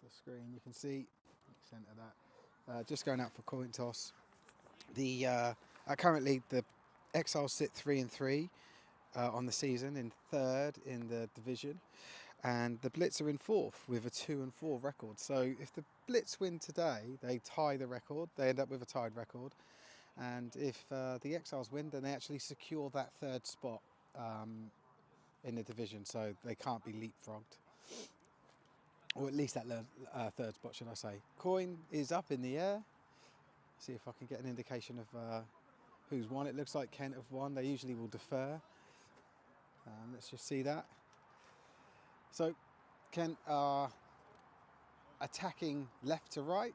the screen. You can see centre that. Just going out for coin toss. Currently the Exiles sit 3-3 on the season, in third in the division, and the Blitz are in fourth with a 2-4 record. So if the Blitz win today, they tie the record. They end up with a tied record, and if the Exiles win, then they actually secure that third spot in the division. So they can't be leapfrogged, or at least that third spot, should I say. Coin is up in the air. See if I can get an indication of who's won. It looks like Kent have won. They usually will defer. Let's just see that. So Kent are attacking left to right.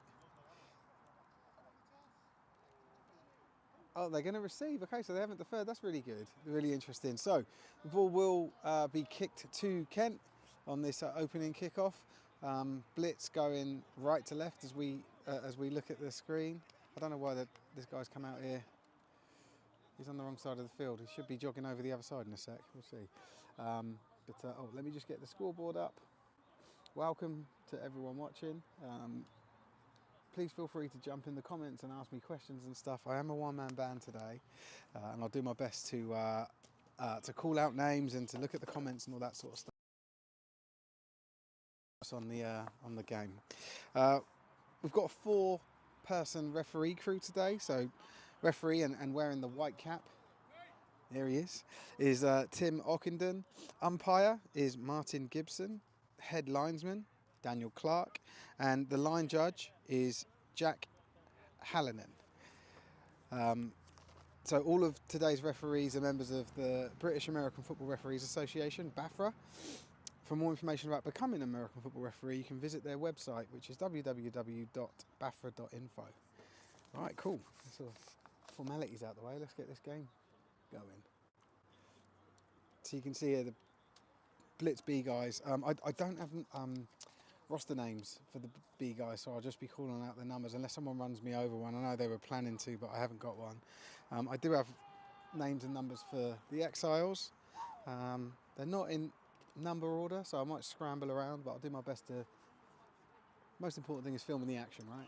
Oh, they're going to receive. Okay, so they haven't deferred. That's really good. Really interesting. So the ball will be kicked to Kent on this opening kickoff. Blitz going right to left as we look at the screen. I don't know why this guy's come out here. He's on the wrong side of the field. He should be jogging over the other side in a sec. We'll see. Let me just get the scoreboard up. Welcome to everyone watching. Please feel free to jump in the comments and ask me questions and stuff. I am a one-man band today, and I'll do my best to call out names and to look at the comments and all that sort of stuff on the game. We've got a 4-person referee crew today. So referee and wearing the white cap, there he is Tim Ockenden. Umpire is Martin Gibson. Head linesman Daniel Clark, and the line judge is Jack Hallinan. So all of today's referees are members of the British American Football Referees Association, BAFRA. For more information about becoming an American football referee, you can visit their website, which is www.bafra.info. Right, cool. Sort of formalities out the way. Let's get this game going. So you can see here the Blitz B guys. I don't have roster names for the B guys, so I'll just be calling out the numbers unless someone runs me over one. I know they were planning to, but I haven't got one. I do have names and numbers for the Exiles. They're not in number order, so I might scramble around, but I'll do my best to. Most important thing is filming the action, right?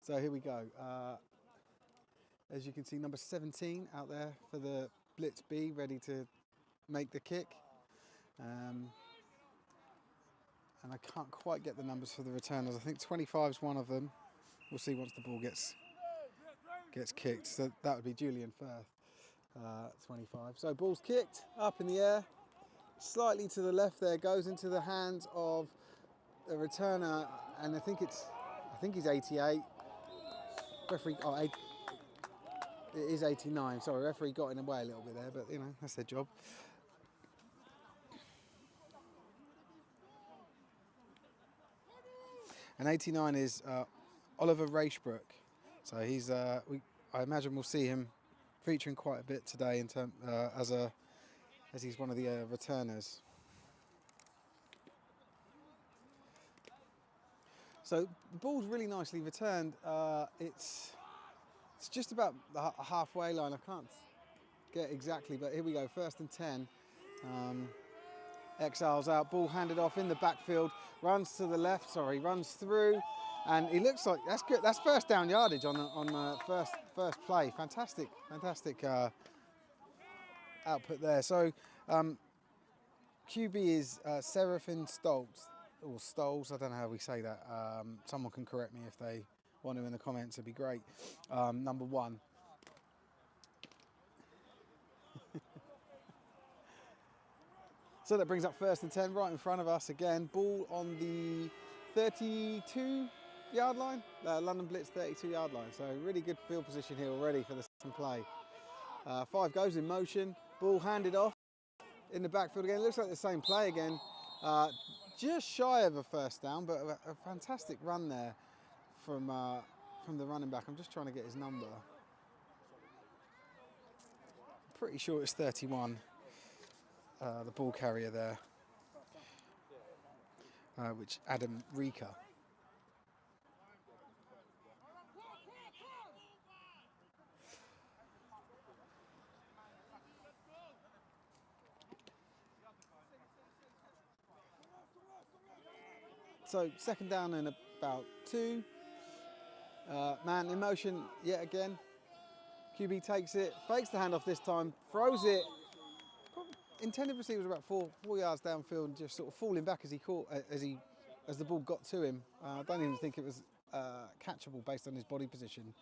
So here we go. As you can see, number 17 out there for the Blitz B, ready to make the kick. And I can't quite get the numbers for the returners. I think 25 is one of them. We'll see once the ball gets kicked. So that would be Julian Firth, 25. So ball's kicked, up in the air, slightly to the left there, goes into the hands of the returner, and I think he's 88. Referee, it is 89. Sorry, referee got in the way a little bit there, but you know, that's their job. And 89 is Oliver Racebrook. So he's I imagine we'll see him featuring quite a bit today in as he's one of the returners. So the ball's really nicely returned. It's just about the halfway line. I can't get exactly, but here we go. 1st and 10. Exiles out. Ball handed off in the backfield. Runs to the left. Sorry, runs through, and he looks like that's good. That's first down yardage on first play. Fantastic output there. So QB is Seraphin Stoltz. Or Stoles, I don't know how we say that. Someone can correct me if they want to in the comments, it'd be great. Number 1. So that brings up 1st and 10 right in front of us again. Ball on the 32-yard line. London Blitz 32-yard line. So really good field position here already for the second play. 5 goes in motion. Ball handed off in the backfield again. It looks like the same play again. Just shy of a first down, but a fantastic run there from the running back. I'm just trying to get his number. Pretty sure it's 31, the ball carrier there, which Adam Rika. So second down and about 2. Man in motion yet again. QB takes it, fakes the handoff this time, throws it. Intended receiver was about 4 yards downfield, just sort of falling back as he caught as the ball got to him. I don't even think it was catchable based on his body position,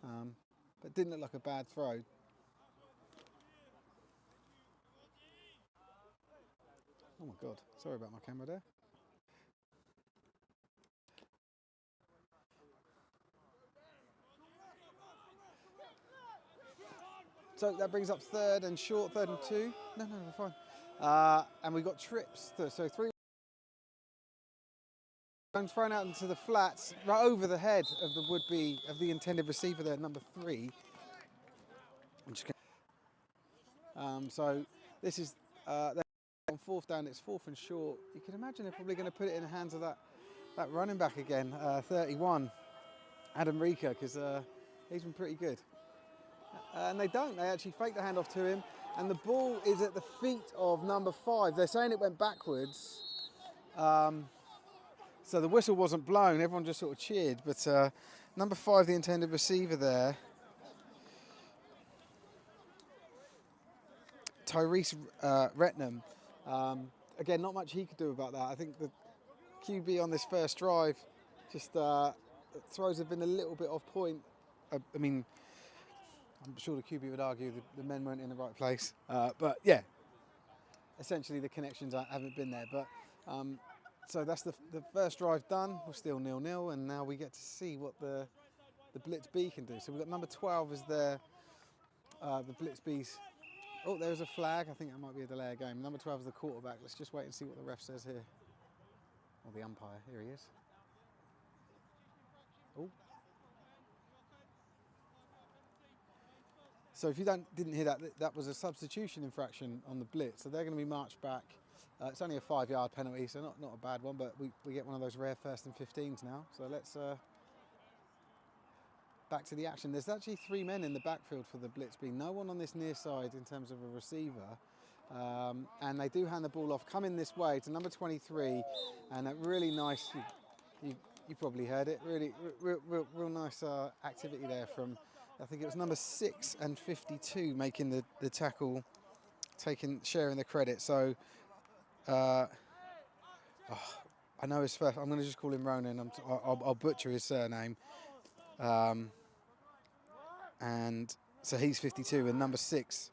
but it didn't look like a bad throw. Oh my God! Sorry about my camera there. So that brings up 3rd and short, 3rd and 2. No, we're fine. And we got trips. So 3 runs thrown out into the flats, right over the head of the intended receiver there, number 3. I'm just so this is on 4th down. It's 4th and short. You can imagine they're probably going to put it in the hands of that running back again, 31, Adam Rika, because he's been pretty good. And they don't. They actually fake the handoff to him, and the ball is at the feet of number 5. They're saying it went backwards, so the whistle wasn't blown. Everyone just sort of cheered. But number 5, the intended receiver there, Tyrese Retnam. Again, not much he could do about that. I think the QB on this first drive just throws have been a little bit off point. I mean, I'm sure the QB would argue the men weren't in the right place. But yeah, essentially the connections haven't been there. But so that's the first drive done. We're still 0-0, and now we get to see what the Blitz B can do. So we've got number 12 as the Blitz B's. Oh, there's a flag. I think that might be a delay of game. Number 12 is the quarterback. Let's just wait and see what the ref says here. Or the umpire. Here he is. Oh. So if you didn't hear that, that was a substitution infraction on the Blitz. So they're going to be marched back. It's only a 5-yard penalty, so not a bad one, but we get one of those rare 1st and 15s now. So let's back to the action. There's actually 3 men in the backfield for the Blitz B. No one on this near side in terms of a receiver. And they do hand the ball off, coming this way to number 23, and a really nice, you probably heard it, really real nice activity there from, I think it was number 6 and 52 making the tackle, sharing the credit. So I know his first. I'm going to just call him Ronan. I'll butcher his surname. And so he's 52, and number 6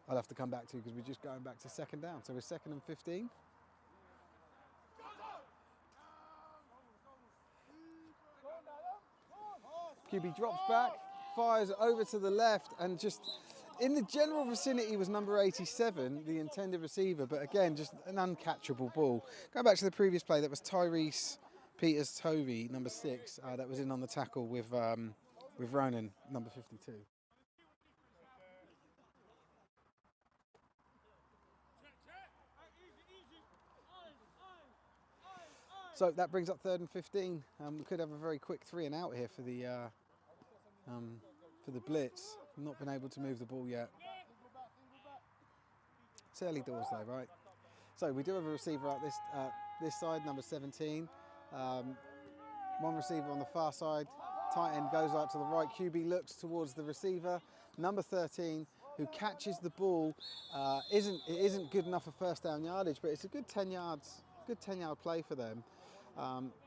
I'll have to come back to because we're just going back to 2nd down. So we're 2nd and 15. QB drops back, fires over to the left, and just in the general vicinity was number 87, the intended receiver, but again, just an uncatchable ball. Going back to the previous play, that was Tyrese Peters-Tovey, number 6, that was in on the tackle with Ronan, number 52. So that brings up 3rd and 15. We could have a very quick 3 and out here for the Blitz. Not been able to move the ball yet. It's early doors though, right? So we do have a receiver out this side, number 17. One receiver on the far side. Tight end goes out to the right. QB looks towards the receiver. Number 13, who catches the ball. It isn't good enough for 1st down yardage, but it's a good 10 yards. Good 10-yard play for them.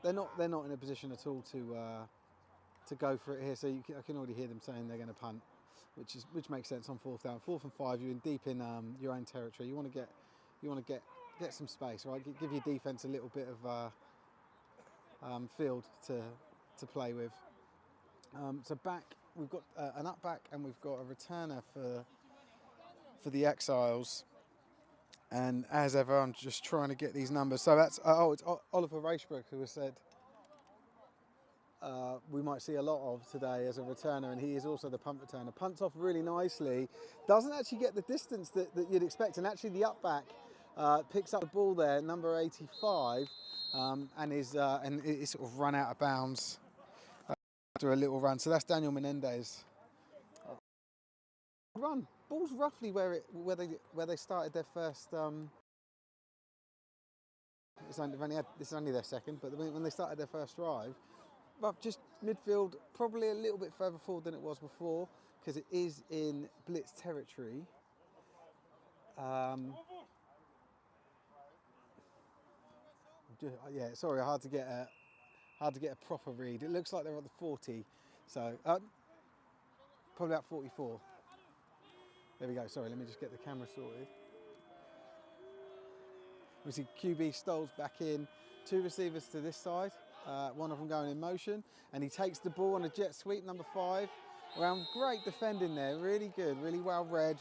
They're not in a position at all to go for it here. So I can already hear them saying they're going to punt, which makes sense on 4th down. 4th and 5, you're in deep in your own territory. You want to get some space, right? Give your defense a little bit of field to play with. So back, we've got an up back and we've got a returner for the Exiles. And as ever, I'm just trying to get these numbers. So that's it's Oliver Racebrook who has said we might see a lot of today as a returner, and he is also the punt returner. Punts off really nicely, doesn't actually get the distance that you'd expect, and actually the up back picks up the ball there, number 85, and is sort of run out of bounds after a little run. So that's Daniel Menendez. Run. Ball's roughly where they started their first This is only their second, but when they started their first drive, well, just midfield, probably a little bit further forward than it was before, because it is in Blitz territory. Yeah, sorry, hard to get a proper read. It looks like they're at the 40, so probably about 44. There we go. Sorry, let me just get the camera sorted. We see QB Stoles back in, 2 receivers to this side, one of them going in motion, and he takes the ball on a jet sweep, number 5. Around great defending there, really good, really well read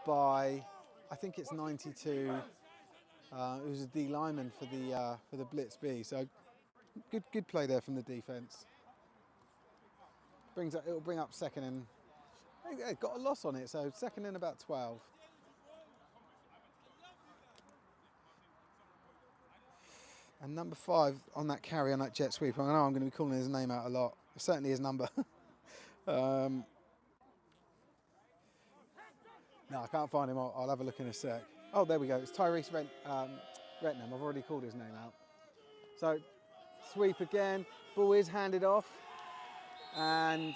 by, I think it's 92. It was a D lineman for the Blitz B, so good play there from the defence. It'll bring up second and it got a loss on it, so second and about 12. And number 5 on that carry on that jet sweep. I know I'm going to be calling his name out a lot. Certainly his number. No, I can't find him. I'll have a look in a sec. Oh, there we go. It's Tyrese Retnam. I've already called his name out. So, sweep again. Ball is handed off. And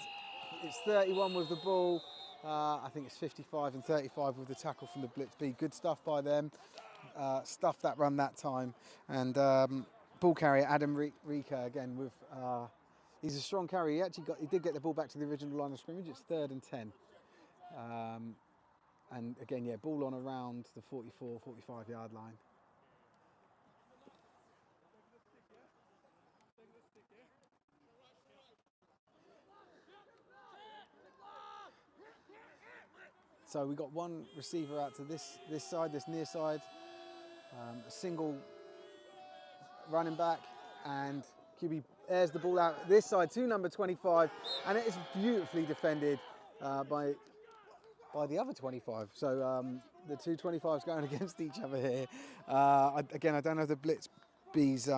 it's 31 with the ball. I think it's 55 and 35 with the tackle from the Blitz B. Good stuff by them. Stuffed that run that time. And ball carrier Adam Rika again with... he's a strong carrier. He did get the ball back to the original line of scrimmage. It's 3rd and 10. And again, yeah, ball on around the 44, 45 yard line. So we got one receiver out to this side, this near side, a single running back, and QB airs the ball out this side to number 25, and it is beautifully defended by the other 25. So the two 25s going against each other here. Again, I don't know the Blitz B's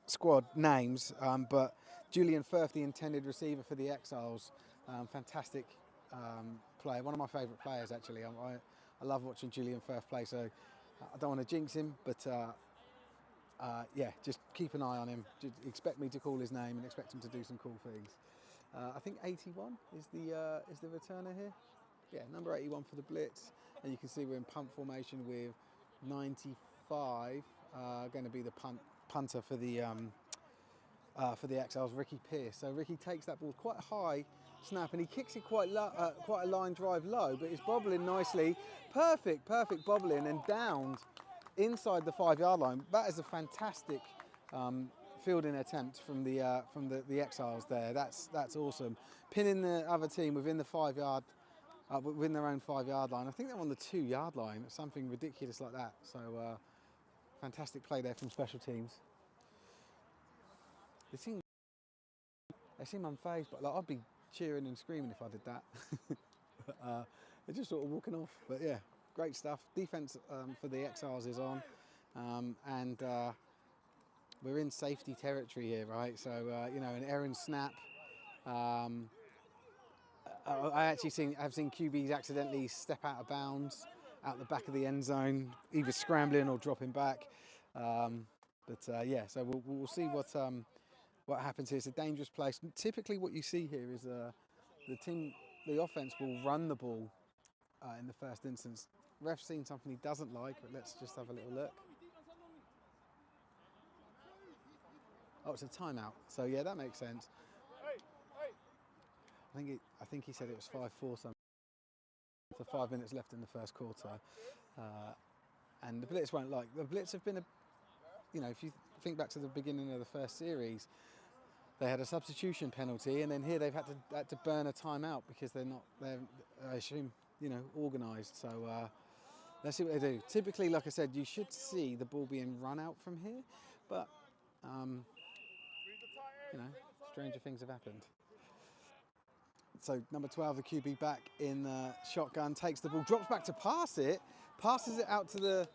squad names, but Julian Firth, the intended receiver for the Exiles, fantastic player, one of my favourite players actually. I love watching Julian Firth play, so I don't want to jinx him, but yeah, just keep an eye on him. Just expect me to call his name and expect him to do some cool things. I think 81 is the returner here. Yeah, number 81 for the Blitz, and you can see we're in punt formation with 95 going to be the punter for the Exiles, Ricky Pierce. So Ricky takes that ball quite high snap and he kicks it quite a line drive low, but it's bobbling nicely. Perfect bobbling and downed inside the 5 yard line. That is a fantastic fielding attempt from the Exiles there. That's awesome. Pinning the other team within the 5 yard. Within their own 5 yard line. I think they're on the 2 yard line, something ridiculous like that. So fantastic play there from special teams. They seem unfazed, but like, I'd be cheering and screaming if I did that. But, they're just sort of walking off. But yeah, great stuff. Defense for the Exiles is on, and we're in safety territory here, right? So you know, an errant snap. I've seen QBs accidentally step out of bounds, out the back of the end zone, either scrambling or dropping back. Yeah, so we'll see what happens here. It's a dangerous place. Typically, what you see here is the offense will run the ball in the first instance. Ref's seen something he doesn't like, but let's just have a little look. Oh, it's a timeout. So yeah, that makes sense. I think he said it was 5-4 something. So 5 minutes left in the first quarter, and the Blitz won't like. The Blitz have been if you think back to the beginning of the first series, they had a substitution penalty, and then here they've had to burn a timeout because they're I assume organised. So let's see what they do. Typically, like I said, you should see the ball being run out from here, but stranger things have happened. So number 12, the QB back in the shotgun, takes the ball, drops back to pass it, passes it out to the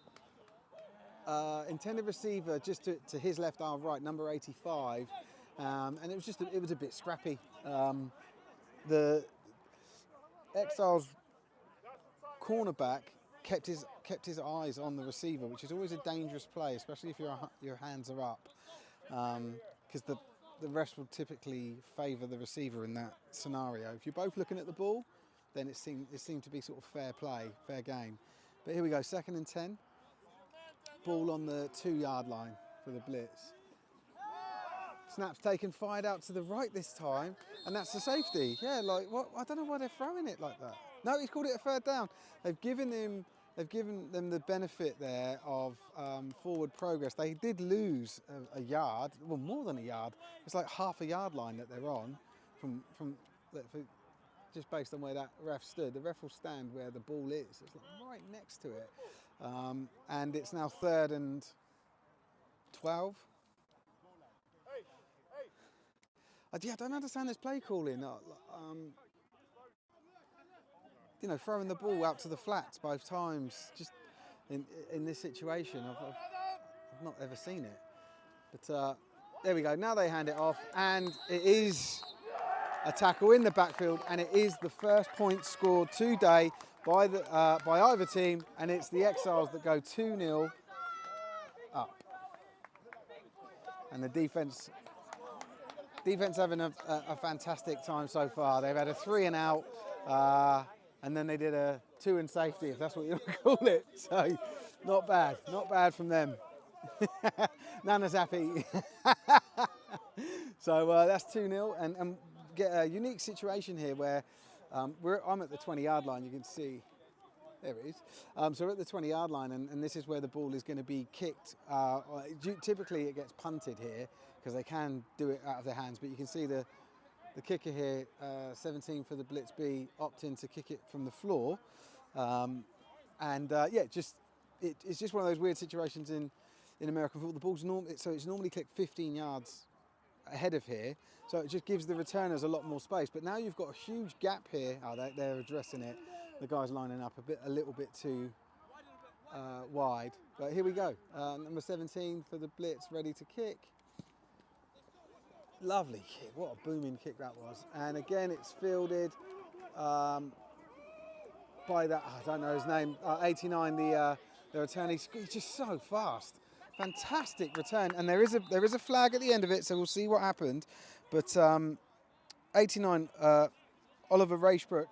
intended receiver just to his left, our right, number 85, and it was a bit scrappy. The Exiles cornerback kept his eyes on the receiver, which is always a dangerous play, especially if your hands are up, because the refs will typically favour the receiver in that scenario. If you're both looking at the ball, then it seemed to be sort of fair play, fair game. But here we go, 2nd and 10. Ball on the 2-yard line for the Blitz. Snap's taken, fired out to the right this time, and that's the safety. Yeah, like what? I don't know why they're throwing it like that. No, he's called it a 3rd down. They've given them the benefit there of forward progress. They did lose a yard, well, more than a yard. It's like half a yard line that they're on from just based on where that ref stood. The ref will stand where the ball is. It's like right next to it, and it's now 3rd and 12. Yeah, I don't understand this play calling. You know, throwing the ball out to the flats both times, just in this situation, I've not ever seen it. But there we go. Now they hand it off, and it is a tackle in the backfield, and it is the first point scored today by either team, and it's the Exiles that go 2-0 up, and the defense having a fantastic time so far. They've had a 3 and out, and then they did a 2 and safety, if that's what you want to call it. So not bad from them. Nana's happy. So that's 2-0, and get a unique situation here where I'm at the 20-yard line. You can see. There it is. So we're at the 20-yard line, and this is where the ball is going to be kicked. Typically, it gets punted here because they can do it out of their hands. But you can see the kicker here, 17 for the Blitz B, opting to kick it from the floor. Yeah, it's just one of those weird situations in American football. The ball's it's normally kicked 15 yards ahead of here, so it just gives the returners a lot more space. But now you've got a huge gap here. Oh, they're addressing it. The guy's lining up a little bit too wide. But here we go. Number 17 for the Blitz, ready to kick. Lovely kick. What a booming kick that was. And again, it's fielded by that, I don't know his name, 89, the return. He's just so fast. Fantastic return. And there is a flag at the end of it, so we'll see what happened. But 89, Oliver Racebrook,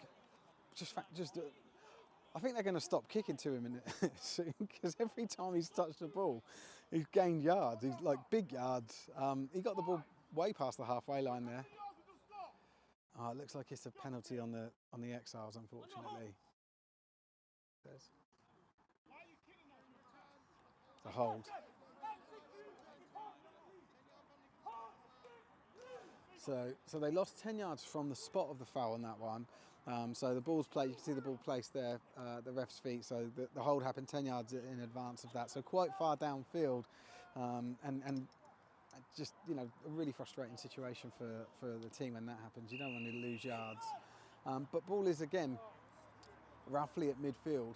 I think they're going to stop kicking to him soon, because every time he's touched the ball, he's gained yards. He's like big yards. He got the ball way past the halfway line there. It looks like it's a penalty on the Exiles, unfortunately. It's a hold. So they lost 10 yards from the spot of the foul on that one. So the ball's placed, you can see the ball placed there, the ref's feet, so the hold happened 10 yards in advance of that, so quite far downfield, and just, you know, a really frustrating situation for the team when that happens. You don't want to lose yards. But ball is, again, roughly at midfield.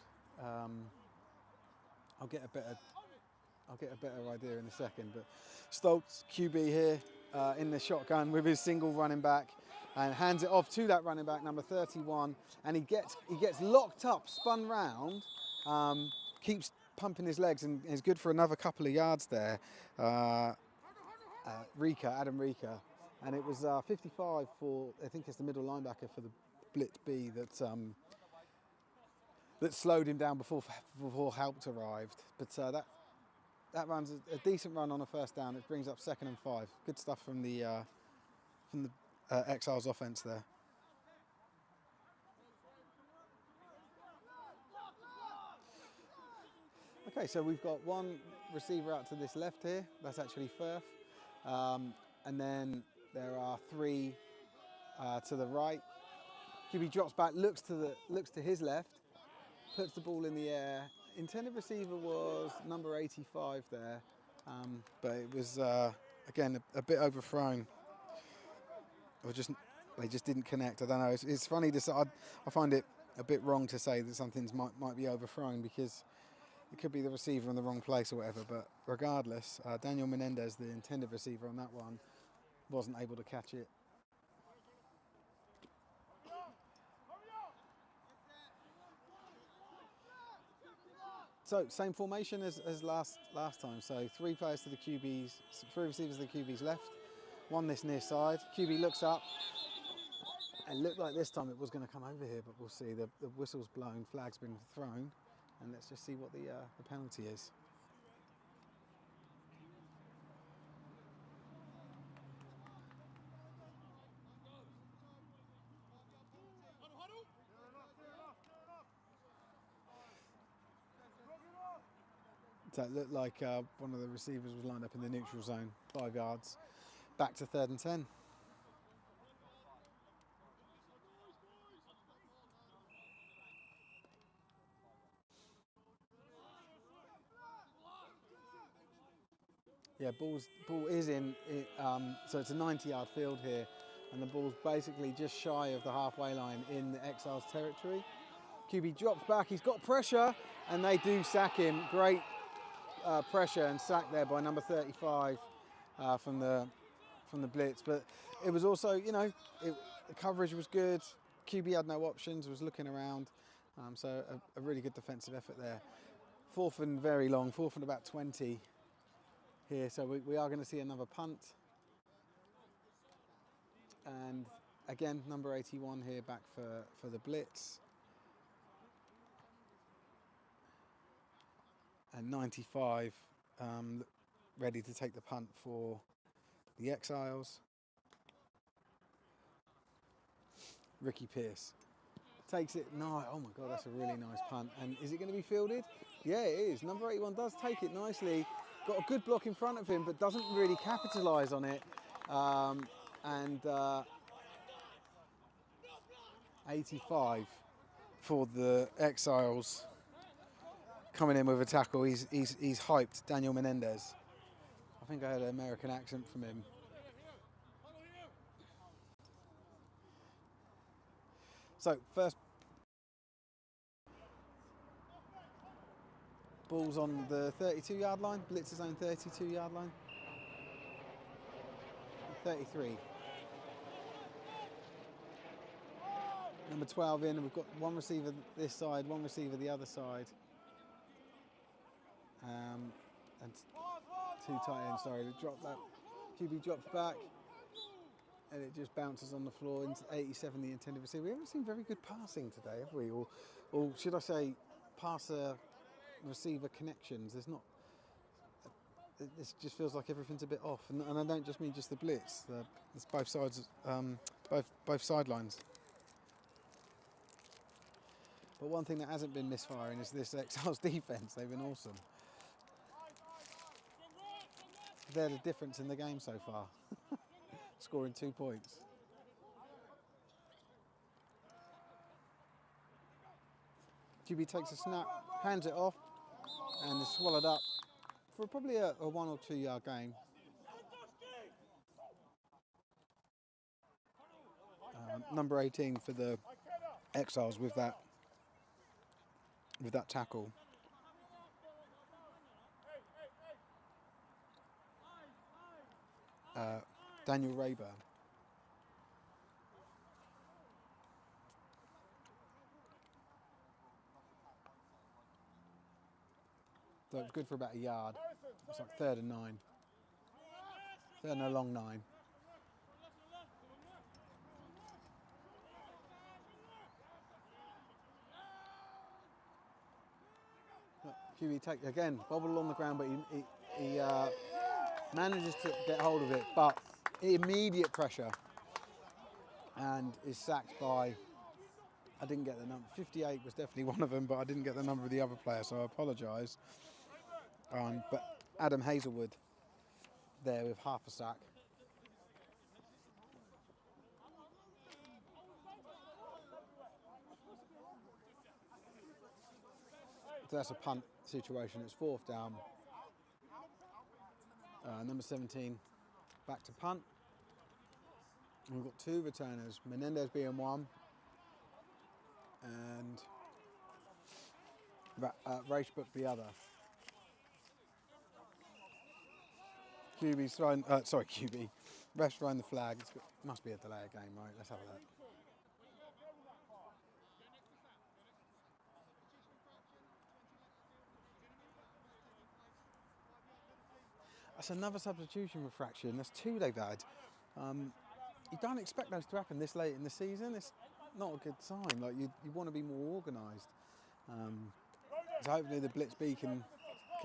I'll get a better idea in a second, but Stoltz, QB here, in the shotgun with his single running back, and hands it off to that running back, number 31, and he gets locked up, spun round, keeps pumping his legs, and is good for another couple of yards there. Adam Rika, and it was 55 for, I think it's the middle linebacker for the Blitz B that slowed him down before help arrived. But that runs a decent run on a 1st down. It brings up 2nd and 5. Good stuff from the Exiles offense there. Okay, so we've got one receiver out to this left here. That's actually Firth. And then there are 3 to the right. QB drops back, looks to his left, puts the ball in the air. Intended receiver was number 85 there, but it was again a bit overthrown. Or they just didn't connect. I don't know. It's funny to say. I find it a bit wrong to say that something's might be overthrown, because it could be the receiver in the wrong place or whatever. But regardless, Daniel Menendez, the intended receiver on that one, wasn't able to catch it. So same formation as last time. So 3 players to the QBs, 3 receivers to the QBs left, 1 this near side. QB looks up. It looked like this time it was going to come over here, but we'll see. The whistle's blown, flag's been thrown, and let's just see what the penalty is. So it looked like one of the receivers was lined up in the neutral zone, 5 yards. Back to 3rd and 10. Yeah, ball is in, so it's a 90-yard field here, and the ball's basically just shy of the halfway line in the Exiles territory. QB drops back, he's got pressure, and they do sack him. Great pressure and sack there by number 35 from the Blitz. But it was also, you know, the coverage was good. QB had no options, was looking around. So a really good defensive effort there. 4th and very long, 4th and about 20 here. So we are going to see another punt. And again, number 81 here back for the Blitz. And 95 ready to take the punt for the Exiles. Ricky Pierce takes it. No, oh my God, that's a really nice punt. And is it going to be fielded? Yeah, it is. Number 81 does take it nicely. Got a good block in front of him, but doesn't really capitalise on it. 85 for the Exiles. Coming in with a tackle, he's hyped, Daniel Menendez. I think I had an American accent from him. So first ball's on the 32-yard line, Blitz's own 32-yard line. 33. Number 12 in, and we've got 1 receiver this side, 1 receiver the other side. And 2 tight ends, sorry, they dropped that. QB drops back, and it just bounces on the floor into 87, the intended receiver. We haven't seen very good passing today, have we? Or should I say, passer-receiver connections. There's not. This just feels like everything's a bit off, and I don't just mean just the Blitz. It's both sides, both sidelines. But one thing that hasn't been misfiring is this Exiles defence. They've been awesome. They're the difference in the game so far, scoring 2 points. QB takes a snap, hands it off, and is swallowed up for probably a 1 or 2 yard gain. Number 18 for the Exiles with that tackle. Daniel Rayburn. So it's good for about a yard. It's like 3rd and 9. 3rd and a long 9. QB take again, bobble on the ground, but he manages to get hold of it, but immediate pressure, and is sacked by, I didn't get the number, 58 was definitely one of them, but I didn't get the number of the other player, so I apologise. But Adam Hazelwood there with half a sack. So that's a punt situation. It's 4th down. Number 17 back to punt. And we've got 2 returners, Menendez being one, and Rachbrook the other. QB's throwing, QB. Ref's throwing the flag. It must be a delay of game, right? Let's have a look. That's another substitution infraction. That's 2 they've had. You don't expect those to happen this late in the season. It's not a good sign. Like you want to be more organised. So hopefully the Blitz B can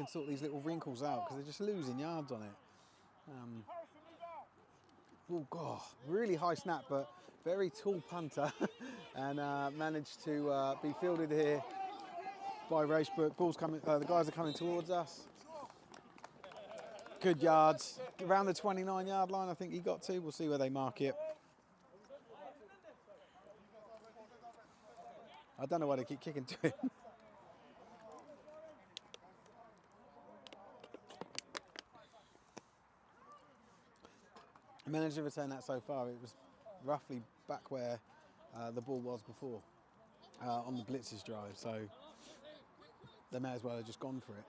sort these little wrinkles out because they're just losing yards on it. Oh God, really high snap, but very tall punter, and managed to be fielded here by Racebrook. Ball's coming. The guys are coming towards us. Good yards around the 29-yard line. I think he got to. We'll see where they mark it. I don't know why they keep kicking to him. I managed to return that so far. It was roughly back where the ball was before on the Blitz's drive, so they may as well have just gone for it.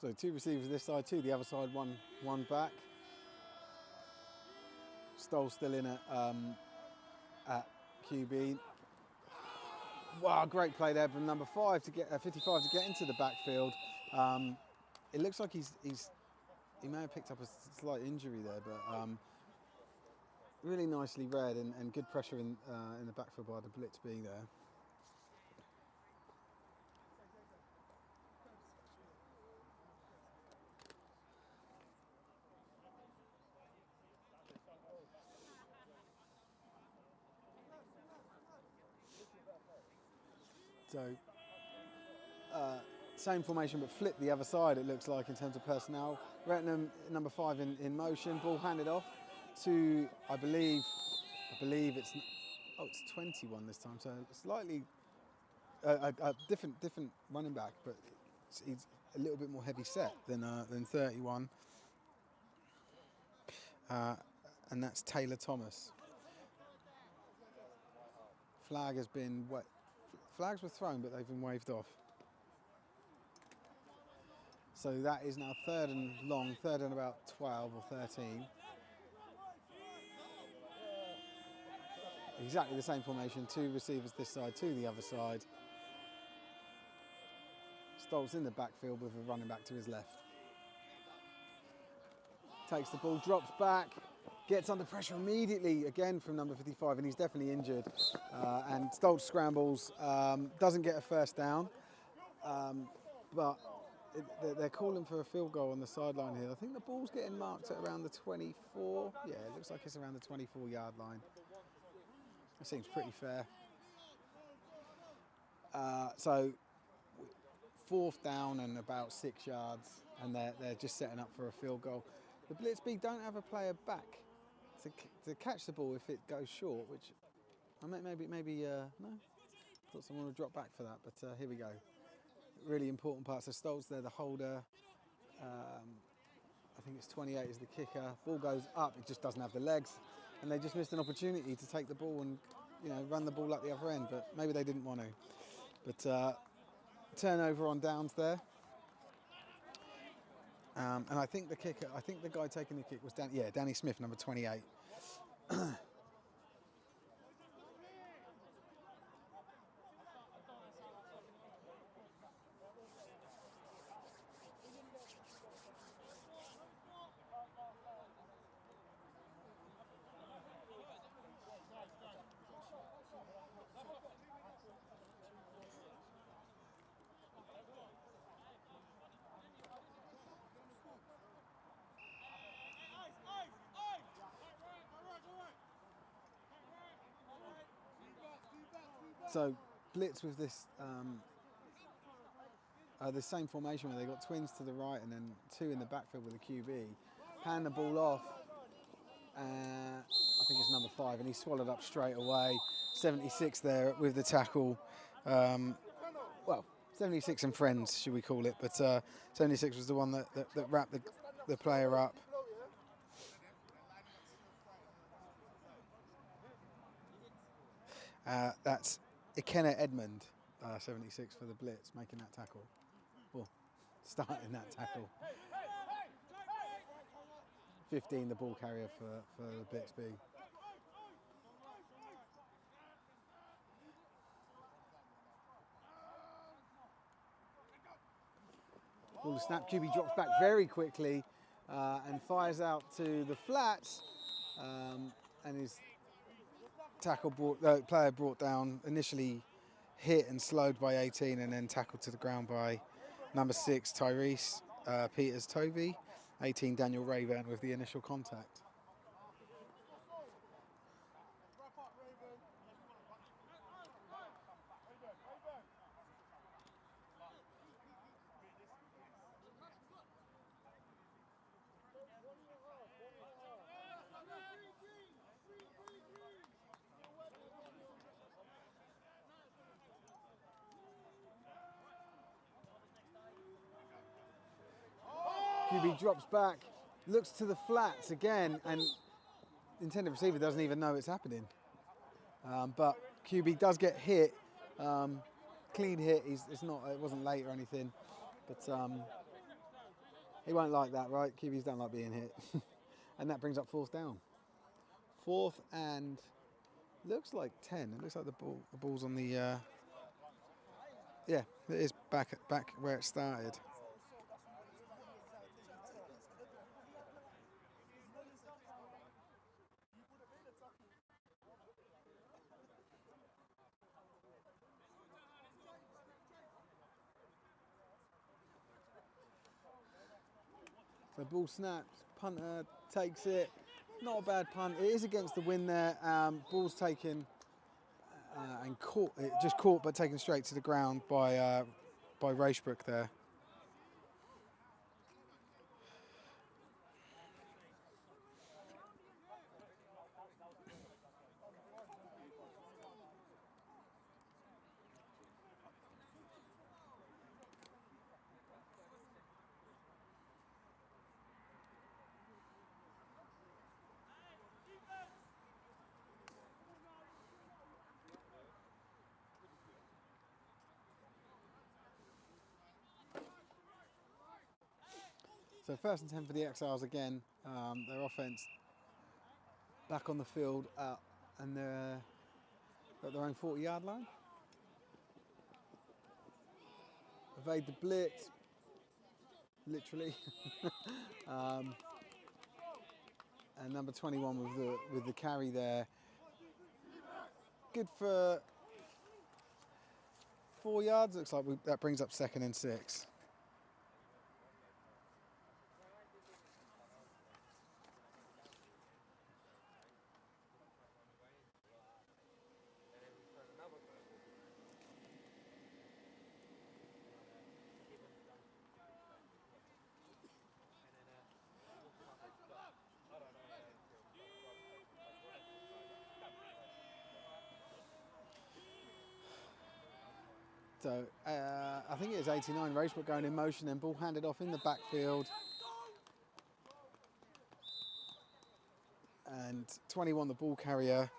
So 2 receivers this side, 2 the other side, one back. Stoll still in at QB. Wow, great play there from number 55 to get into the backfield. It looks like he may have picked up a slight injury there, but really nicely read and good pressure in the backfield by the Blitz being there. So, same formation but flip the other side, it looks like, in terms of personnel. Rettenham, number 5 in motion, ball handed off to, I believe it's 21 this time, so slightly a different running back, but he's a little bit more heavy set than 31. And that's Taylor Thomas. Flag has been wet. Flags were thrown, but they've been waved off. So that is now 3rd and long, 3rd and about 12 or 13. Exactly the same formation, 2 receivers this side, 2 the other side. Stoll's in the backfield with a running back to his left. Takes the ball, drops back, gets under pressure immediately again from number 55, and he's definitely injured. And Stoltz scrambles, doesn't get a first down, but they're calling for a field goal on the sideline here. I think the ball's getting marked at around the 24. Yeah, it looks like it's around the 24-yard line. That seems pretty fair. So 4th down and about 6 yards, and they're just setting up for a field goal. The Blitz B don't have a player back to catch the ball if it goes short, which maybe no. Thought someone would drop back for that, but here we go. Really important part. So Stoltz there, the holder. I think it's 28 is the kicker. Ball goes up, it just doesn't have the legs, and they just missed an opportunity to take the ball and run the ball up the other end, but maybe they didn't want to. But turnover on downs there. And I think the guy taking the kick was Danny Smith, number 28. So Blitz with this the same formation where they got twins to the right and then 2 in the backfield with a QB. Hand the ball off. I think it's number 5, and he swallowed up straight away. 76 there with the tackle. Well, 76 and friends, should we call it? But 76 was the one that wrapped the player up. That's Ikenna Edmund, 76 for the Blitz, making that tackle. Well, starting that tackle. 15, the ball carrier for the Blitz B. Ball snap. QB drops back very quickly and fires out to the flats, and his player brought down, initially hit and slowed by 18, and then tackled to the ground by number 6 Tyrese Peters Tovey, 18 Daniel Rayburn with the initial contact. QB drops back, looks to the flats again, and the intended receiver doesn't even know it's happening. But QB does get hit, clean hit. It wasn't late or anything, but he won't like that, right? QBs don't like being hit, and that brings up 4th down. 4th and looks like 10. It looks like the ball's on the. Yeah, it is back where it started. So ball snaps, punter takes it. Not a bad punt. It is against the wind there. Ball's taken and caught. It just caught, but taken straight to the ground by Racebrook there. So 1st and 10 for the Exiles again. Their offense back on the field, and they're at their own 40-yard line. Evade the blitz, literally. And number 21 with the carry there. Good for 4 yards. Looks like that brings up 2nd and 6. So I think it is 89, Racebrook going in motion, then ball handed off in the backfield. And 21, the ball carrier,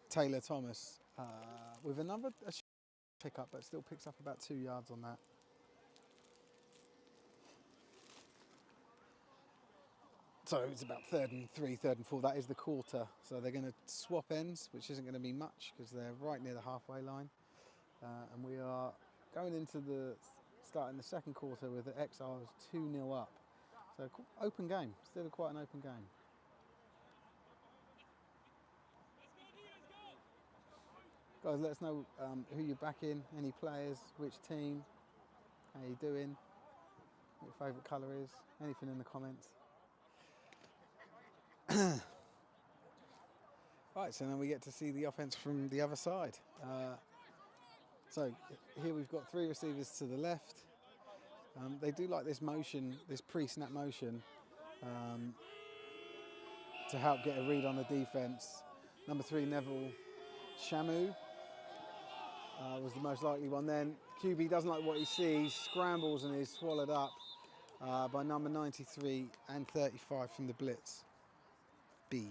Taylor Thomas, with another pickup, but still picks up about 2 yards on that. So it's about 3rd and 3, 3rd and 4. That is the quarter. So they're going to swap ends, which isn't going to be much because they're right near the halfway line. And we are going into starting the 2nd quarter with the Exiles 2-0 up. So open game, still quite an open game. Guys, let us know who you're backing, any players, which team, how you doing, what your favourite colour is, anything in the comments. Right, so now we get to see the offense from the other side. So here we've got 3 receivers to the left. They do like this motion, this pre-snap motion, to help get a read on the defense. Number 3, Neville Shamu, was the most likely one. Then QB doesn't like what he sees, scrambles and is swallowed up by number 93 and 35 from the Blitz, B.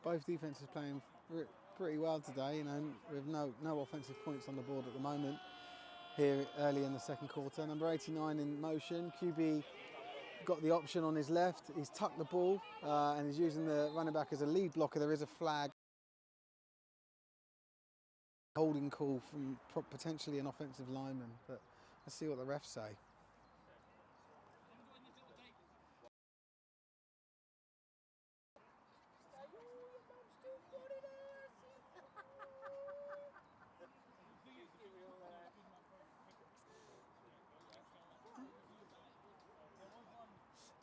both defences playing pretty well today, you know, with no offensive points on the board at the moment here early in the second quarter. Number 89 in motion. QB got the option on his left. He's tucked the ball and he's using the running back as a lead blocker. There is a flag. Holding call from potentially an offensive lineman, but let's see what the refs say.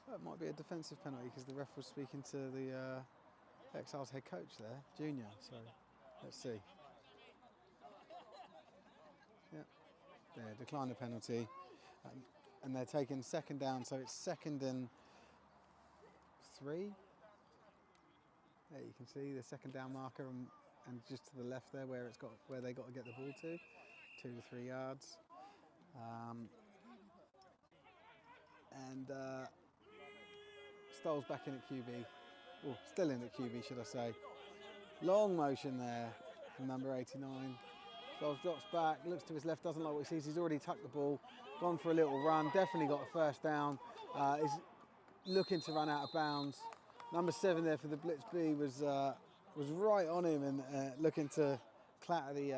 Well, it might be a defensive penalty because the ref was speaking to the Exiles head coach there, Junior, so let's see. Yeah, there, decline the penalty. And they're taking second down, so it's 2nd and 3. There you can see the second down marker and just to the left there where they got to get the ball to 2 to 3 yards. Stoll's back in at QB, well, still in at QB, should I say. Long motion there from number 89. Stoll drops back, looks to his left, doesn't like what he sees. He's already tucked the ball, gone for a little run, definitely got a first down. Is looking to run out of bounds. Number 7 there for the Blitz B was right on him and looking to clatter the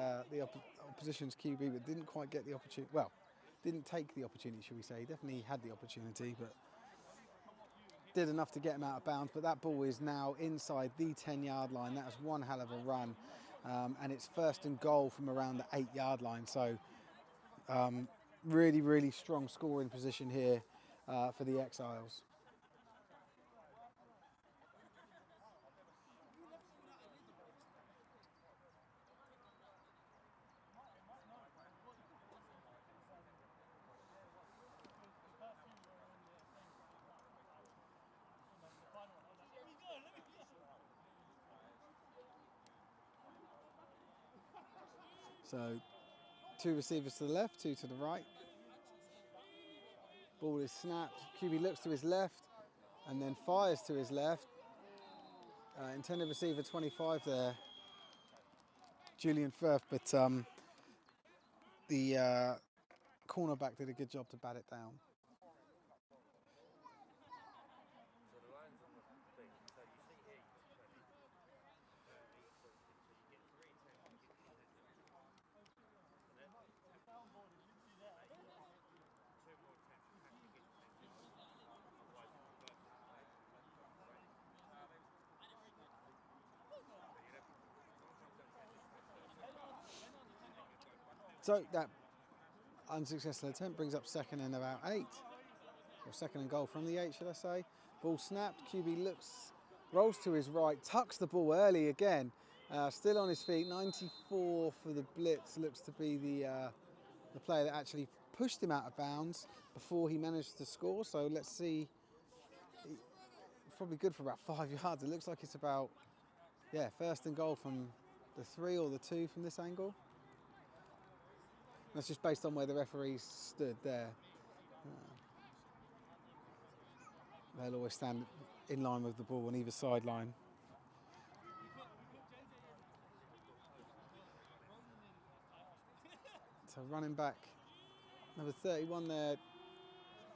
opposition's QB, but didn't quite get the opportunity. Well, didn't take the opportunity, should we say. He definitely had the opportunity, but did enough to get him out of bounds. But that ball is now inside the 10-yard line. That was one hell of a run. And it's 1st and goal from around the 8-yard line. So really, really strong scoring position here for the Exiles. So 2 receivers to the left, 2 to the right. Ball is snapped. QB looks to his left and then fires to his left. Intended receiver 25 there, Julian Firth, but the cornerback did a good job to bat it down. So that unsuccessful attempt brings up 2nd and about 8, or 2nd and goal from the 8, should I say. Ball snapped, QB looks, rolls to his right, tucks the ball early again, still on his feet. 94 for the Blitz looks to be the player that actually pushed him out of bounds before he managed to score. So let's see, probably good for about 5 yards. It looks like it's about, yeah, 1st and goal from the 3 or the 2 from this angle. That's just based on where the referees stood there. They'll always stand in line with the ball on either sideline. So running back, number 31 there,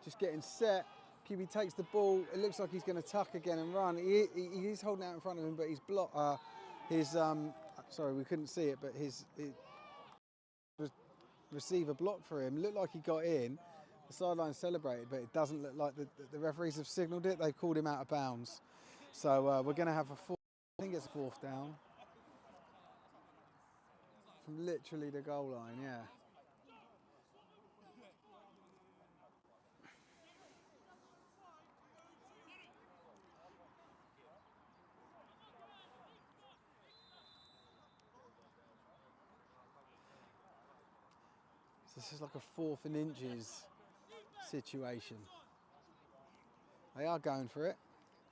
just getting set. QB takes the ball. It looks like he's going to tuck again and run. He is holding out in front of him, but he's blocked. Sorry, we couldn't see it, but his receiver blocked for him. Looked like he got in. The sideline celebrated, but it doesn't look like the referees have signalled it. They've called him out of bounds. So we're going to have I think it's a 4th down. From literally the goal line, yeah. This is like a 4th and inches situation. They are going for it.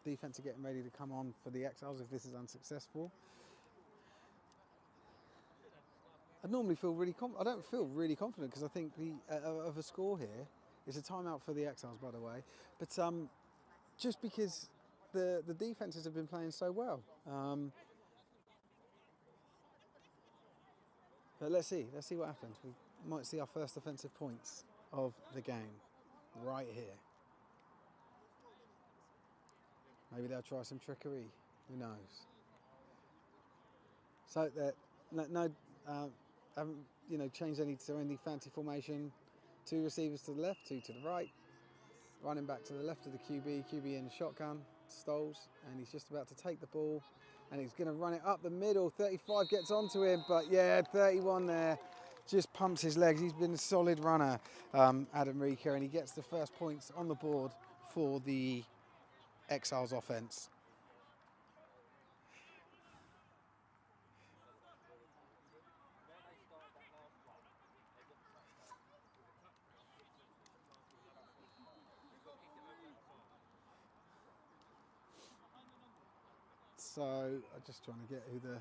Defense are getting ready to come on for the Exiles if this is unsuccessful. I normally feel really I don't feel really confident because I think of a score here. It's a timeout for the Exiles, by the way. But just because the defenses have been playing so well. But let's see what happens. We might see our first offensive points of the game right here. Maybe they'll try some trickery. Who knows? So that haven't changed any fancy formation. 2 receivers to the left, 2 to the right. Running back to the left of the QB in shotgun, Stoles, and he's just about to take the ball, and he's going to run it up the middle. 35 gets onto him, but yeah, 31 there just pumps his legs. He's been a solid runner, Adam Rika, and he gets the first points on the board for the Exiles offense. So I'm just trying to get who the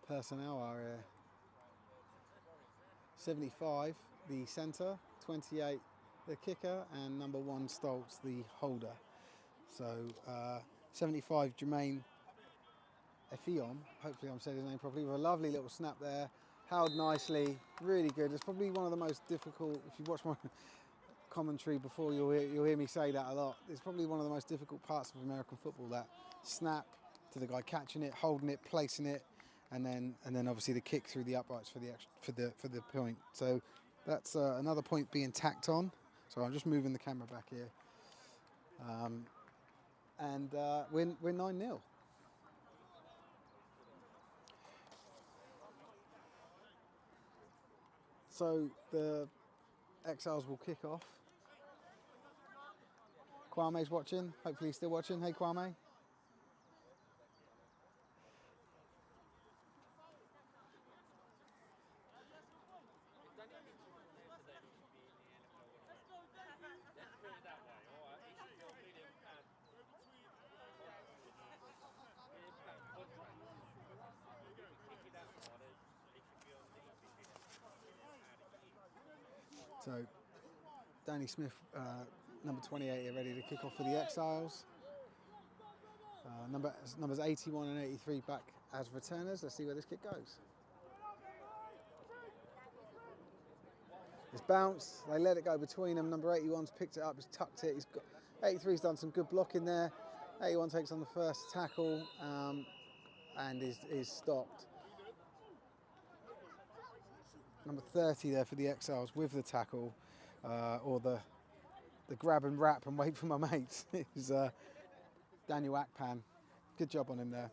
personnel are here. 75, the centre, 28, the kicker, and number 1, Stoltz, the holder. So 75, Jermaine Effion, hopefully I'm saying his name properly, with a lovely little snap there, held nicely, really good. It's probably one of the most difficult, if you watch my commentary before, you'll hear me say that a lot. It's probably one of the most difficult parts of American football, that snap to the guy catching it, holding it, placing it, and then obviously the kick through the uprights for the point. So that's another point being tacked on. So I'm just moving the camera back here, and we're 9-0. So the Exiles will kick off. Kwame's watching. Hopefully he's still watching. Hey, Kwame. So Danny Smith, number 28, are ready to kick off for the Exiles. Numbers 81 and 83 back as returners. Let's see where this kick goes. It's bounced. They let it go between them. Number 81's picked it up. He's tucked it. 83's done some good blocking there. 81 takes on the first tackle and is stopped. Number 30 there for the Exiles with the tackle, or the grab and wrap and wait for my mates. Is Daniel Akpan. Good job on him there.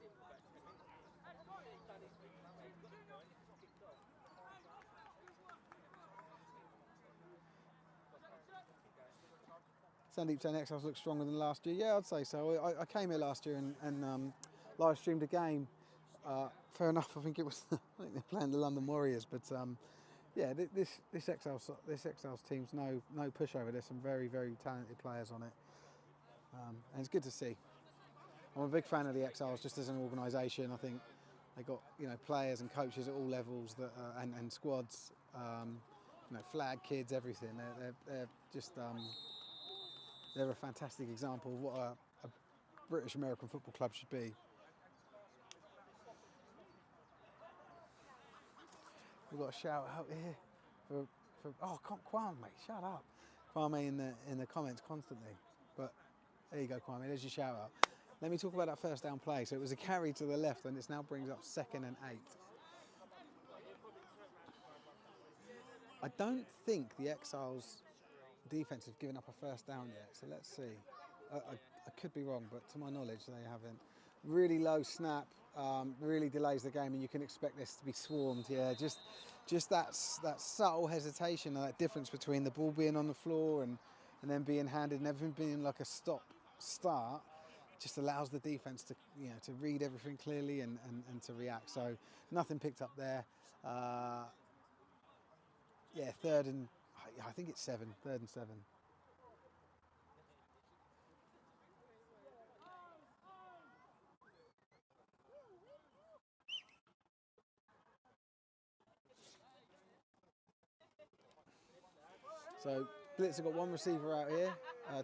Sandeep saying Exiles look stronger than last year. Yeah, I'd say so. I came here last year and live streamed a game. Fair enough. I think it was. I think they're playing the London Warriors, but yeah, this Exiles team's no pushover. There's some very, very talented players on it, and it's good to see. I'm a big fan of the Exiles just as an organisation. I think they got players and coaches at all levels that and squads, flag kids, everything. They're just they're a fantastic example of what a British American football club should be. We've got a shout out here for Kwame, mate, shut up. Kwame in the comments constantly. But there you go, Kwame, there's your shout out. Let me talk about that first down play. So it was a carry to the left and it now brings up 2nd and 8. I don't think the Exiles defense have given up a first down yet, so let's see. I could be wrong, but to my knowledge they haven't. Really low snap, really delays the game, and you can expect this to be swarmed. Yeah, just that subtle hesitation and that difference between the ball being on the floor and then being handed and everything being like a stop-start just allows the defense to to read everything clearly and to react. So nothing picked up there. Yeah, 3rd and I think it's 7, 3rd and 7. So Blitz have got one receiver out here,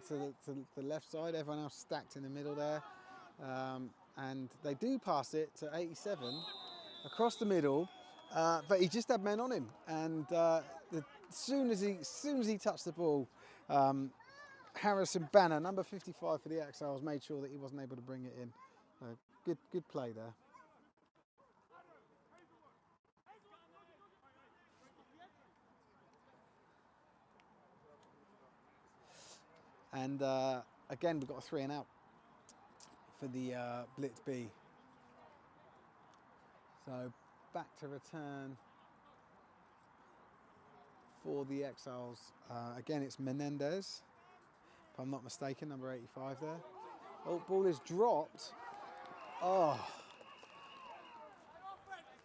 to the left side. Everyone else stacked in the middle there. And they do pass it to 87 across the middle, but he just had men on him. And as soon as he touched the ball, Harrison Banner, number 55 for the Exiles, made sure that he wasn't able to bring it in. Good play there. And again, we've got a 3 and out for the Blitz B. So back to return for the Exiles. Again, it's Menendez, if I'm not mistaken, number 85 there. Oh, ball is dropped. Oh,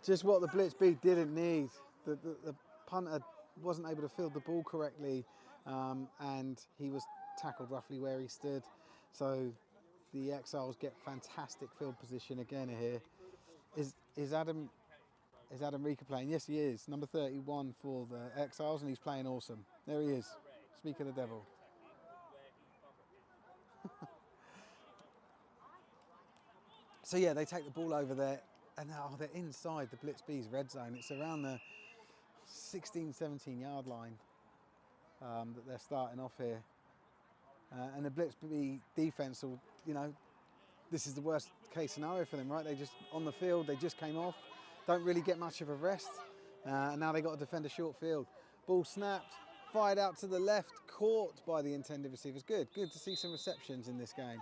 just what the Blitz B didn't need. The punter wasn't able to field the ball correctly, and he was tackled roughly where he stood. So the Exiles get fantastic field position again here. Is Adam Rika playing? Yes, he is. Number 31 for the Exiles, and he's playing awesome. There he is. Speak of the devil. So yeah, they take the ball over there, and they're inside the Blitz B's red zone. It's around the 16, 17 yard line that they're starting off here. And the Blitz B defense will, this is the worst case scenario for them, right? They just, on the field, they just came off, don't really get much of a rest, and now they got to defend a short field. Ball snapped, fired out to the left, caught by the intended receivers. Good to see some receptions in this game.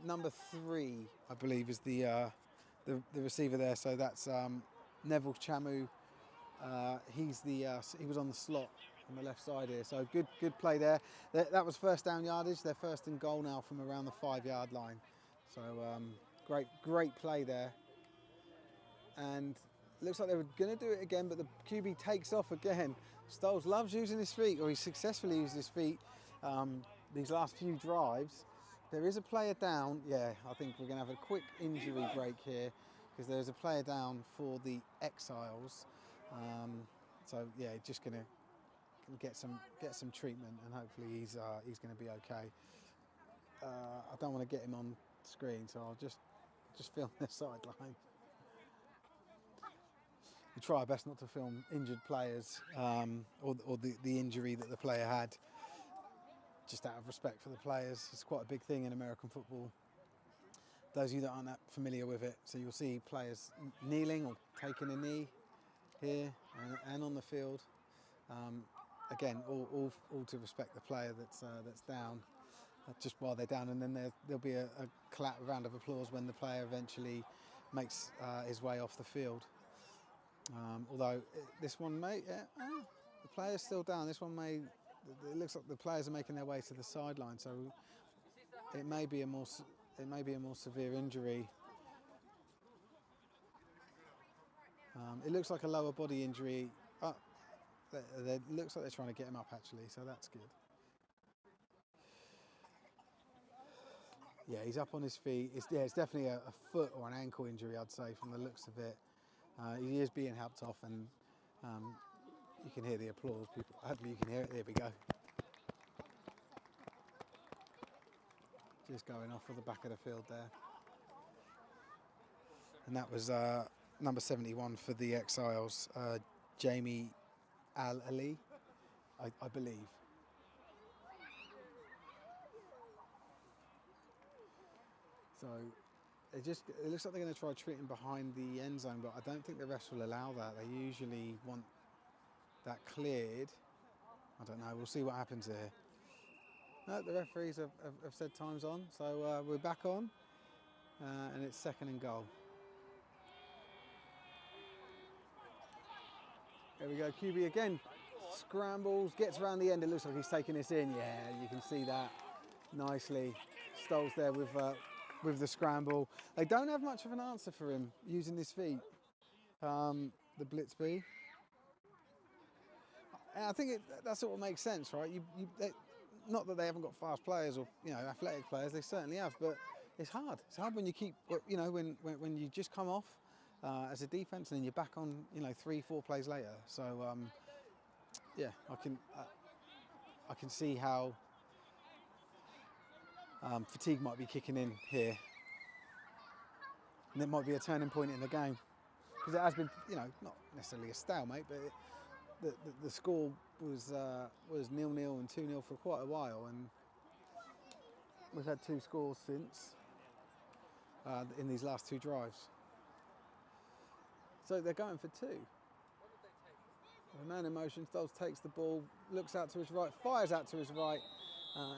Number 3, I believe, is the receiver there, so that's Neville Chamu. He was on the slot on the left side here, so good play there. That was first down yardage. They're first and goal now from around the 5 yard line. So great play there. And looks like they were going to do it again, but the QB takes off again. Stoles loves using his feet, or he's successfully used his feet these last few drives. There is a player down. Yeah, I think we're going to have a quick injury break here because there's a player down for the Exiles. So yeah, just going to get some treatment, and hopefully he's going to be okay. I don't want to get him on screen, so I'll just film the sideline. We try our best not to film injured players or the injury that the player had, just out of respect for the players. It's quite a big thing in American football. Those of you that aren't that familiar with it, so you'll see players kneeling or taking a knee here and on the field. Again, all to respect the player that's down, just while they're down, and then there'll be a round of applause when the player eventually makes his way off the field. Although this one may, the player's still down. This one may, it looks like the players are making their way to the sideline, so it may be a more severe injury. It looks like a lower body injury. It looks like they're trying to get him up actually, so that's good. Yeah, he's up on his feet. It's definitely a foot or an ankle injury, I'd say, from the looks of it. He is being helped off, and you can hear the applause. People, hopefully you can hear it. There we go. Just going off at the back of the field there. And that was number 71 for the Exiles, Jamie Al-Ali, I believe. So it looks like they're going to try treating behind the end zone, but I don't think the refs will allow that. They usually want that cleared. I don't know. We'll see what happens here. No, the referees have said time's on, so we're back on, and it's second and goal. There we go. QB again. Scrambles, gets around the end. It looks like he's taking this in. Yeah, you can see that nicely. Stoles there with the scramble. They don't have much of an answer for him using his feet. The Blitz B. And I think that sort of makes sense, right? Not that they haven't got fast players or athletic players. They certainly have, but it's hard. It's hard when you keep when you just come off as a defense and then you're back on 3-4 plays later. So yeah, I can see how Fatigue might be kicking in here, and it might be a turning point in the game, because it has been, you know, not necessarily a stalemate, but the score was 0-0 and 2-0 for quite a while, and we've had 2 scores since in these last 2 drives. So they're going for 2. The man in motion, Stoles takes the ball, looks out to his right, fires out to his right,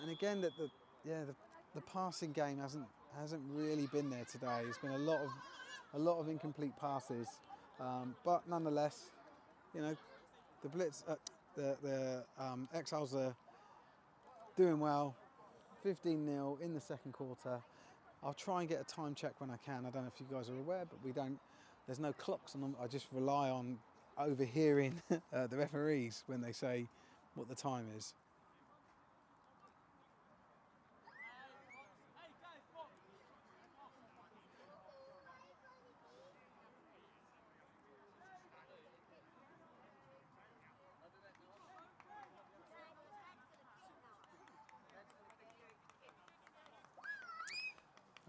and again the passing game hasn't really been there today. It's been a lot of incomplete passes, but nonetheless, you know, the Blitz, the Exiles are doing well. 15-0 in the second quarter. I'll try and get a time check when I can. I don't know if you guys are aware, but we don't. There's no clocks on them. I just rely on overhearing the referees when they say what the time is.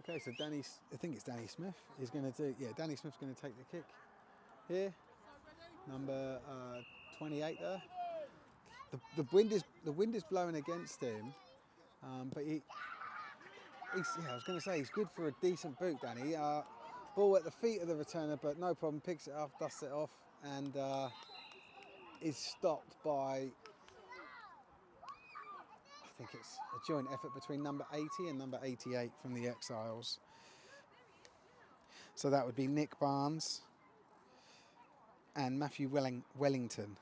Okay, so I think it's Danny Smith is going to do. Yeah, Danny Smith's going to take the kick here. Number 28 there. The wind is blowing against him, but I was going to say he's good for a decent boot, Danny. Ball at the feet of the returner, but no problem. Picks it up, dusts it off, and is stopped by. I think it's a joint effort between number 80 and number 88 from the Exiles. So that would be Nick Barnes and Matthew Wellington.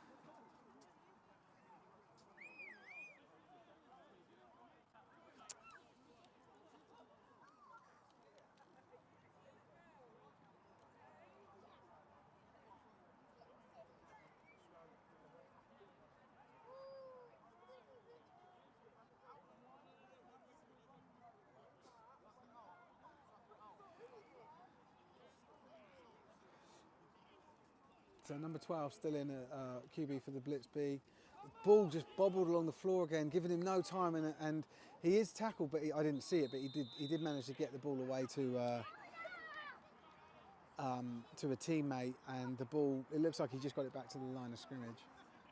So number 12 still in at QB for the Blitz B. The ball just bobbled along the floor again, giving him no time, and he is tackled, but I didn't see it, but he did manage to get the ball away to a teammate, and the ball, it looks like he just got it back to the line of scrimmage.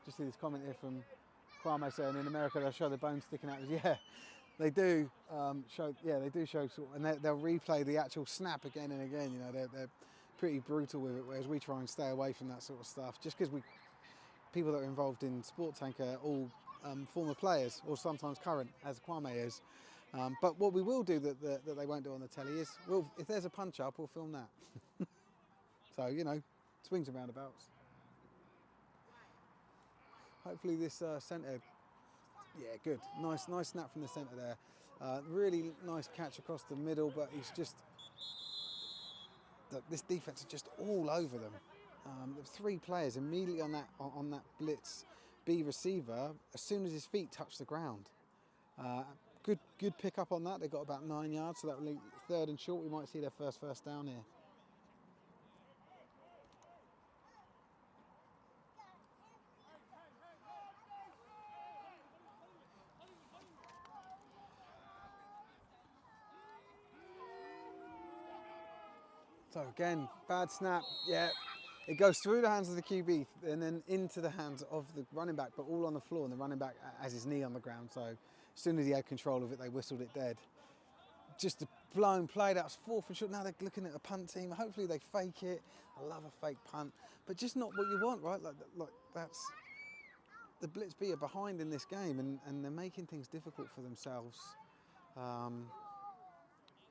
Just see this comment here from Kwame saying in America they'll show the bones sticking out. Yeah, they do show. Yeah, they do show, and they'll replay the actual snap again and again. You know, they're pretty brutal with it, whereas we try and stay away from that sort of stuff, just because people that are involved in Sport Tank are all former players, or sometimes current, as Kwame is. But what we will do that they won't do on the telly is, if there's a punch up, we'll film that. So, you know, swings and roundabouts. Hopefully this centre, yeah, good. Nice snap from the centre there. Really nice catch across the middle, but he's just, this defence is just all over them. There were 3 players immediately on that Blitz B receiver as soon as his feet touched the ground. Good pick up on that. They got about 9 yards, so that will leave 3rd and short. We might see their first down here. So again, bad snap, yeah. It goes through the hands of the QB and then into the hands of the running back, but all on the floor, and the running back has his knee on the ground. So as soon as he had control of it, they whistled it dead. Just a blown play, that was 4th and short. Now they're looking at a punt team. Hopefully they fake it. I love a fake punt, but just not what you want, right? Like that's, the Blitz B are behind in this game, and they're making things difficult for themselves.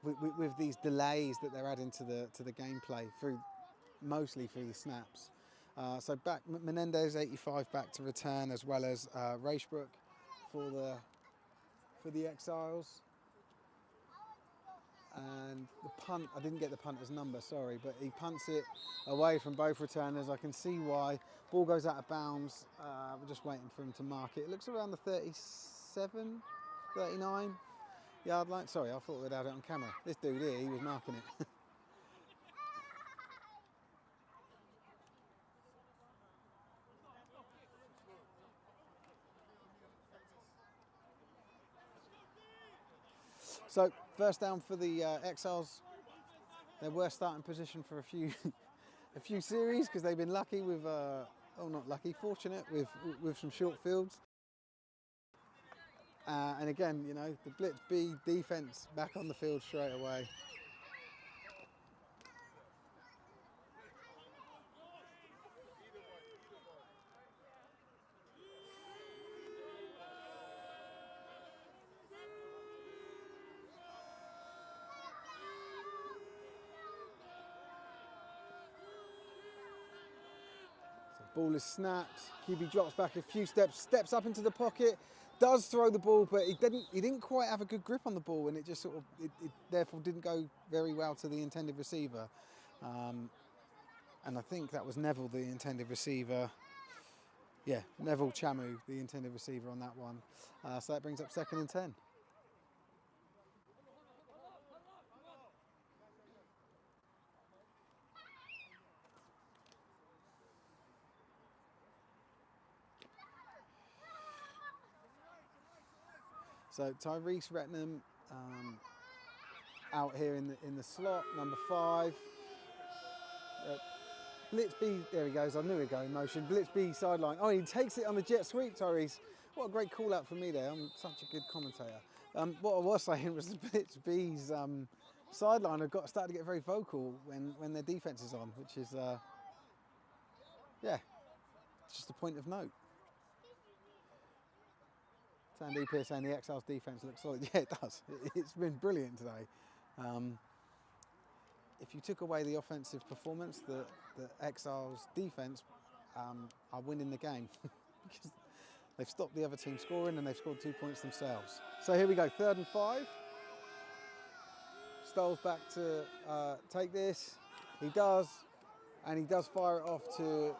With these delays that they're adding to the gameplay mostly through the snaps. So back Menendez 85 back to return, as well as Racebrook for the Exiles. And the punt, I didn't get the punter's number, sorry, but he punts it away from both returners. I can see why. Ball goes out of bounds. We're just waiting for him to mark it. It looks around the 37, 39 yard line. Sorry, I thought we'd had it on camera. This dude here, he was marking it. So first down for the Exiles. Their worst starting position for a few a few series because they've been lucky with, not lucky, fortunate with some short fields. And again, you know, the Blitz B defense back on the field straight away. Ball is snapped. QB drops back a few steps, steps up into the pocket, does throw the ball, but he didn't quite have a good grip on the ball, and it just sort of it therefore didn't go very well to the intended receiver. And I think that was Neville, the intended receiver. Yeah, Neville Chamu, the intended receiver on that one. So that brings up 2nd and 10. So Tyrese Retnam out here in the slot, number 5. Blitz B, there he goes, I knew he'd go in motion. Blitz B sideline. Oh, he takes it on the jet sweep, Tyrese. What a great call out from me there. I'm such a good commentator. What I was saying was the Blitz B's sideline have started to get very vocal when their defense is on, which is, yeah, it's just a point of note. Sandy Pierce saying the Exiles defence looks solid. Yeah, it does. It's been brilliant today. If you took away the offensive performance, the Exiles defence are winning the game because they've stopped the other team scoring and they've scored 2 points themselves. So here we go, 3rd and 5. Stoll's back to take this. He does, and he does fire it off to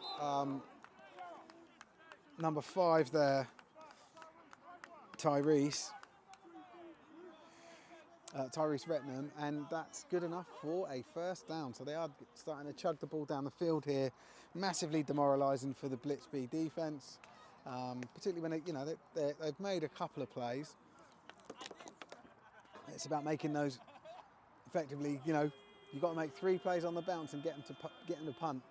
number 5 there. Tyrese Retnam, and that's good enough for a 1st down. So they are starting to chug the ball down the field here, massively demoralising for the Blitz B defence, particularly when they've made a couple of plays. It's about making those effectively. You know, you've got to make 3 plays on the bounce and get them to punt.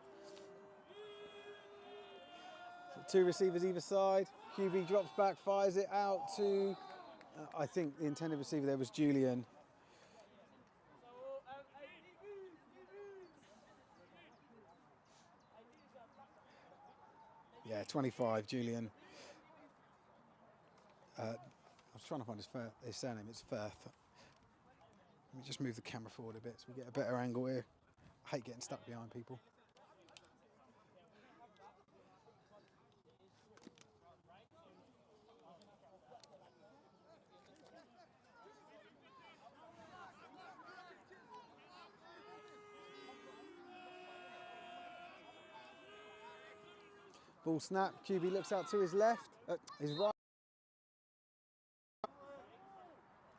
So 2 receivers either side. QB drops back, fires it out to, I think the intended receiver there was Julian. Yeah, 25, Julian. I was trying to find his surname, it's Firth. Let me just move the camera forward a bit so we get a better angle here. I hate getting stuck behind people. Ball snap, QB looks out to his left, his right,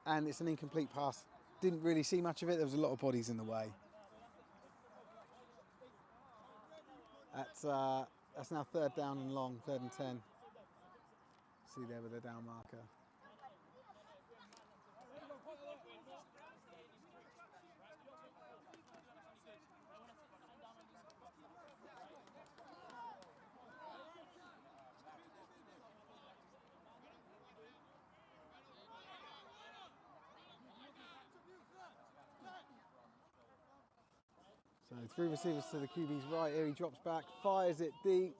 and it's an incomplete pass. Didn't really see much of it, there was a lot of bodies in the way. That's now 3rd down and long, 3rd and 10. See there with the down marker. So 3 receivers to the QB's right here, he drops back, fires it deep.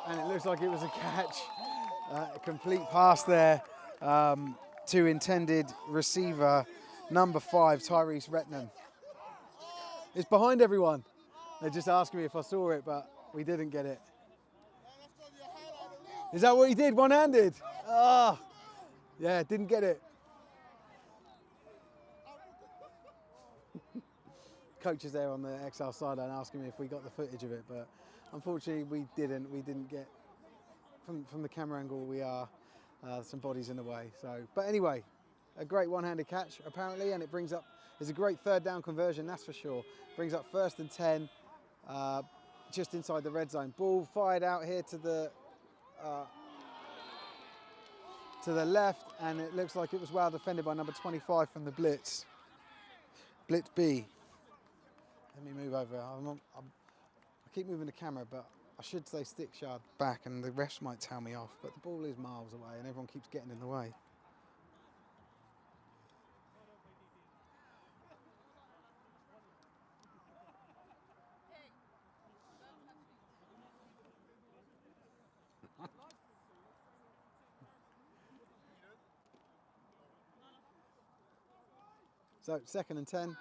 And it looks like it was a catch. A complete pass there to intended receiver, number 5, Tyrese Retnam. It's behind everyone. They're just asking me if I saw it, but we didn't get it. Is that what he did, one-handed? Ah, yeah, didn't get it. Coaches there on the Exile sideline asking me if we got the footage of it, but unfortunately we didn't. We didn't get, from the camera angle we are, some bodies in the way. So, but anyway, a great one-handed catch apparently, and it brings up, it's a great 3rd down conversion, that's for sure. Brings up 1st and 10, just inside the red zone. Ball fired out here to the to the left, and it looks like it was well defended by number 25 from the Blitz. Blitz B. Let me move over. I keep moving the camera, but I should say 6 yards back, and the refs might tell me off, but the ball is miles away, and everyone keeps getting in the way. So 2nd and 10,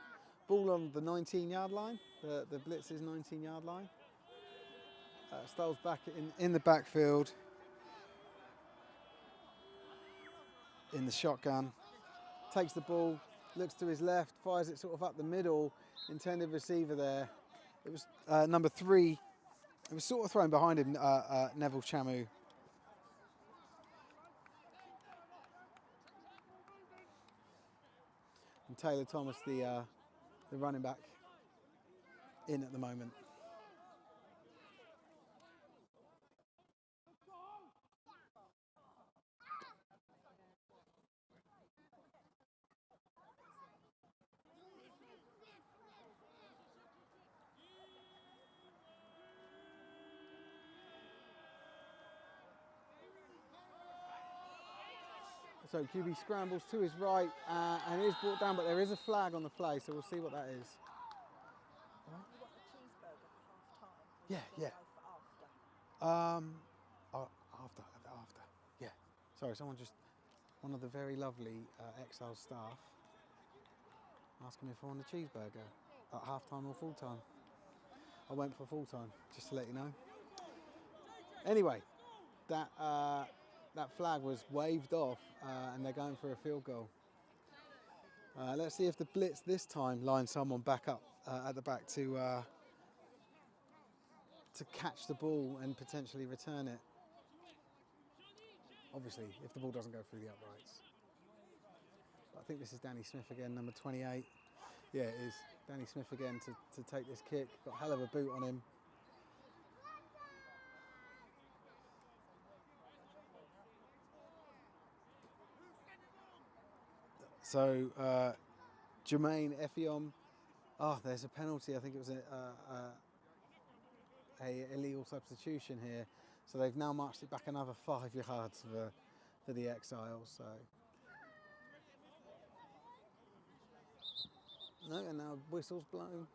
ball on the 19-yard line, the Blitz's 19-yard line. Stoles back in the backfield, in the shotgun, takes the ball, looks to his left, fires it sort of up the middle, intended receiver there. It was number 3, it was sort of thrown behind him, Neville Chamu. And Taylor Thomas, the running back, in at the moment. So QB scrambles to his right and is brought down, but there is a flag on the play, so we'll see what that is. You want the cheeseburger for half time? Yeah, yeah. After? After. Yeah. Sorry, one of the very lovely Exiles staff asking me if I want a cheeseburger at half time or full time. I went for full time, just to let you know. Anyway, that flag was waved off and they're going for a field goal. Let's see if the Blitz this time lines someone back up at the back to catch the ball and potentially return it. Obviously, if the ball doesn't go through the uprights. I think this is Danny Smith again, number 28. Yeah, it is. Danny Smith again to take this kick. Got a hell of a boot on him. So, Jermaine Effiom. Oh, there's a penalty. I think it was a illegal substitution here. So they've now marched it back another 5 yards for the Exiles. So. No, and now whistle's blown.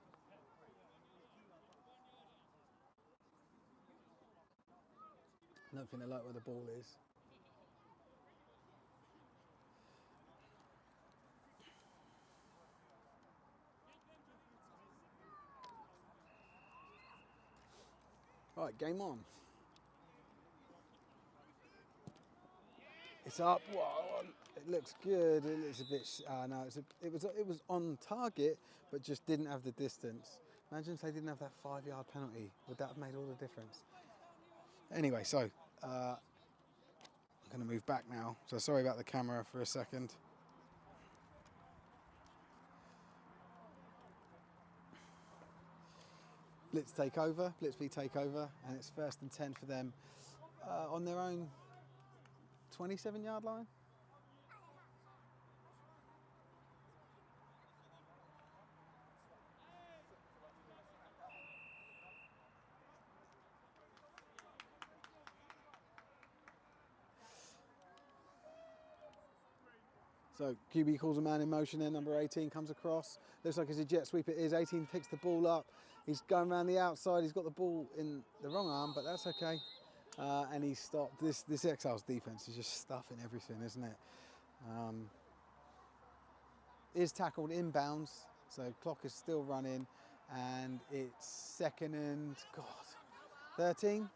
I don't think they like where the ball is. Right, game on. It's up. Whoa, it looks good. It looks a bit. No, it was on target, but just didn't have the distance. Imagine if they didn't have that 5 yard penalty. Would that have made all the difference? Anyway, so I'm going to move back now. So sorry about the camera for a second. Blitz take over. Blitz B take over, and it's 1st and 10 for them on their own 27 yard line. So QB calls a man in motion there, number 18 comes across. Looks like it's a jet sweep, it is. 18 picks the ball up. He's going around the outside, he's got the ball in the wrong arm, but that's okay. And he's stopped. This Exiles defense is just stuffing everything, isn't it? Is tackled inbounds, so clock is still running, and it's 2nd and 13.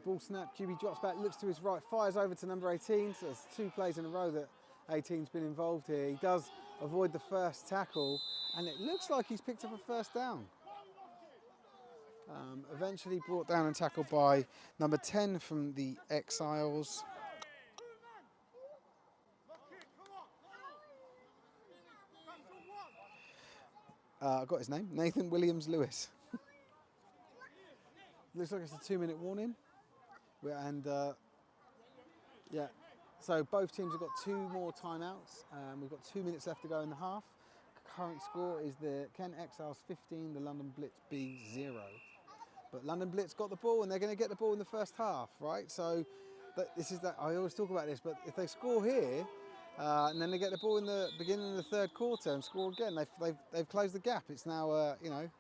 Ball snap, QB drops back, looks to his right, fires over to number 18. So there's 2 plays in a row that 18's been involved here. He does avoid the first tackle, and it looks like he's picked up a 1st down. Eventually brought down and tackled by number 10 from the Exiles. I got his name, Nathan Williams-Lewis. Looks like it's a 2-minute warning. And yeah, so both teams have got 2 more timeouts. We've got 2 minutes left to go in the half. Current score is the Kent Exiles 15, the London Blitz B 0. But London Blitz got the ball and they're going to get the ball in the first half, right? So this is that, I always talk about this, but if they score here and then they get the ball in the beginning of the third quarter and score again, they've closed the gap. It's now, you know,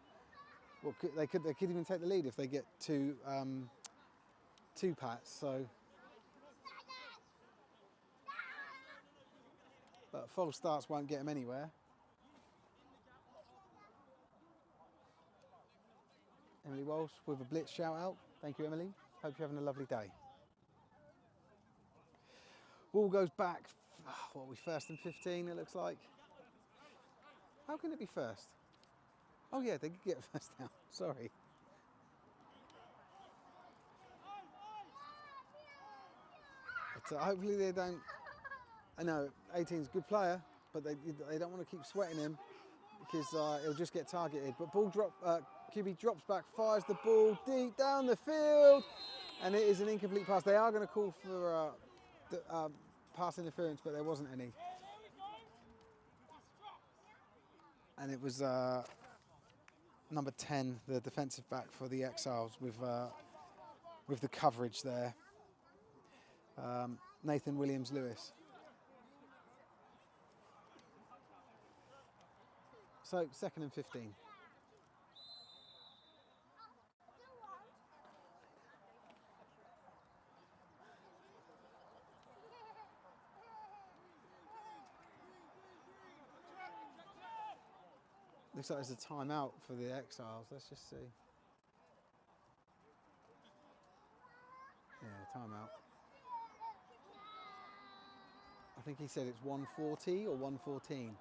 well, they could even take the lead if they get two pats. So, but false starts won't get them anywhere. Emily Walsh with a Blitz shout out. Thank you, Emily. Hope you're having a lovely day. Ball goes back. What are we, 1st and 15 it looks like? How can it be first? Oh yeah, they could get a first down. Sorry. But hopefully they don't. I know 18's a good player, but they don't want to keep sweating him because he'll just get targeted. But ball drop. QB drops back, fires the ball deep down the field, and it is an incomplete pass. They are going to call for pass interference, but there wasn't any. And it was number 10, the defensive back for the Exiles, with the coverage there. Nathan Williams-Lewis. So 2nd and 15. Looks like there's a timeout for the Exiles. Let's just see. Yeah, timeout. I think he said it's 1:40 or 1:14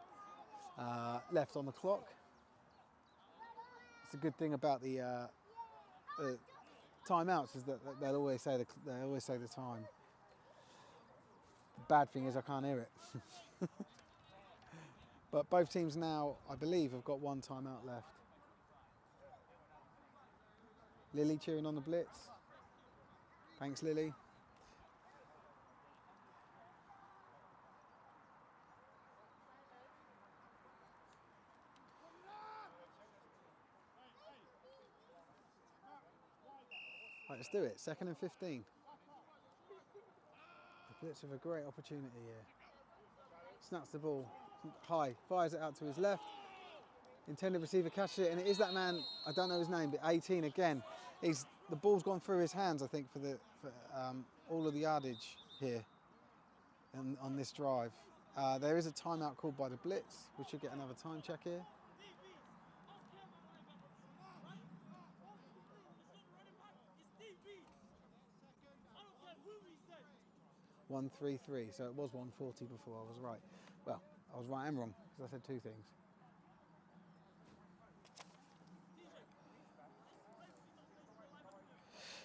left on the clock. It's a good thing about the timeouts is that they'll always say the time. The bad thing is I can't hear it. But both teams now, I believe, have got 1 timeout left. Lily cheering on the Blitz. Thanks, Lily. Right, let's do it. 2nd and 15. The Blitz have a great opportunity here. Snaps the ball high, fires it out to his left. Intended receiver catches it, and it is that man, I don't know his name, but 18 again. The ball's gone through his hands, I think, for all of the yardage here on this drive. There is a timeout called by the Blitz. We should get another time check here. 1:33, so it was 1:40 before, I was right. Well, I was right and wrong, because I said 2 things.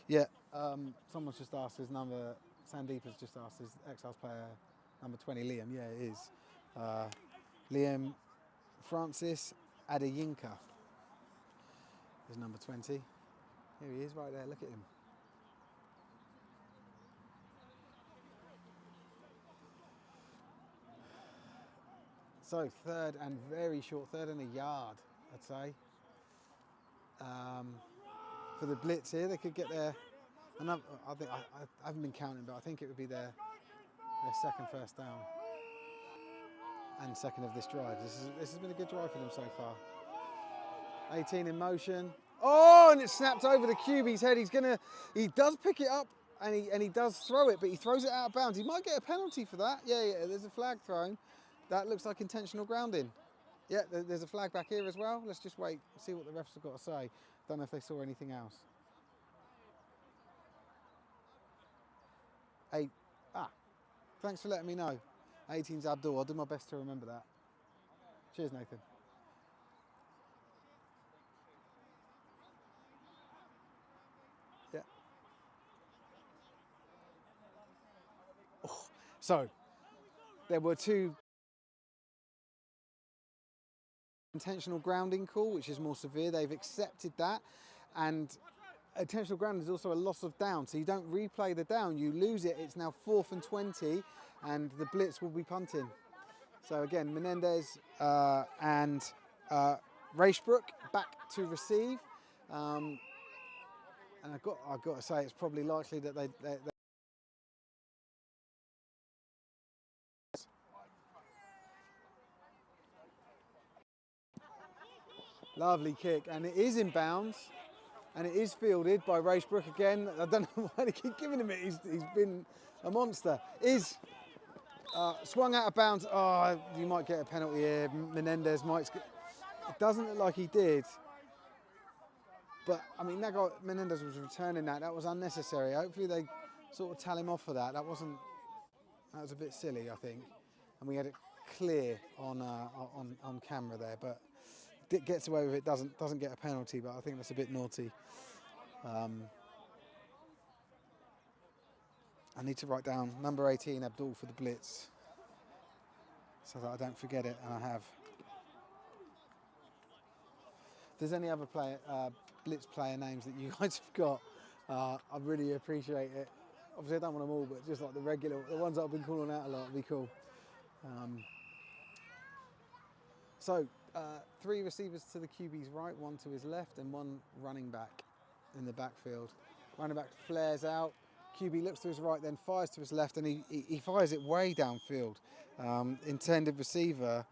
Yeah, someone's just asked his number, Sandeep has just asked his Exiles player, number 20, Liam. Yeah, it is. Liam Francis Adeyinka is number 20. Here he is, right there, look at him. So 3rd and very short, 3rd and a yard, I'd say. For the Blitz here, they could get their, I haven't been counting, but I think it would be their 2nd first down and 2nd of this drive. This has been a good drive for them so far. 18 in motion. Oh, and it snapped over the QB's head. He does pick it up and he does throw it, but he throws it out of bounds. He might get a penalty for that. Yeah, there's a flag thrown. That looks like intentional grounding. Yeah, there's a flag back here as well. Let's just wait, see what the refs have got to say. Don't know if they saw anything else. Thanks for letting me know. 18's Abdul. I'll do my best to remember that. Cheers, Nathan. So there were 2 intentional grounding call, which is more severe. They've accepted that, and intentional grounding is also a loss of down, so you don't replay the down, you lose it. It's now 4th and 20, and the Blitz will be punting. So again, Menendez and Racebrook back to receive, and I've got to say it's probably likely that they lovely kick, and it is in bounds, and it is fielded by Racebrook again. I don't know why they keep giving him it. He's been a monster. Is swung out of bounds. Oh, you might get a penalty here. Menendez might. It doesn't look like he did. But, I mean, that guy, Menendez was returning that. That was unnecessary. Hopefully they sort of tell him off for that. That was a bit silly, I think. And we had it clear on camera there. But it gets away with it, doesn't get a penalty. But I think that's a bit naughty. I need to write down number 18, Abdul, for the Blitz, so that I don't forget it, and I have. If there's any other Blitz player names that you guys have got, I'd really appreciate it. Obviously I don't want them all, but just like the ones that I've been calling out a lot would be cool. So 3 receivers to the QB's right, 1 to his left, and 1 running back in the backfield. Running back flares out, QB looks to his right, then fires to his left, and he fires it way downfield. Intended receiver,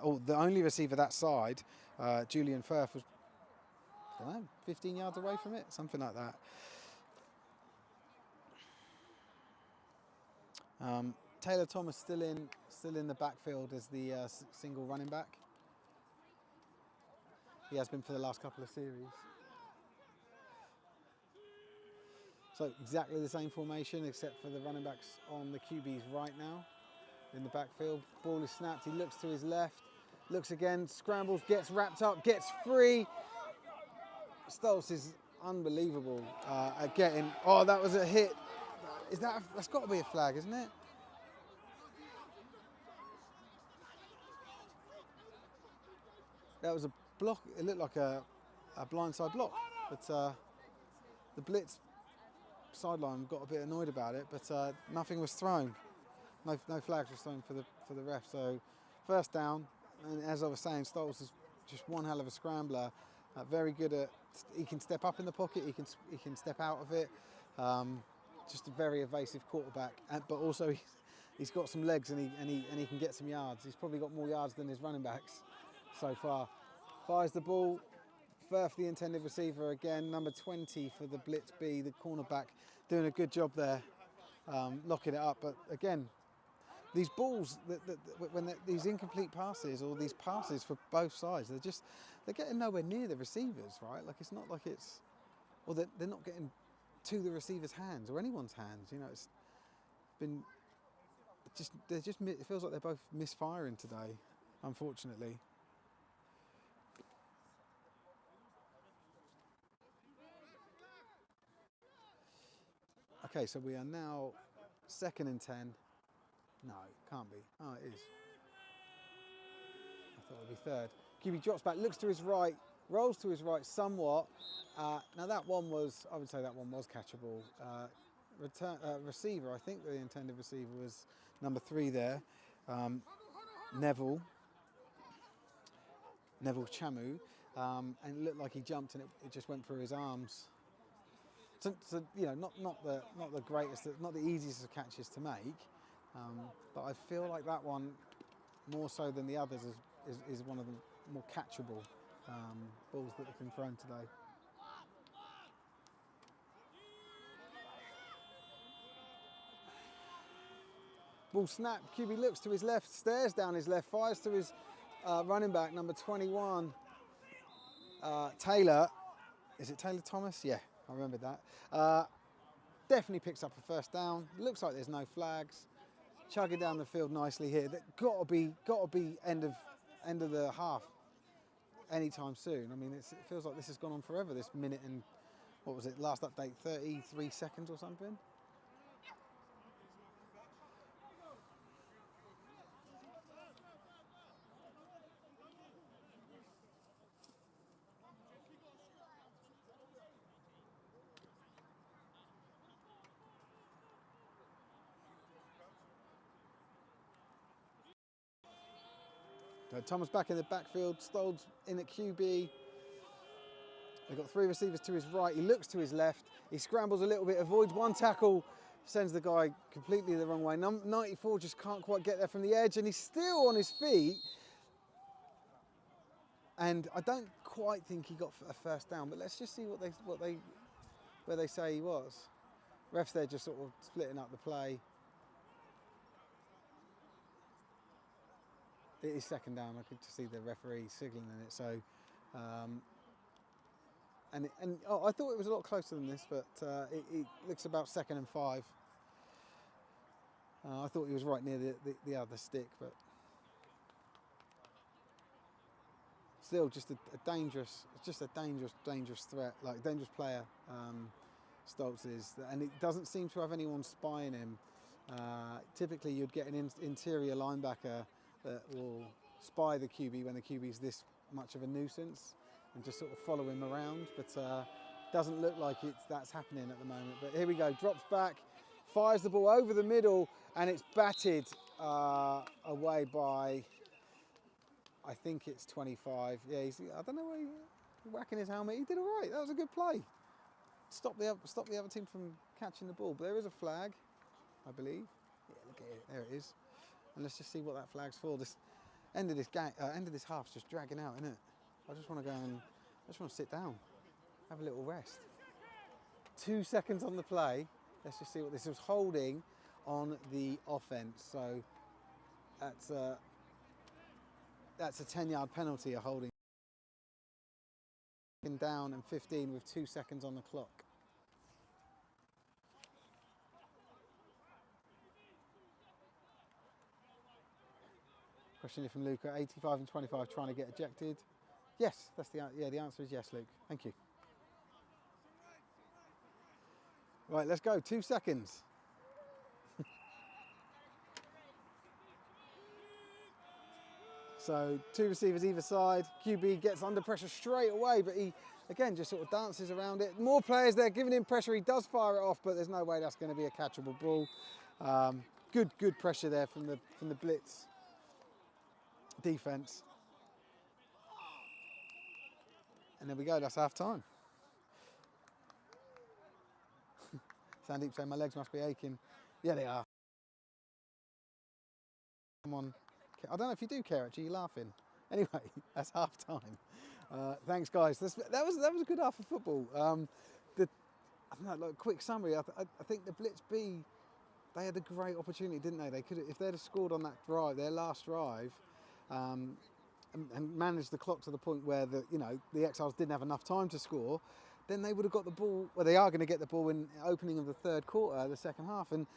or the only receiver that side, Julian Firth, was, I don't know, 15 yards away from it, something like that. Taylor Thomas still in the backfield as the single running back. He has been for the last couple of series. So exactly the same formation, except for the running backs on the QB's right now in the backfield. Ball is snapped, he looks to his left, looks again, scrambles, gets wrapped up, gets free. Stoltz is unbelievable at getting, oh, that was a hit. That's got to be a flag, isn't it? That was a block, it looked like a blindside block, but the Blitz sideline got a bit annoyed about it, but nothing was thrown. No flags was thrown for the ref. So first down, and as I was saying, Stoltz is just one hell of a scrambler. Very good at. He can step up in the pocket. He can step out of it. Just a very evasive quarterback, but also he's got some legs and he can get some yards. He's probably got more yards than his running backs so far. Fires the ball. Firth, the intended receiver again, number 20 for the Blitz B, the cornerback, doing a good job there, locking it up. But again, these balls, when these incomplete passes or these passes for both sides, they're getting nowhere near the receivers, right? Like it's not like it's, or they're not getting to the receiver's hands or anyone's hands. You know, it's been it feels like they're both misfiring today, unfortunately. Okay, so we are now 2nd and 10. No, it can't be. Oh, it is. I thought it would be 3rd. QB drops back, looks to his right, rolls to his right somewhat. Now that one was, I would say that one was catchable. Receiver, I think the intended receiver was number 3 there. Neville Chamu. And it looked like he jumped and it just went through his arms. So you know, not the greatest, not the easiest of catches to make, but I feel like that one, more so than the others, is one of the more catchable balls that have been thrown today. Ball snap. QB looks to his left, stares down his left, fires to his running back, number 21, Taylor. Is it Taylor Thomas? Yeah. I remember that. Definitely picks up a 1st down. Looks like there's no flags. Chugging down the field nicely here. That got to be end of the half anytime soon. I mean, it feels like this has gone on forever. This minute and what was it? Last update, 33 seconds or something. Thomas back in the backfield, Stolds in at QB. They've got 3 receivers to his right, he looks to his left, he scrambles a little bit, avoids one tackle, sends the guy completely the wrong way. 94 just can't quite get there from the edge, and he's still on his feet. And I don't quite think he got a first down, but let's just see where they say he was. Refs there just sort of splitting up the play. It is second down. I could just see the referee signalling it. So, I thought it was a lot closer than this, but it looks about 2nd and 5. I thought he was right near the other stick, but still just a dangerous threat, like dangerous player. Stoltz is, and it doesn't seem to have anyone spying him. Typically, you'd get an interior linebacker that will spy the QB when the QB's this much of a nuisance and just sort of follow him around, but doesn't look like that's happening at the moment. But here we go, drops back, fires the ball over the middle, and it's batted away by, I think it's 25. Yeah, I don't know why he's whacking his helmet. He did all right. That was a good play. Stop the other team from catching the ball. But there is a flag, I believe. Yeah, look at it. There it is. And let's just see what that flag's for. This end of this half's just dragging out, isn't it? I just want to sit down, have a little rest. 2 seconds on the play. Let's just see what this was holding on the offense. So that's a 10-yard penalty, a holding. Down and 15 with 2 seconds on the clock. Question here from Luca, 85 and 25 trying to get ejected. Yes, the answer is yes, Luke. Thank you. Right, let's go. 2 seconds. So 2 receivers either side. QB gets under pressure straight away, but he, again, just sort of dances around it. More players there giving him pressure. He does fire it off, but there's no way that's going to be a catchable ball. Good pressure there from the Blitz defense. And there we go, that's half time. Sandeep saying my legs must be aching. Yeah, they are. Come on. I don't know if you do care, actually, you're laughing. Anyway, that's half time. Thanks, guys. That was a good half of football. I don't know, like, quick summary. I think the Blitz B, they had a great opportunity, didn't they? They could, if they'd have scored on that drive, their last drive, and managed the clock to the point where the Exiles didn't have enough time to score, then they would have got the ball. Well, they are going to get the ball in opening of the third quarter, the second half, and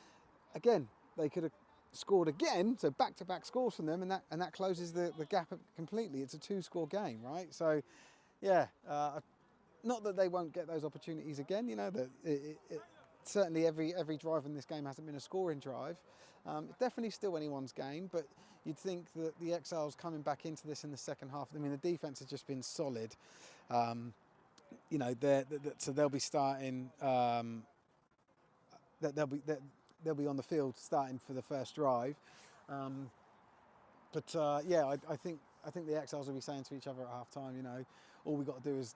again they could have scored again, so back-to-back scores from them, and that closes the gap completely. It's a 2-score game, right? So, yeah, not that they won't get those opportunities again. You know that certainly every drive in this game hasn't been a scoring drive. It's definitely still anyone's game, but you'd think that the Exiles coming back into this in the second half. I mean, the defense has just been solid. So they'll be starting. They'll be on the field starting for the first drive. I think the Exiles will be saying to each other at half time, all we've got to do is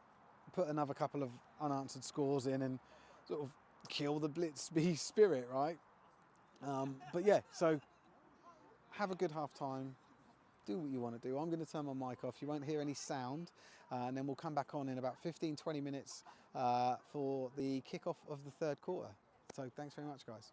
put another couple of unanswered scores in and sort of kill the Blitz B spirit, right? So have a good half time. Do what you want to do. I'm going to turn my mic off. You won't hear any sound, and then we'll come back on in about 15-20 minutes for the kickoff of the third quarter. So thanks very much, guys.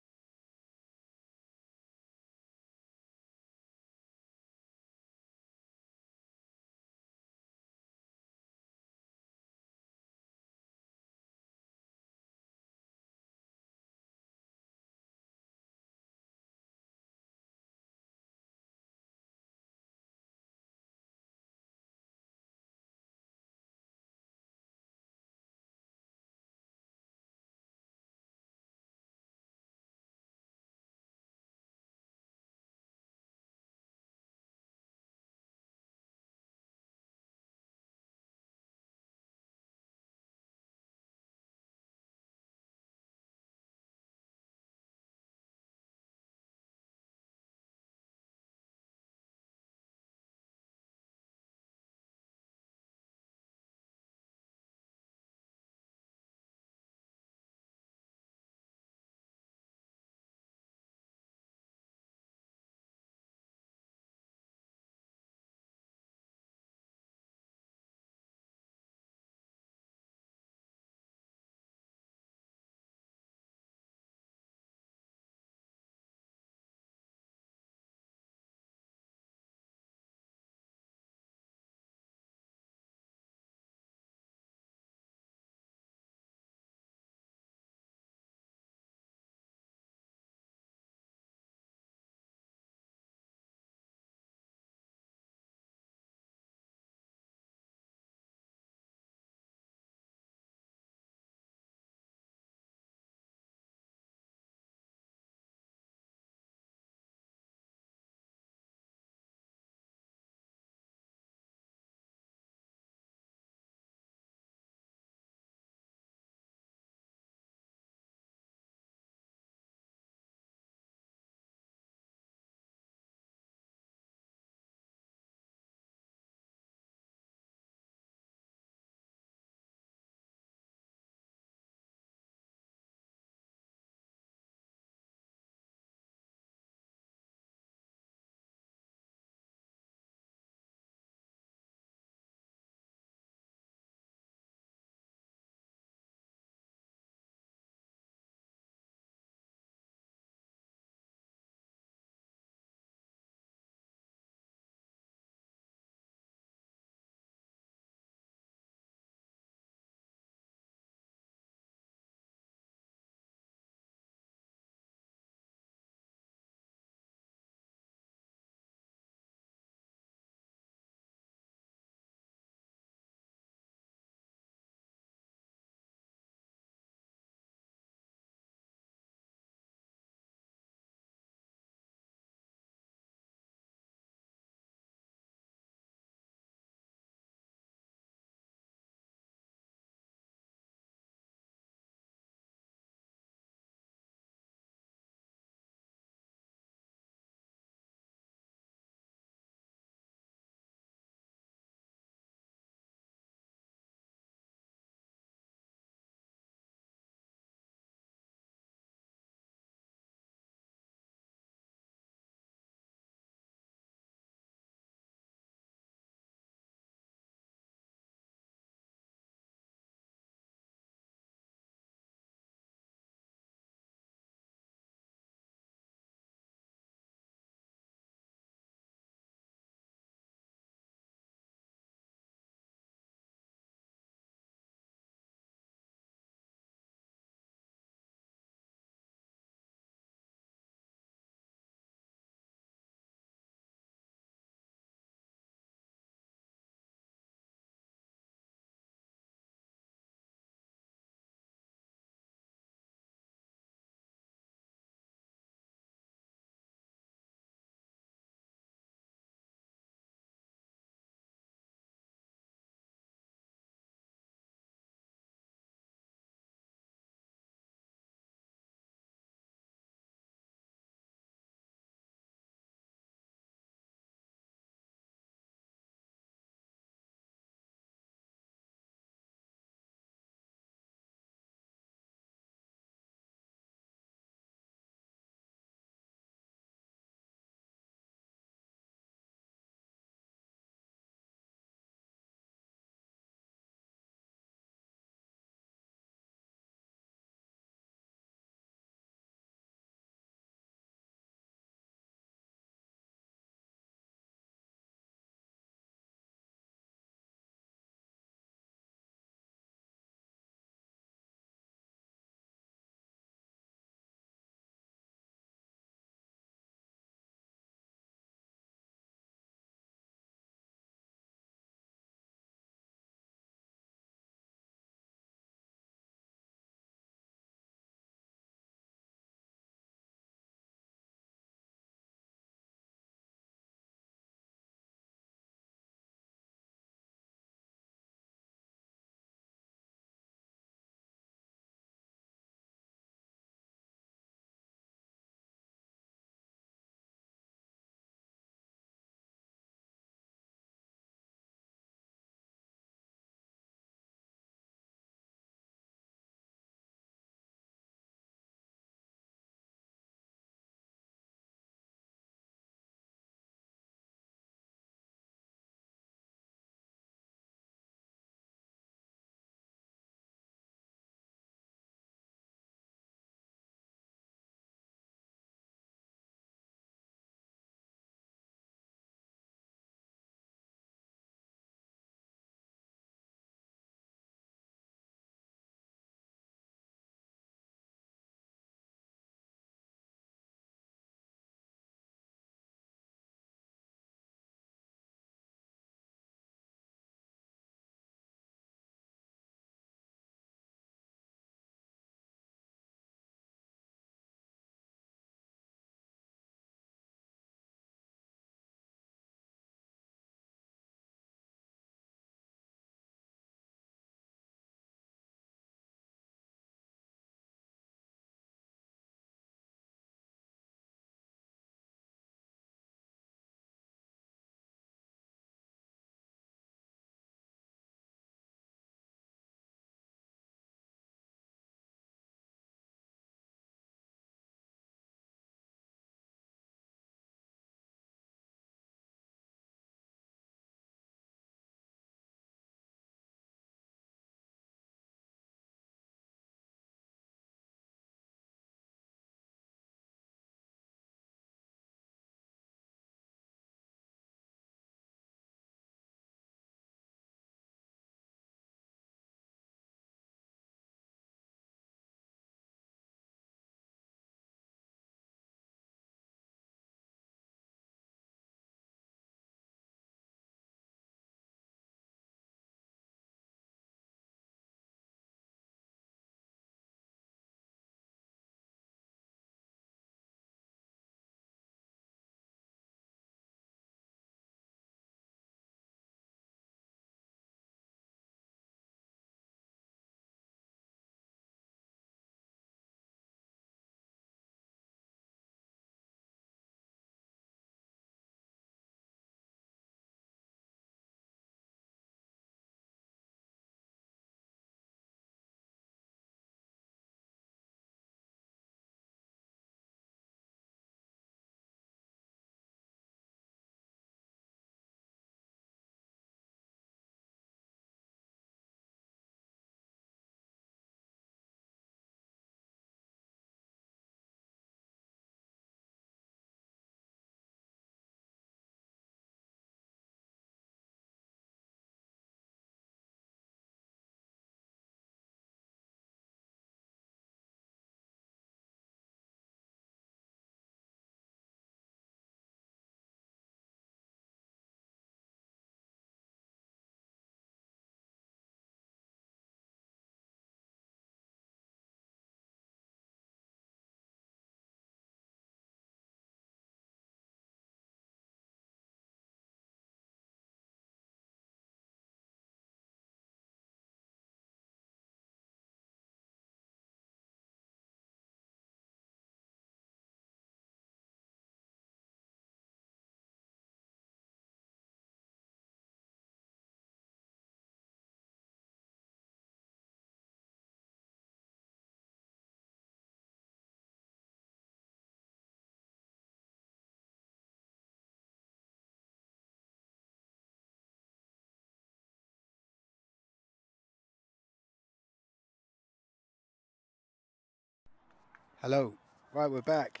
Hello. Right, we're back.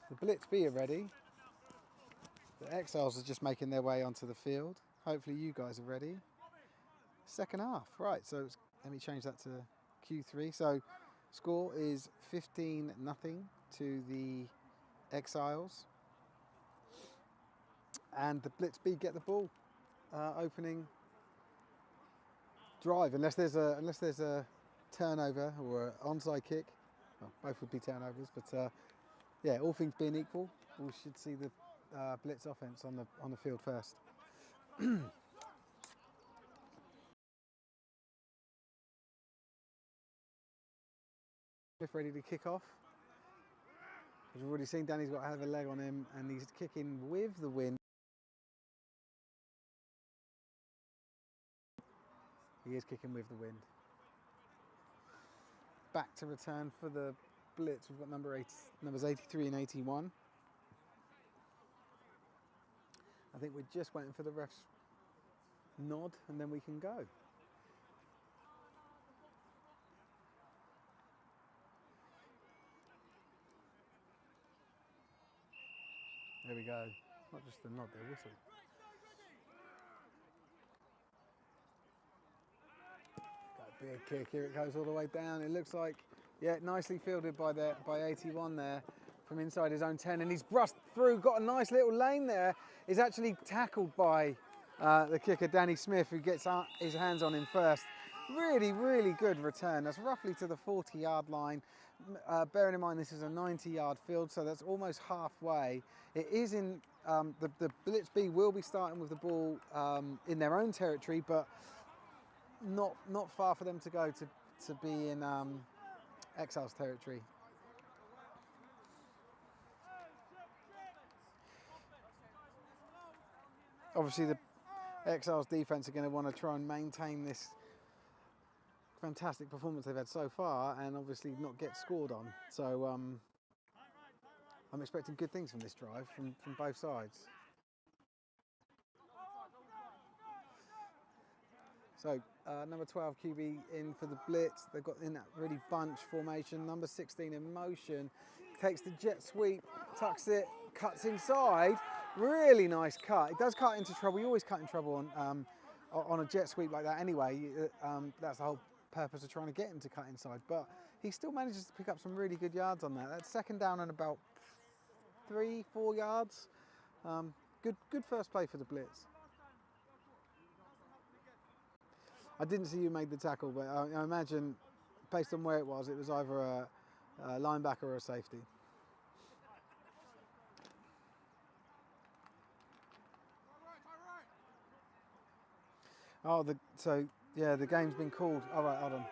The Blitz B are ready. The Exiles are just making their way onto the field. Hopefully you guys are ready. Second half. Right, so let me change that to Q3. So score is 15-0 to the Exiles. And the Blitz B get the ball. Opening drive, unless there's a turnover or an onside kick. Well, both would be turnovers, but yeah, all things being equal, we should see the Blitz offense on the field first. Ready to kick off. As we've already seen, Danny's got a hell of a leg on him, and he's kicking with the wind. He is kicking with the wind. Back to return for the Blitz. We've got numbers 83 and 81. I think we're just waiting for the ref's nod, and then we can go. There we go. Not just the nod, the whistle. Big kick, here it goes all the way down. It looks like, yeah, nicely fielded by 81 there from inside his own 10, and he's brushed through, got a nice little lane there. He's actually tackled by the kicker Danny Smith, who gets his hands on him first. Really, really good return. That's roughly to the 40-yard line. Bearing in mind this is a 90-yard field, so that's almost halfway. It is in the Blitz B will be starting with the ball in their own territory, but not far for them to go to be in Exiles territory. Obviously the Exiles defense are going to want to try and maintain this fantastic performance they've had so far, and obviously not get scored on. So I'm expecting good things from this drive from both sides. So number 12 QB in for the Blitz. They've got in that really bunch formation. Number 16 in motion, takes the jet sweep, tucks it, cuts inside. Really nice cut. It does cut into trouble. You always cut in trouble on a jet sweep like that anyway. That's the whole purpose of trying to get him to cut inside. But he still manages to pick up some really good yards on that. That's second down and about 3-4 yards. Good first play for the Blitz. I didn't see who made the tackle, but I imagine, based on where it was either a linebacker or a safety. Oh, the game's been called. All right, hold on.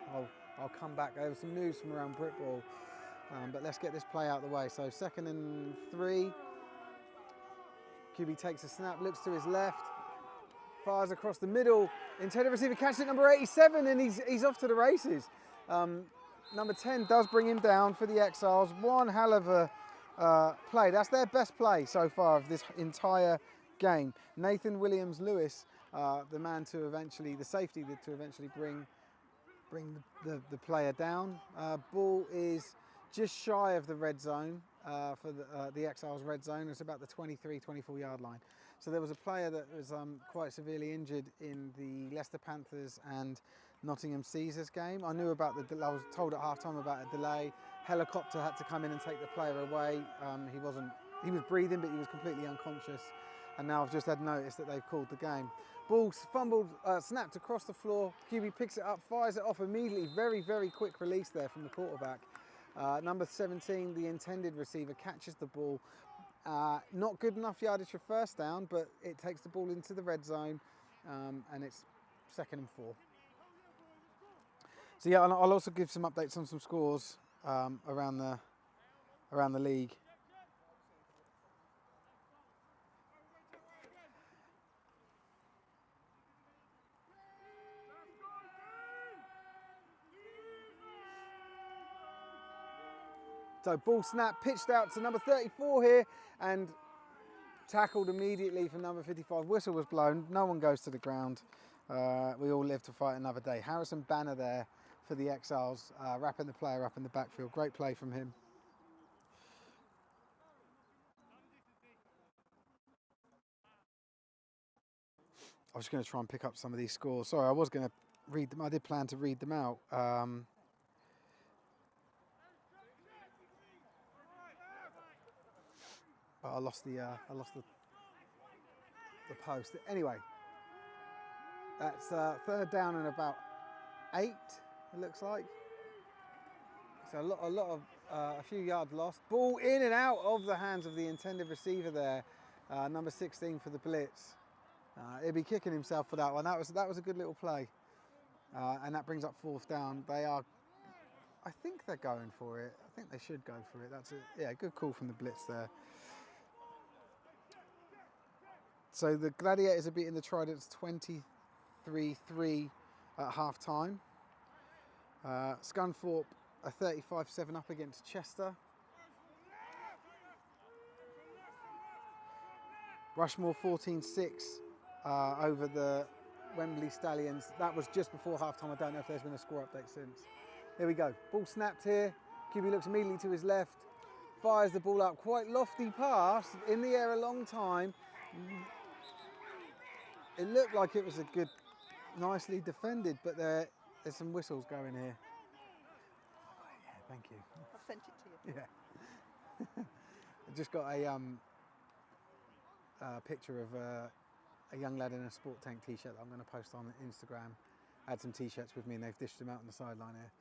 I'll come back. There was some news from around Britball, but let's get this play out of the way. So 2nd and 3. QB takes a snap, looks to his left, fires across the middle. Intended receiver catches it, number 87, and he's off to the races. Number 10 does bring him down for the Exiles. One hell of a play. That's their best play so far of this entire game. Nathan Williams-Lewis, the safety to eventually bring the player down. Ball is just shy of the red zone for the Exiles red zone. It's about the 23-24 yard line. So there was a player that was quite severely injured in the Leicester Panthers and Nottingham Caesars game. I was told at halftime about a delay. Helicopter had to come in and take the player away. He was breathing, but he was completely unconscious. And now I've just had notice that they've called the game. Ball fumbled, snapped across the floor. QB picks it up, fires it off immediately. Very, very quick release there from the quarterback. Number 17, the intended receiver, catches the ball. Not good enough yardage for first down, but it takes the ball into the red zone, and it's 2nd and 4. So yeah, I'll also give some updates on some scores around the league. So ball snap, pitched out to number 34 here, and tackled immediately from number 55. Whistle was blown, no one goes to the ground. We all live to fight another day. Harrison Banner there for the Exiles, wrapping the player up in the backfield. Great play from him. I was going to try and pick up some of these scores. Sorry, I was going to read them. I did plan to read them out. But I lost the post. Anyway, that's third down and about 8. It looks like. So a few yards lost. Ball in and out of the hands of the intended receiver there. Number 16 for the Blitz. He'll be kicking himself for that one. That was a good little play. And that brings up fourth down. I think they're going for it. I think they should go for it. That's a good call from the Blitz there. So the Gladiators are beating the Tridents 23-3 at half time. Scunthorpe are 35-7 up against Chester. Rushmore 14-6 over the Wembley Stallions. That was just before half time. I don't know if there's been a score update since. Here we go. Ball snapped here. QB looks immediately to his left. Fires the ball up. Quite lofty pass. In the air a long time. It looked like it was a good, nicely defended, but there's some whistles going here. Yeah, thank you. I've sent it to you. Yeah. I just got a picture of a young lad in a Sport Tank t-shirt that I'm going to post on Instagram. I had some t-shirts with me and they've dished them out on the sideline here.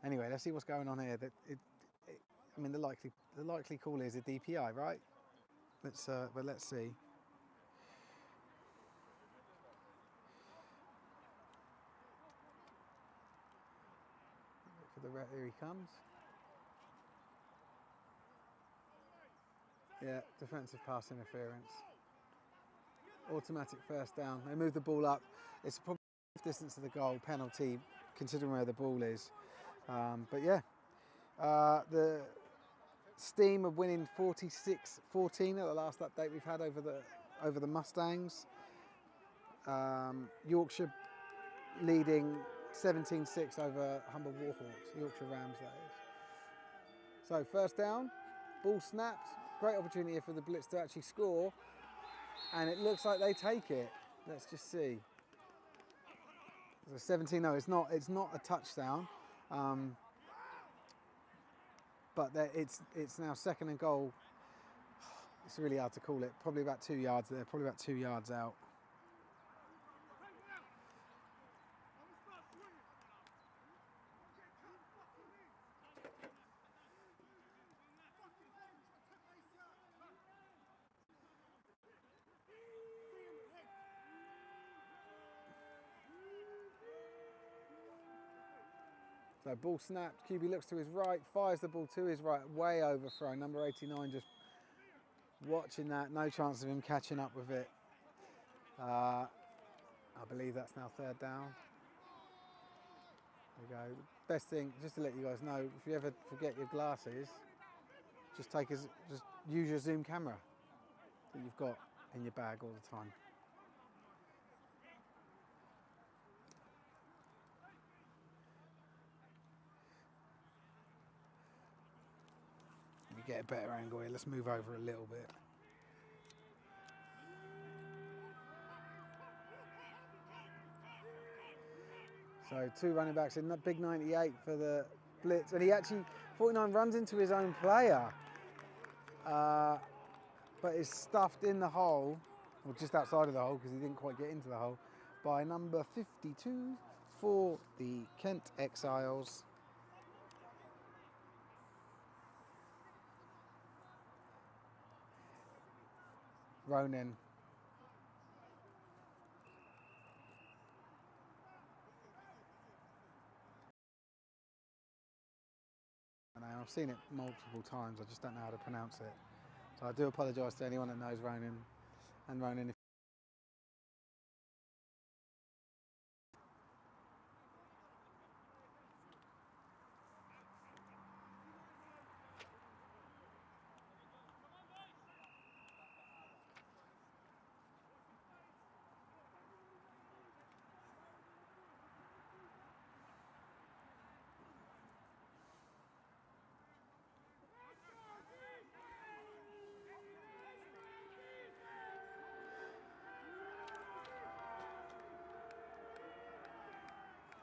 Anyway, let's see what's going on here. I mean, the likely call is a DPI, right? But let's see. Here he comes. Yeah, defensive pass interference. Automatic first down. They move the ball up. It's probably distance to the goal, penalty, considering where the ball is. But yeah, the Steam of winning 46-14 at the last update we've had over the Mustangs. Yorkshire leading 17-6 over Humber Warhawks, Yorkshire Rams that is. So first down, ball snapped, great opportunity for the Blitz to actually score, and it looks like they take it. Let's just see. So 17, no, it's not a touchdown, but it's now second and goal. It's really hard to call it, probably about 2 yards there, probably about 2 yards out. So ball snapped, QB looks to his right, fires the ball to his right, way overthrown. Number 89 just watching that, no chance of him catching up with it. I believe that's now third down. There we go. Best thing, just to let you guys know, if you ever forget your glasses, just use your zoom camera that you've got in your bag all the time. Get a better angle here. Let's move over a little bit. So 2 running backs in that big 98 for the Blitz, and he actually 49 runs into his own player, but is stuffed in the hole, or just outside of the hole because he didn't quite get into the hole, by number 52 for the Kent Exiles. Ronan. And I've seen it multiple times, I just don't know how to pronounce it. So I do apologise to anyone that knows Ronan. And Ronan,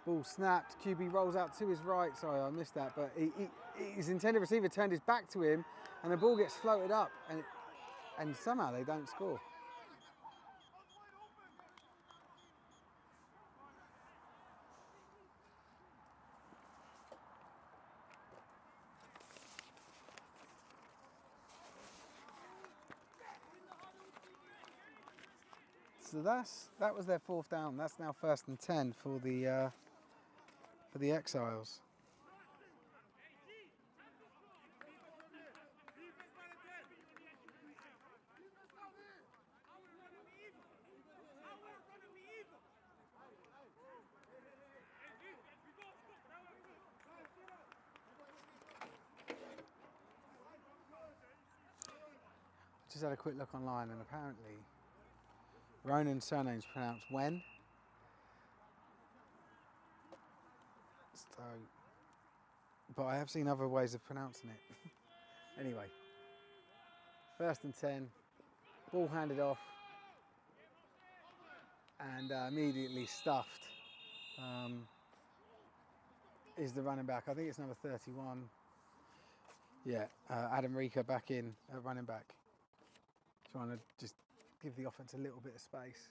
Ball snapped. QB rolls out to his right. Sorry, I missed that. But his intended receiver turned his back to him, and the ball gets floated up, and somehow they don't score. So that was their 4th down. That's now 1st and 10 for the Exiles. Just had a quick look online, and apparently Ronan's surname's pronounced Wen. So, but I have seen other ways of pronouncing it. Anyway, 1st and 10, ball handed off, and immediately stuffed is the running back. I think it's number 31. Yeah, Adam Rika back in at running back. Trying to just give the offense a little bit of space.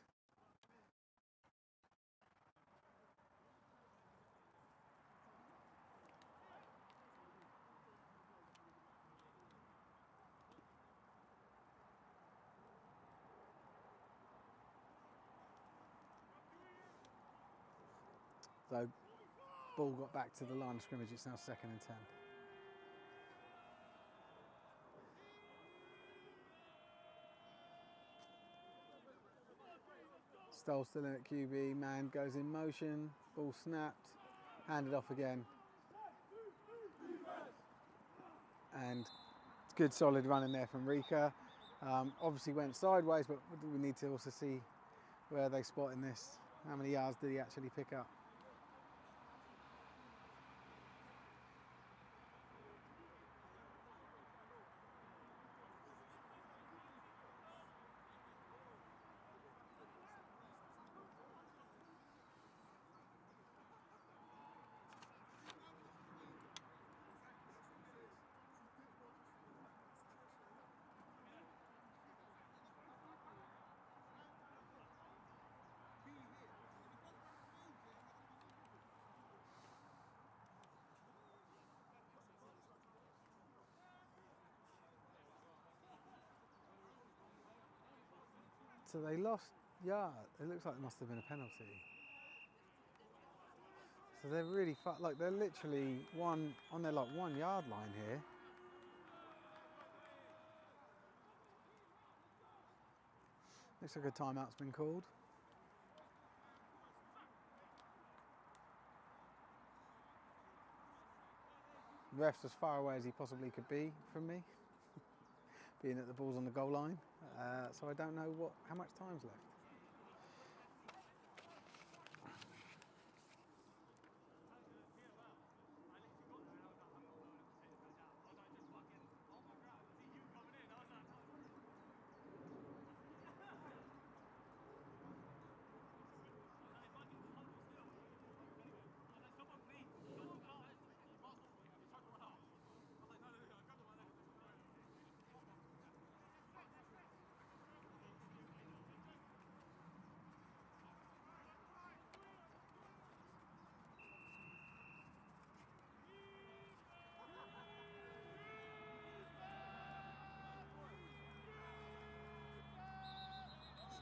So, ball got back to the line of scrimmage. It's now 2nd and 10. Stoll still in at QB, man goes in motion, ball snapped, handed off again. And good solid running there from Rika. Obviously went sideways, but we need to also see where they spot in this. How many yards did he actually pick up? So they lost yard. It looks like it must have been a penalty. So they're really like they're literally on their 1 yard line here. Looks like a timeout's been called. Ref's as far away as he possibly could be from me, being that the ball's on the goal line. So I don't know how much time's left.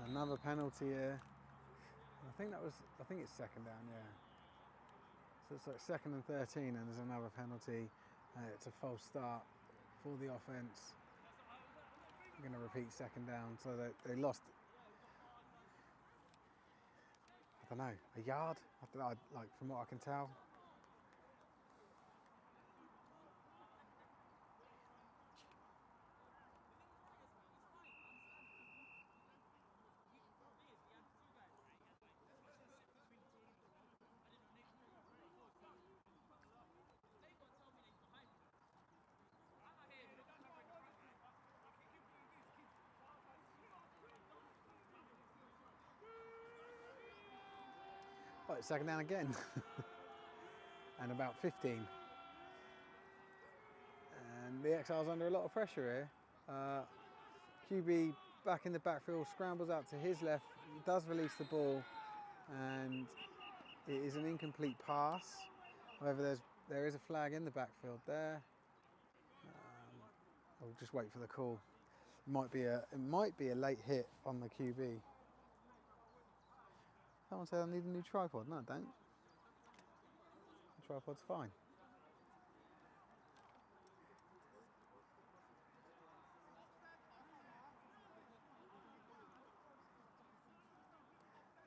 Another penalty here. I think it's 2nd down, yeah. So it's like 2nd and 13, and there's another penalty. It's a false start for the offense. I'm going to repeat 2nd down. So they lost, I don't know, a yard? Like from what I can tell. Oh, it's second down again. And about 15. And the Exiles under a lot of pressure here. QB back in the backfield, scrambles out to his left, he does release the ball, and it is an incomplete pass. However, there is a flag in the backfield there. I'll just wait for the call. It might be a late hit on the QB. Someone said I need a new tripod. No, I don't. The tripod's fine.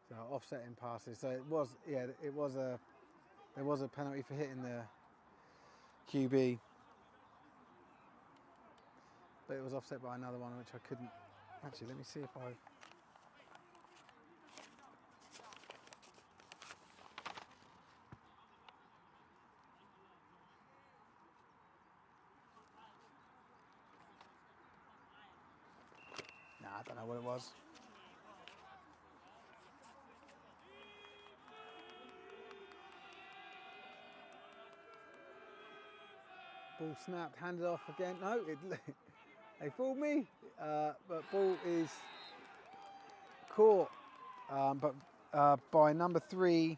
So offsetting passes. So there was a penalty for hitting the QB, but it was offset by another one which I couldn't. Actually, let me see if I. Nah, I don't know what it was. Ball snapped, handed off again. No, they fooled me. But ball is caught, by number 3,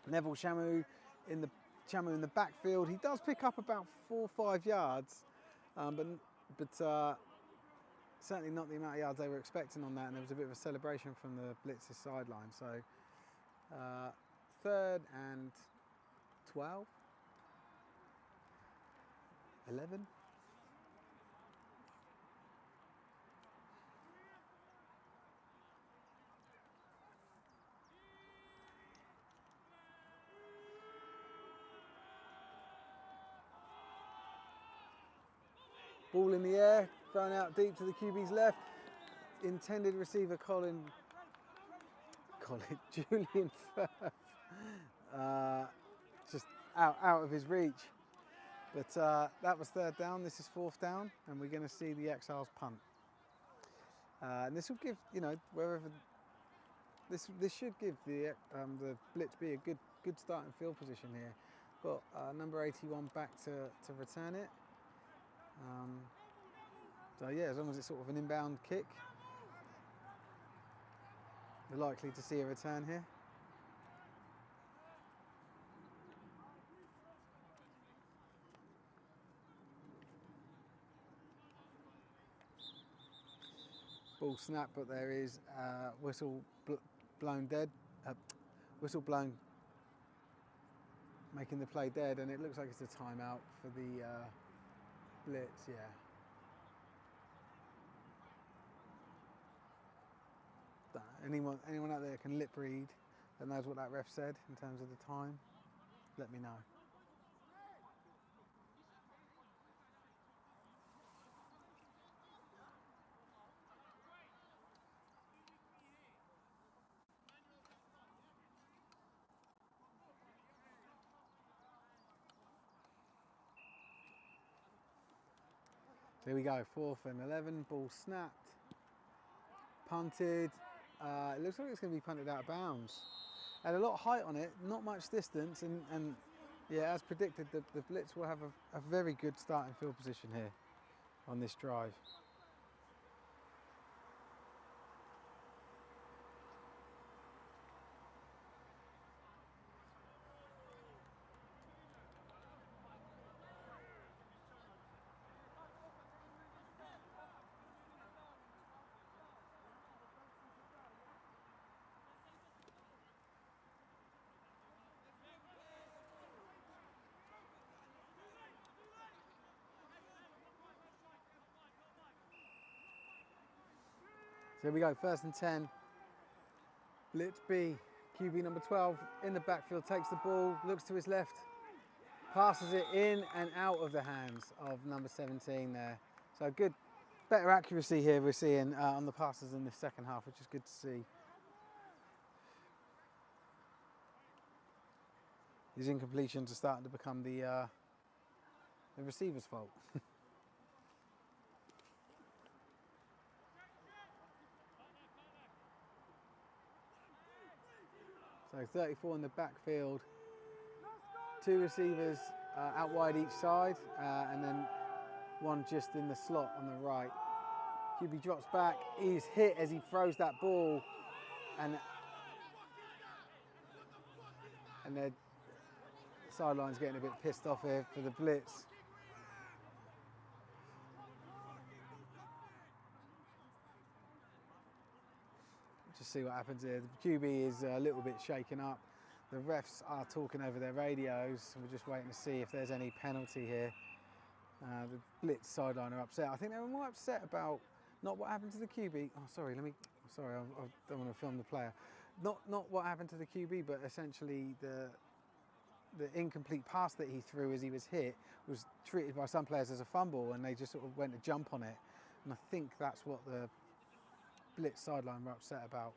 Neville Shamu in the backfield. He does pick up about 4 or 5 yards, but certainly not the amount of yards they were expecting on that. And there was a bit of a celebration from the Blitz's sideline. So 3rd and 12. 11. Ball in the air, thrown out deep to the QB's left. Intended receiver Julian Firth, just out of his reach. But that was 3rd down. This is 4th down, and we're going to see the Exiles punt. And this will give, wherever this should give the Blitz B a good starting field position here. Got number 81 back to return it. So yeah, as long as it's sort of an inbound kick, we're likely to see a return here. Ball snap, but there is whistle blown dead. Whistle blown, making the play dead, and it looks like it's a timeout for the Blitz. Yeah. Anyone out there can lip read that knows what that ref said in terms of the time, let me know. There we go, 4th and 11, ball snapped, punted. It looks like it's going to be punted out of bounds. Had a lot of height on it, not much distance, and yeah, as predicted, the Blitz will have a very good starting field position here on this drive. So here we go, 1st and 10. Blitz B, QB number 12 in the backfield, takes the ball, looks to his left, passes it in and out of the hands of number 17 there. So better accuracy here we're seeing on the passes in the second half, which is good to see. These incompletions are starting to become the receiver's fault. So 34 in the backfield, 2 receivers out wide each side, and then 1 just in the slot on the right. QB drops back, he's hit as he throws that ball, and the sideline's getting a bit pissed off here for the Blitz. Just see what happens here. The QB is a little bit shaken up. The refs are talking over their radios, and we're just waiting to see if there's any penalty here. The Blitz sideline are upset. I think they were more upset about not what happened to the QB. Oh, sorry, I don't want to film the player. Not what happened to the QB, but essentially the incomplete pass that he threw as he was hit was treated by some players as a fumble, and they just sort of went to jump on it. And I think that's what the Blitz sideline were upset about.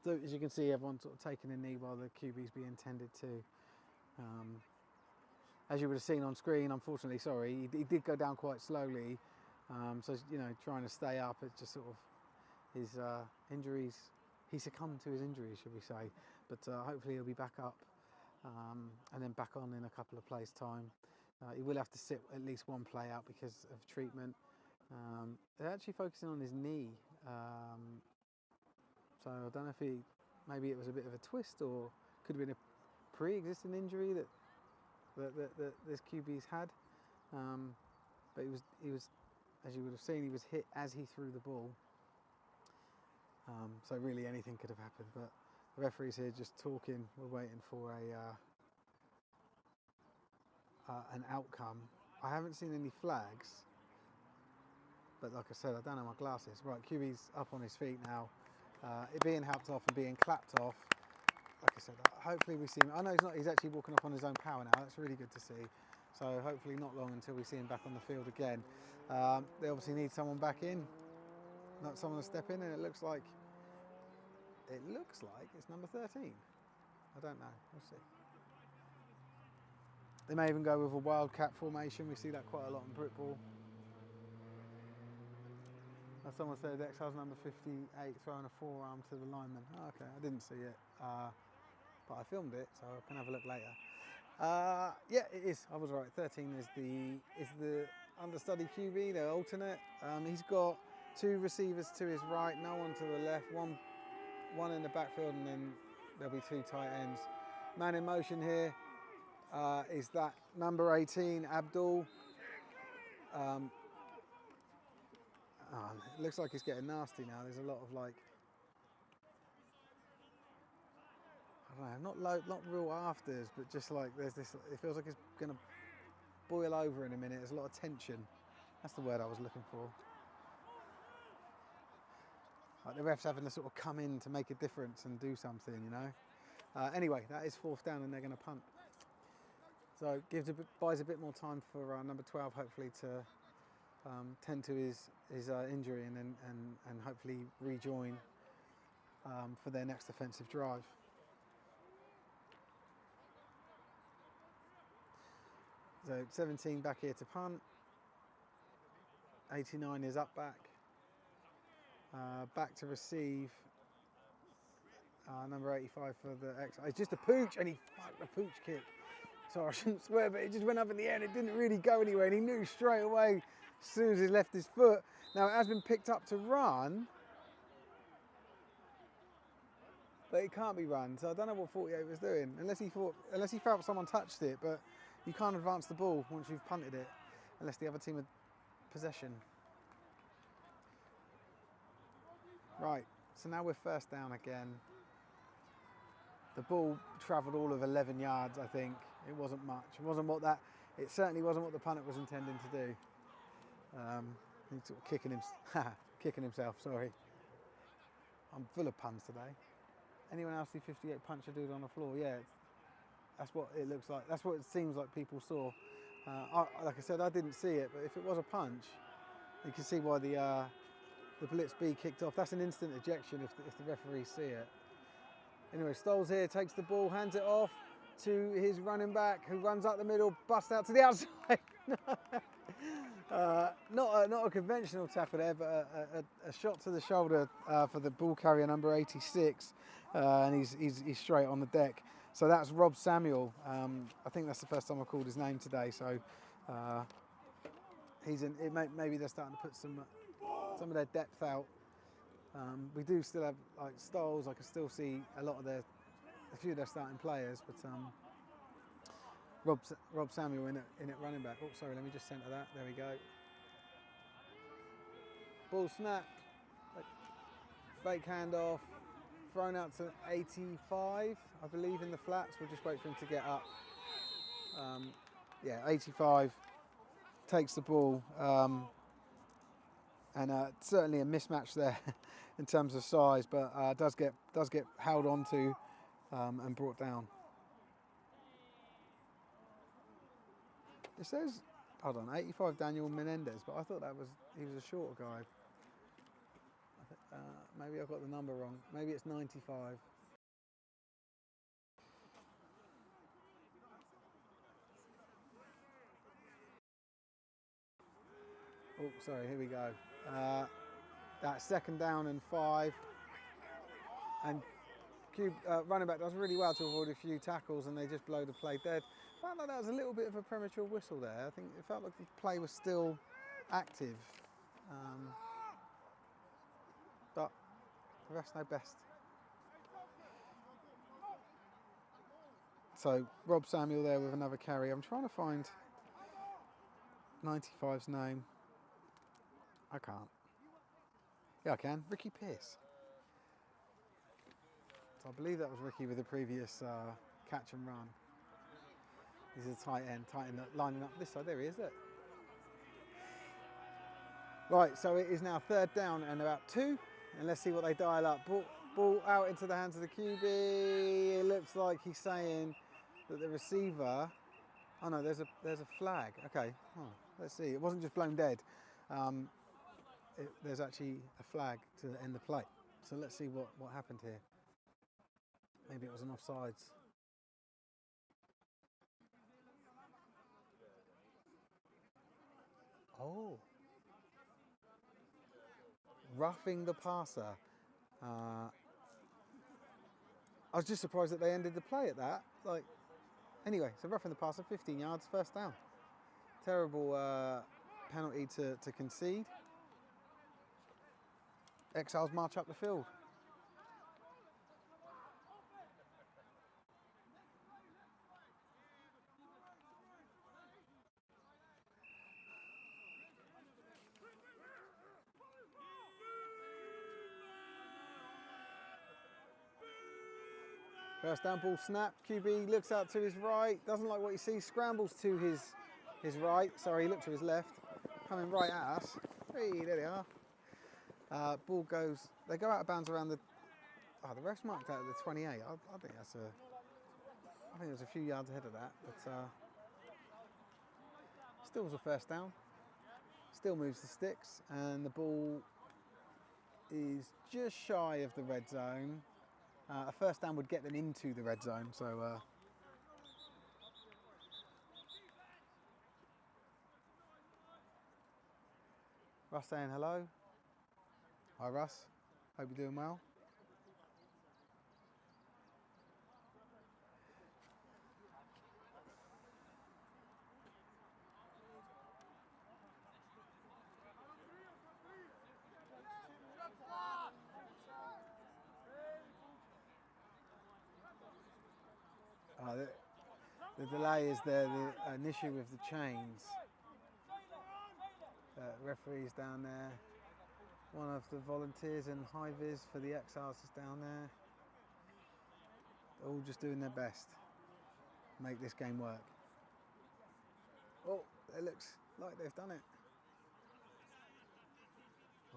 So as you can see, everyone's sort of taking a knee while the QB's being tended to. As you would have seen on screen, unfortunately, sorry, he did go down quite slowly. So, you know, trying to stay up, it just sort of, his injuries, he succumbed to his injuries, should we say. But hopefully he'll be back up and then back on in a couple of plays' time. He will have to sit at least 1 play out because of treatment. They're actually focusing on his knee. So I don't know if maybe it was a bit of a twist, or could have been a pre-existing injury that this QB's had. But he was, as you would have seen, he was hit as he threw the ball. So really anything could have happened. But the referee's here just talking. We're waiting for an outcome. I haven't seen any flags, but like I said, I don't have my glasses. Right, QB's up on his feet now. It being helped off and being clapped off. Like I said, hopefully we see him. I know he's actually walking off on his own power now. That's really good to see. So hopefully not long until we see him back on the field again. They obviously need someone back in, not someone to step in, and it looks like it's number 13. I don't know. We'll see. They may even go with a wildcat formation. We see that quite a lot in Britball. As someone said, Exiles number 58 throwing a forearm to the lineman. Oh, okay, I didn't see it, but I filmed it, so I can have a look later. Yeah, it is. I was right. 13 is the understudy QB, the alternate. He's got 2 receivers to his right, no one to the left, one in the backfield, and then there'll be 2 tight ends. Man in motion here is that number 18, Abdul. It looks like it's getting nasty now. There's a lot of, like, I don't know, not real afters, but just like there's this. It feels like it's going to boil over in a minute. There's a lot of tension. That's the word I was looking for. Like the refs having to sort of come in to make a difference and do something, you know. Anyway, that is 4th down, and they're going to punt. So it buys a bit more time for number 12, hopefully, to tend to his injury and hopefully rejoin for their next offensive drive. So 17 back here to punt. 89 is up back. Back to receive. Number 85 for the Exiles. It's just a pooch, and he fucked the pooch kick. Sorry, I shouldn't swear, but it just went up in the air and it didn't really go anywhere, and he knew straight away as soon as he left his foot. Now it has been picked up to run, but it can't be run, so I don't know what 48 was doing, unless he felt someone touched it, but you can't advance the ball once you've punted it, unless the other team had possession. Right, so now we're 1st down again. The ball travelled all of 11 yards, I think. It wasn't much. It certainly wasn't what the punter was intending to do. He's sort of kicking himself, sorry. I'm full of puns today. Anyone else see 58 punch a dude on the floor? Yeah, that's what it looks like. That's what it seems like people saw. Like I said, I didn't see it, but if it was a punch, you can see why the Blitz B kicked off. That's an instant ejection if the referees see it. Anyway, Stoles here takes the ball, hands it off to his running back, who runs up the middle, busts out to the outside. Not a conventional tackle there, but a shot to the shoulder for the ball carrier number 86, and he's straight on the deck. So that's Rob Samuel. I think that's the first time I called his name today. So maybe they're starting to put some of their depth out. We do still have like Stoles. I can still see a few of their starting players, but Rob Samuel in it running back. Oh, sorry, let me just centre that. There we go. Ball snap, fake handoff, thrown out to 85, I believe, in the flats. We'll just wait for him to get up. Yeah, 85 takes the ball, and certainly a mismatch there in terms of size, but does get held onto and brought down. It says, hold on, 85 Daniel Menendez, but I thought he was a shorter guy. Maybe I've got the number wrong. Maybe it's 95. Oh, sorry, here we go. That's 2nd down and 5. And running back does really well to avoid a few tackles, and they just blow the play dead. I felt like that was a little bit of a premature whistle there. I think it felt like the play was still active. But the refs know best. So Rob Samuel there with another carry. I'm trying to find 95's name. I can't. Yeah, I can. Ricky Pierce. So I believe that was Ricky with the previous catch and run. He's a tight end lining up this side. There he is, look. Right, so it is now 3rd down and about 2. And let's see what they dial up. Ball out into the hands of the QB. It looks like he's saying that the receiver... Oh no, there's a flag. Okay, let's see. It wasn't just blown dead. There's actually a flag to end the play. So let's see what happened here. Maybe it was an offsides. Oh. Roughing the passer. I was just surprised that they ended the play at that. Anyway, so roughing the passer, 15 yards, 1st down. Terrible penalty to concede. Exiles march up the field. First down, ball snap. QB looks out to his right, doesn't like what he sees, scrambles to his right. Sorry, he looked to his left, coming right at us. Hey, there they are. Ball goes, they go out of bounds around the ref's marked out at the 28. I think it was a few yards ahead of that, but still was a 1st down. Still moves the sticks, and the ball is just shy of the red zone. A 1st down would get them into the red zone, so Russ saying hello. Hi Russ, hope you're doing well. The delay is there, an issue with the chains. Referees down there. One of the volunteers in high vis for the Exiles is down there. They're all just doing their best to make this game work. Oh, it looks like they've done it.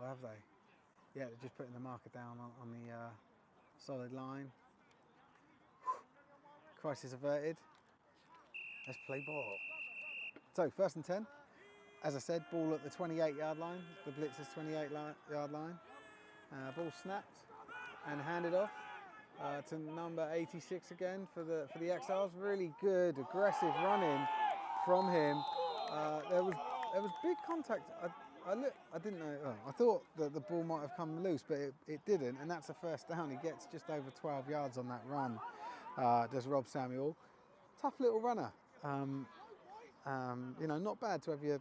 Or have they? Yeah, they're just putting the marker down on the solid line. Crisis averted. Let's play ball. So, 1st and 10. As I said, ball at the 28-yard line. The Blitz's 28-yard line. Ball snapped and handed off to number 86 again for the Exiles. Really good, aggressive running from him. There was big contact. I didn't know. Oh, I thought that the ball might have come loose, but it didn't, and that's a first down. He gets just over 12 yards on that run. Does Rob Samuel? Tough little runner. You know, not bad to have your.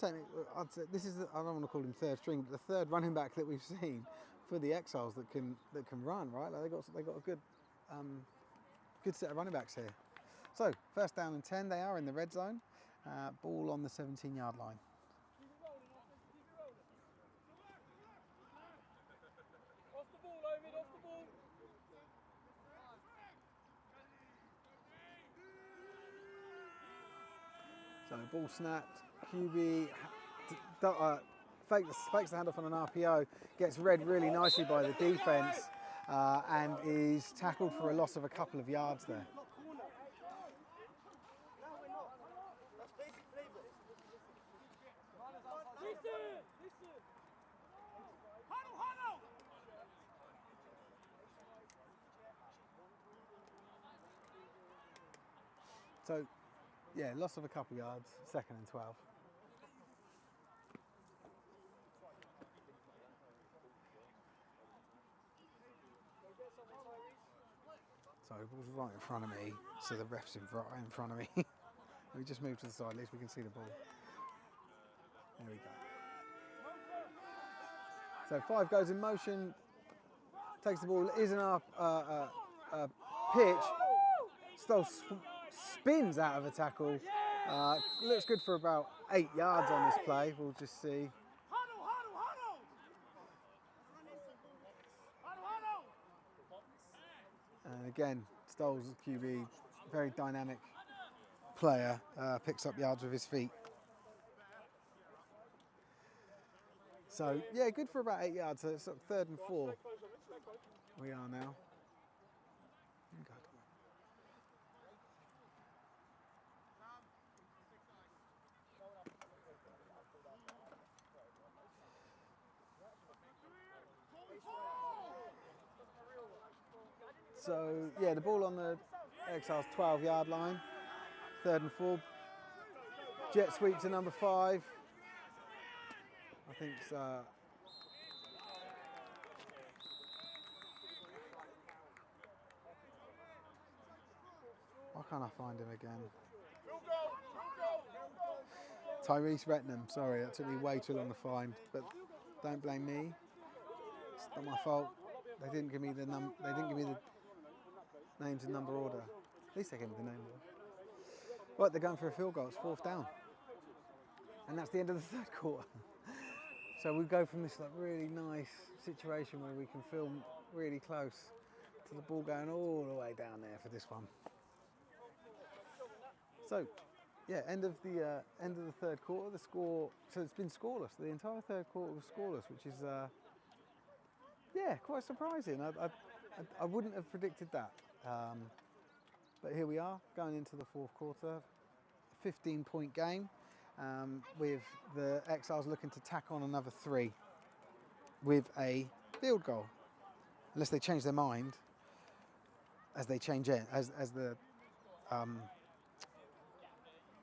I'd say this is, I don't want to call him third string, but the third running back that we've seen for the Exiles that can run, right? Like they got a good set of running backs here. So first down and 10, they are in the red zone. Ball on the 17-yard line. Off the ball, Ovid, off the ball. So ball snapped. QB fakes the handoff on an RPO, gets read really nicely by the defense, and is tackled for a loss of a couple of yards there. So, yeah, loss of a couple yards, 2nd and 12. So, the ball's right in front of me, so the ref's right in front of me. Let me just move to the side, at least we can see the ball. There we go. So 5 goes in motion, takes the ball, is in our pitch, still spins out of a tackle. Looks good for about 8 yards on this play, we'll just see. And again, Stoles, QB, very dynamic player, picks up yards with his feet. So, yeah, good for about 8 yards. So it's 3rd and 4. We are now. So, yeah, the ball on the Exiles 12-yard line. 3rd and 4. Jet sweep to number 5. I think it's why can't I find him again? Tyrese Retnam. Sorry, that took me way too long to find, but don't blame me. It's not my fault. They didn't give me the names in number order. At least they gave me the name order. Right, they're going for a field goal. It's 4th down, and that's the end of the 3rd quarter. So we go from this like really nice situation where we can film really close to the ball going all the way down there for this one. So, yeah, end of the 3rd quarter. The score, so it's been scoreless. The entire 3rd quarter was scoreless, which is yeah, quite surprising. I wouldn't have predicted that. But here we are going into the 4th quarter. 15-point game. With the Exiles looking to tack on another 3 with a field goal, unless they change their mind as they change it, as the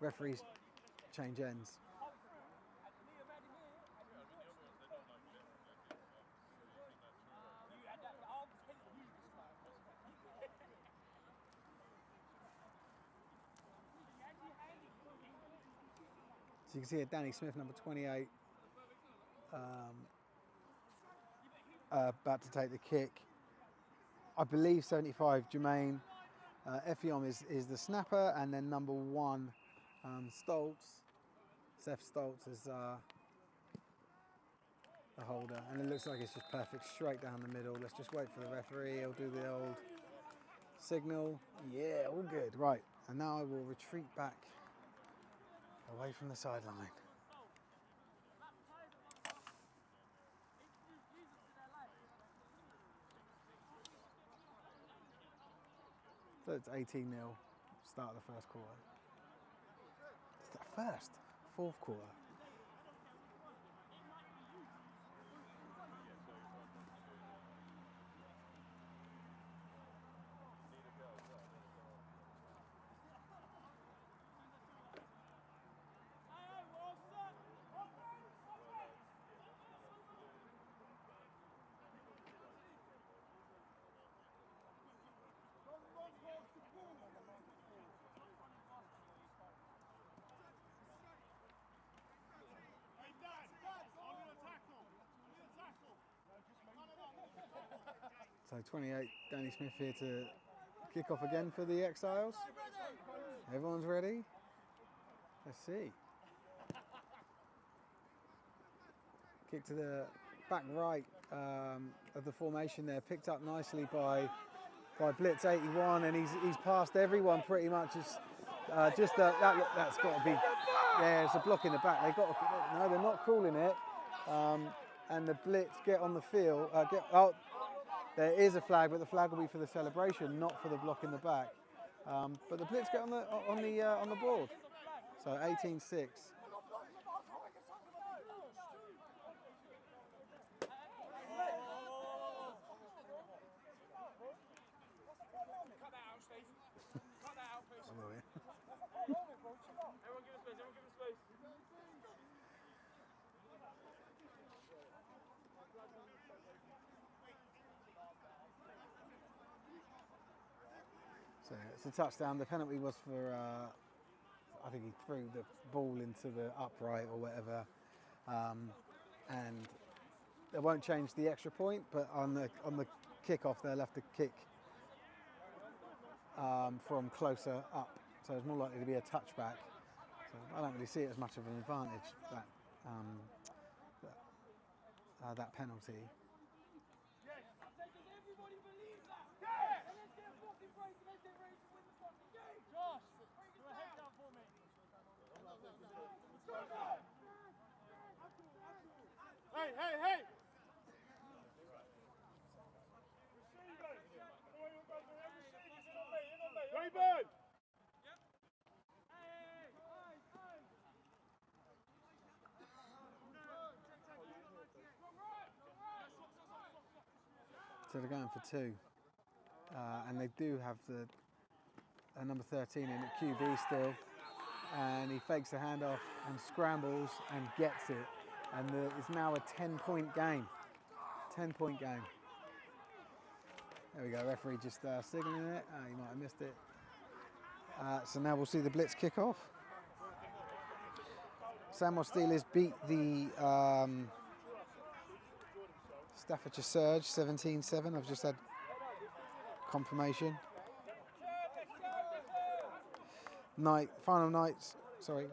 referees change ends. So you can see here Danny Smith, number 28, about to take the kick. I believe 75, Jermaine. Effiom is the snapper, and then number 1, Stoltz. Seth Stoltz is the holder, and it looks like it's just perfect, straight down the middle. Let's just wait for the referee. He'll do the old signal. Yeah, all good. Right, and now I will retreat back away from the sideline. So it's 18-0, start of the 1st quarter. It's the 4th quarter. So 28, Danny Smith here to kick off again for the Exiles. Everyone's ready? Let's see. Kick to the back right of the formation there, picked up nicely by Blitz 81, and he's passed everyone pretty much. It's that's got to be, yeah, it's a block in the back. No, they're not calling it. And the Blitz get on the field. There is a flag, but the flag will be for the celebration, not for the block in the back. But the Blitz get on the board. So 18-6. Everyone give him space, everyone give him space. So it's a touchdown. The penalty was for, I think he threw the ball into the upright or whatever. And they won't change the extra point, but on the kickoff they'll have to kick from closer up. So it's more likely to be a touchback. So I don't really see it as much of an advantage, that penalty. Hey! Rayburn! So they're going for two. And they do have the number 13 in at QB still. And he fakes the handoff and scrambles and gets it. And it's now a 10-point game. 10-point game. There we go, referee just signalling it. You might have missed it. So now we'll see the Blitz kick off. Sandwell Steelers beat the Staffordshire Surge 17-7. I've just had confirmation.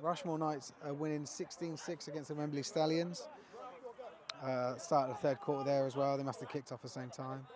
Rushmore Knights are winning 16-6 against the Wembley Stallions. Start of the third quarter there as well. They must have kicked off at the same time.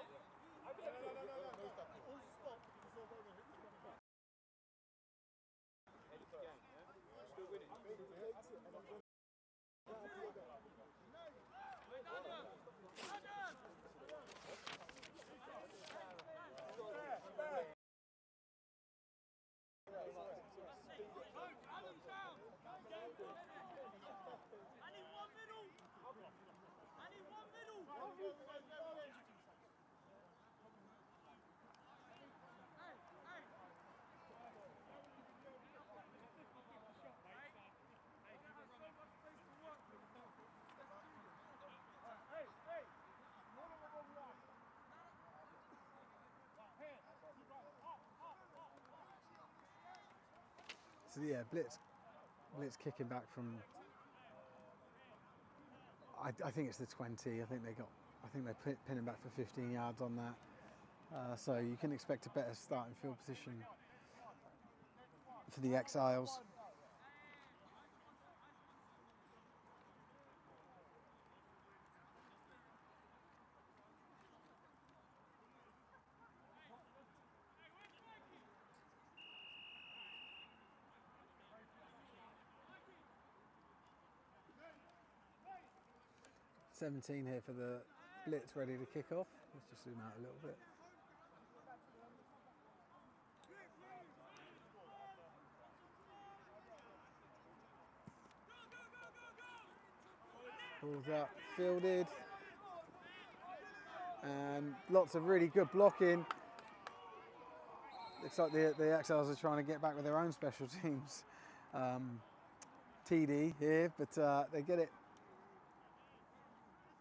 So yeah, Blitz kicking back from. I think it's the 20. I think they pin him back for 15 yards on that. So you can expect a better starting field position for the Exiles. .17 here for the Blitz, ready to kick off. Let's just zoom out a little bit. Ball's up, fielded, and lots of really good blocking. Looks like the Exiles are trying to get back with their own special teams. TD here, but they get it.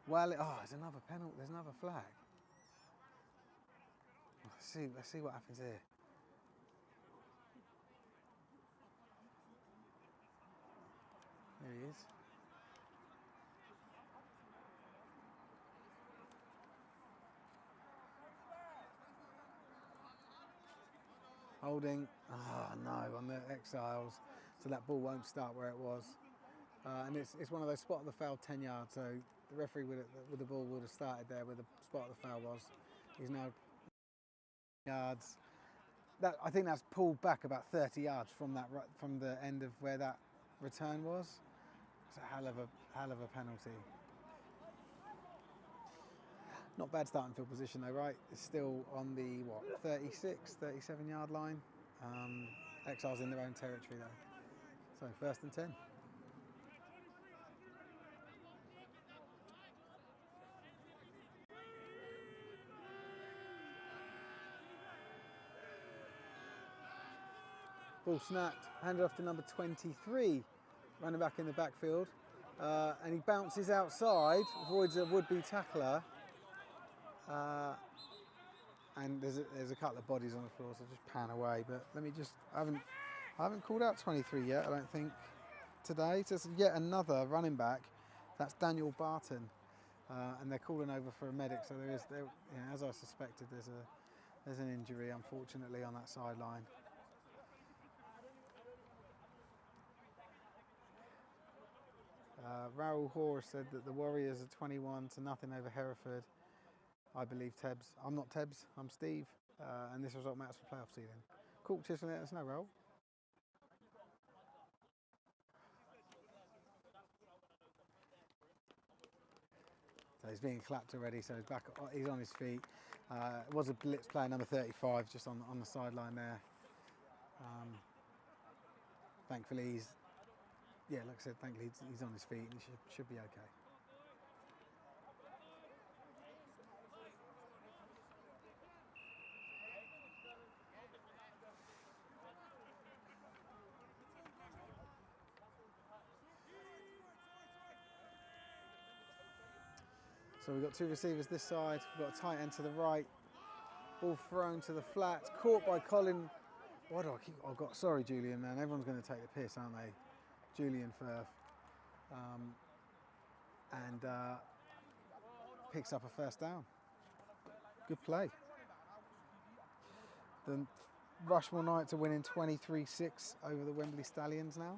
Well, there's another penalty. There's another flag. Let's see what happens here. There he is. Holding, no, on the Exiles, so that ball won't start where it was. And it's one of those spot of the foul 10 yards, so the referee with the ball would have started there where the spot of the foul was. He's now yards. I think that's pulled back about 30 yards from the end of where that return was. It's a hell of a penalty. Not bad starting field position though, right? It's still on the 36, 37 yard line. Exiles in their own territory though. So 1st and 10. Ball snapped, handed off to number 23, running back in the backfield. And he bounces outside, avoids a would-be tackler. And there's a couple of bodies on the floor, so just pan away. But let me just, I haven't called out 23 yet, I don't think, today. So it's yet another running back. That's Daniel Barton. And they're calling over for a medic, so as I suspected, there's an injury, unfortunately, on that sideline. Raoul Hoare said that the Warriors are 21-0 over Hereford. I believe Tebbs. I'm not Tebbs, I'm Steve. And this result matters for playoff seeding. Cool, cheers for letting us know, Raoul. So he's being clapped already, so he's on his feet. It was a Blitz player, number 35, just on the sideline there. Thankfully, like I said, thankfully he's on his feet and he should be okay. So we've got two receivers this side, we've got a tight end to the right, ball thrown to the flat, caught by Colin. Why do I keep, sorry Julian, man, everyone's going to take the piss, aren't they? Julian Firth. And picks up a 1st down. Good play. The Rushmore Knights are winning 23-6 over the Wembley Stallions now.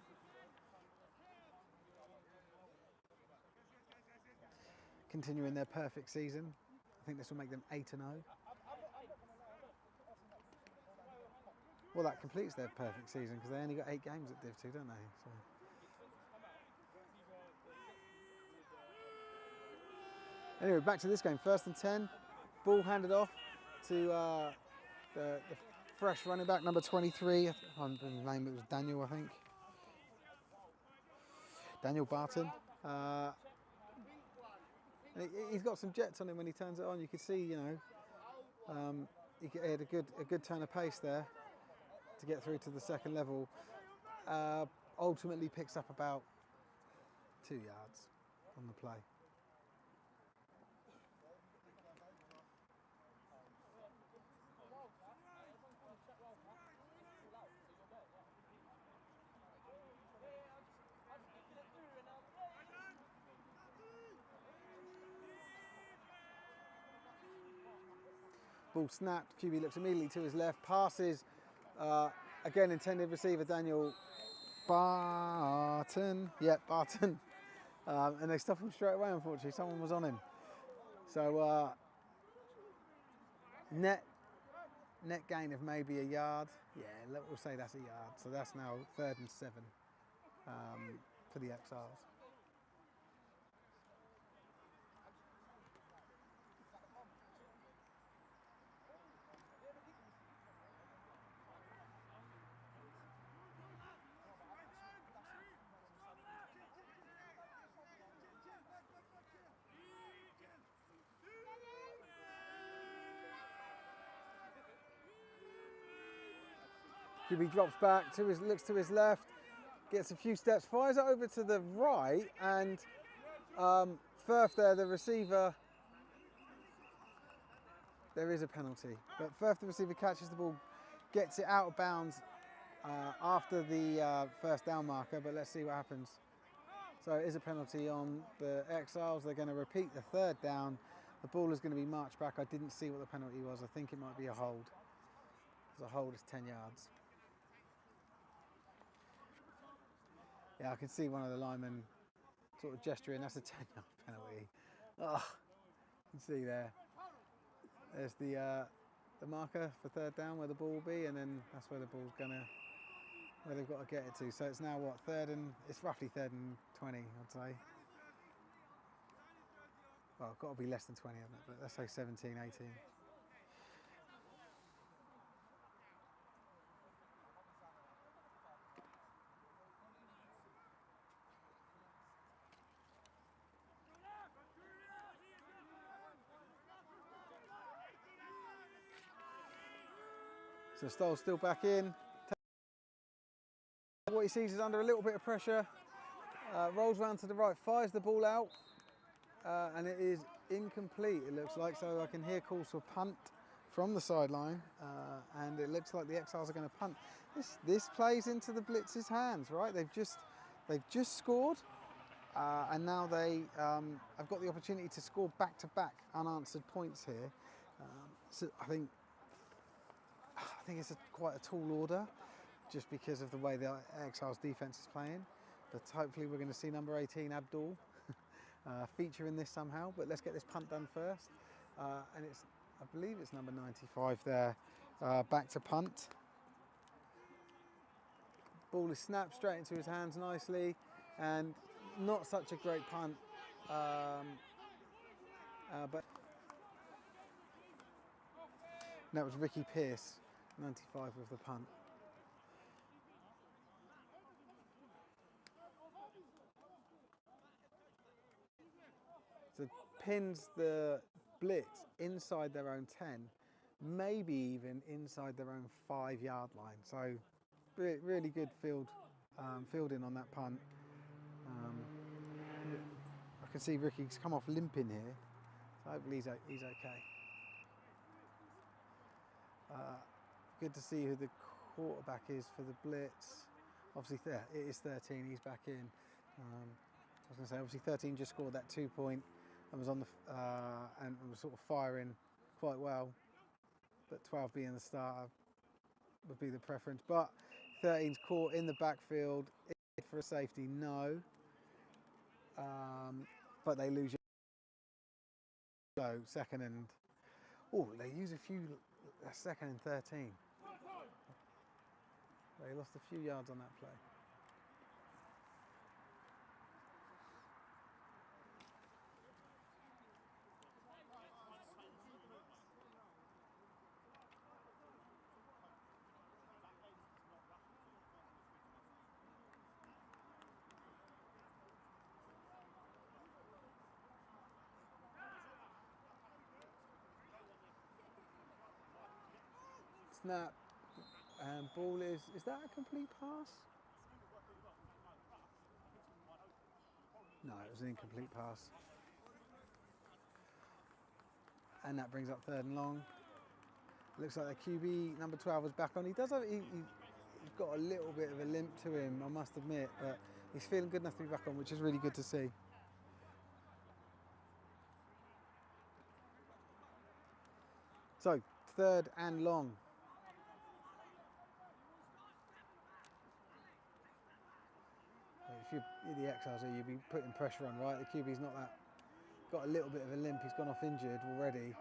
Continuing their perfect season. I think this will make them 8-0. Well, that completes their perfect season because they only got 8 games at Div 2, don't they? So. Anyway, back to this game. 1st and 10. Ball handed off to the fresh running back, number 23. His name was Daniel, I think. Daniel Barton. He's got some jets on him when he turns it on. You can see, he had a good turn of pace there to get through to the 2nd level. Ultimately picks up about 2 yards on the play. Ball snapped, QB looks immediately to his left, passes, again intended receiver Daniel Barton, Barton, and they stopped him straight away unfortunately, someone was on him. So net gain of maybe a yard, we'll say that's a yard, so that's now 3rd and 7 for the Exiles. QB drops back, looks to his left, gets a few steps, fires it over to the right, and Firth there, the receiver, there is a penalty. But Firth, the receiver, catches the ball, gets it out of bounds after the 1st down marker, but let's see what happens. So it is a penalty on the Exiles. They're going to repeat the 3rd down. The ball is going to be marched back. I didn't see what the penalty was. I think it might be a hold. The hold is 10 yards. Yeah, I can see one of the linemen sort of gesturing. That's a 10-yard penalty. Oh, you can see there. There's the marker for third down where the ball will be, and then that's where the ball's where they've got to get it to. So it's now what, it's roughly 3rd and 20, I'd say. Well, it's got to be less than 20, hasn't it? But let's say 17, 18. So Stoll's still back in. What he sees is under a little bit of pressure. Rolls round to the right, fires the ball out, and it is incomplete, it looks like. So I can hear calls for punt from the sideline, and it looks like the Exiles are going to punt. This plays into the Blitz's hands, right? They've just scored, and now they have got the opportunity to score back-to-back unanswered points here. So I think it's quite a tall order, just because of the way the Exiles defence is playing. But hopefully we're going to see number 18, Abdul, feature in this somehow. But let's get this punt done first. And I believe it's number 95 there, back to punt. Ball is snapped straight into his hands nicely, and not such a great punt. But that was Ricky Pearce, 95 with the punt. So pins the Blitz inside their own 10, maybe even inside their own 5-yard line. So really good fielding on that punt. I can see Ricky's come off limping here, so hopefully he's okay. Good to see who the quarterback is for the Blitz. Obviously, it is 13. He's back in. I was going to say, obviously, 13 just scored that 2-point and was on the and was sort of firing quite well. But 12 being the starter would be the preference. But 13's caught in the backfield. For a safety, no. But they lose. So second and they use a few. 2nd and 13. They lost a few yards on that play. Snap, and ball is that a complete pass? No, it was an incomplete pass. And that brings up 3rd and long. Looks like the QB, number 12, was back on. He does have, he's got a little bit of a limp to him, I must admit, but he's feeling good enough to be back on, which is really good to see. So, 3rd and long. If you're the Exiles here, you'd be putting pressure on, right? The QB's got a little bit of a limp. He's gone off injured already.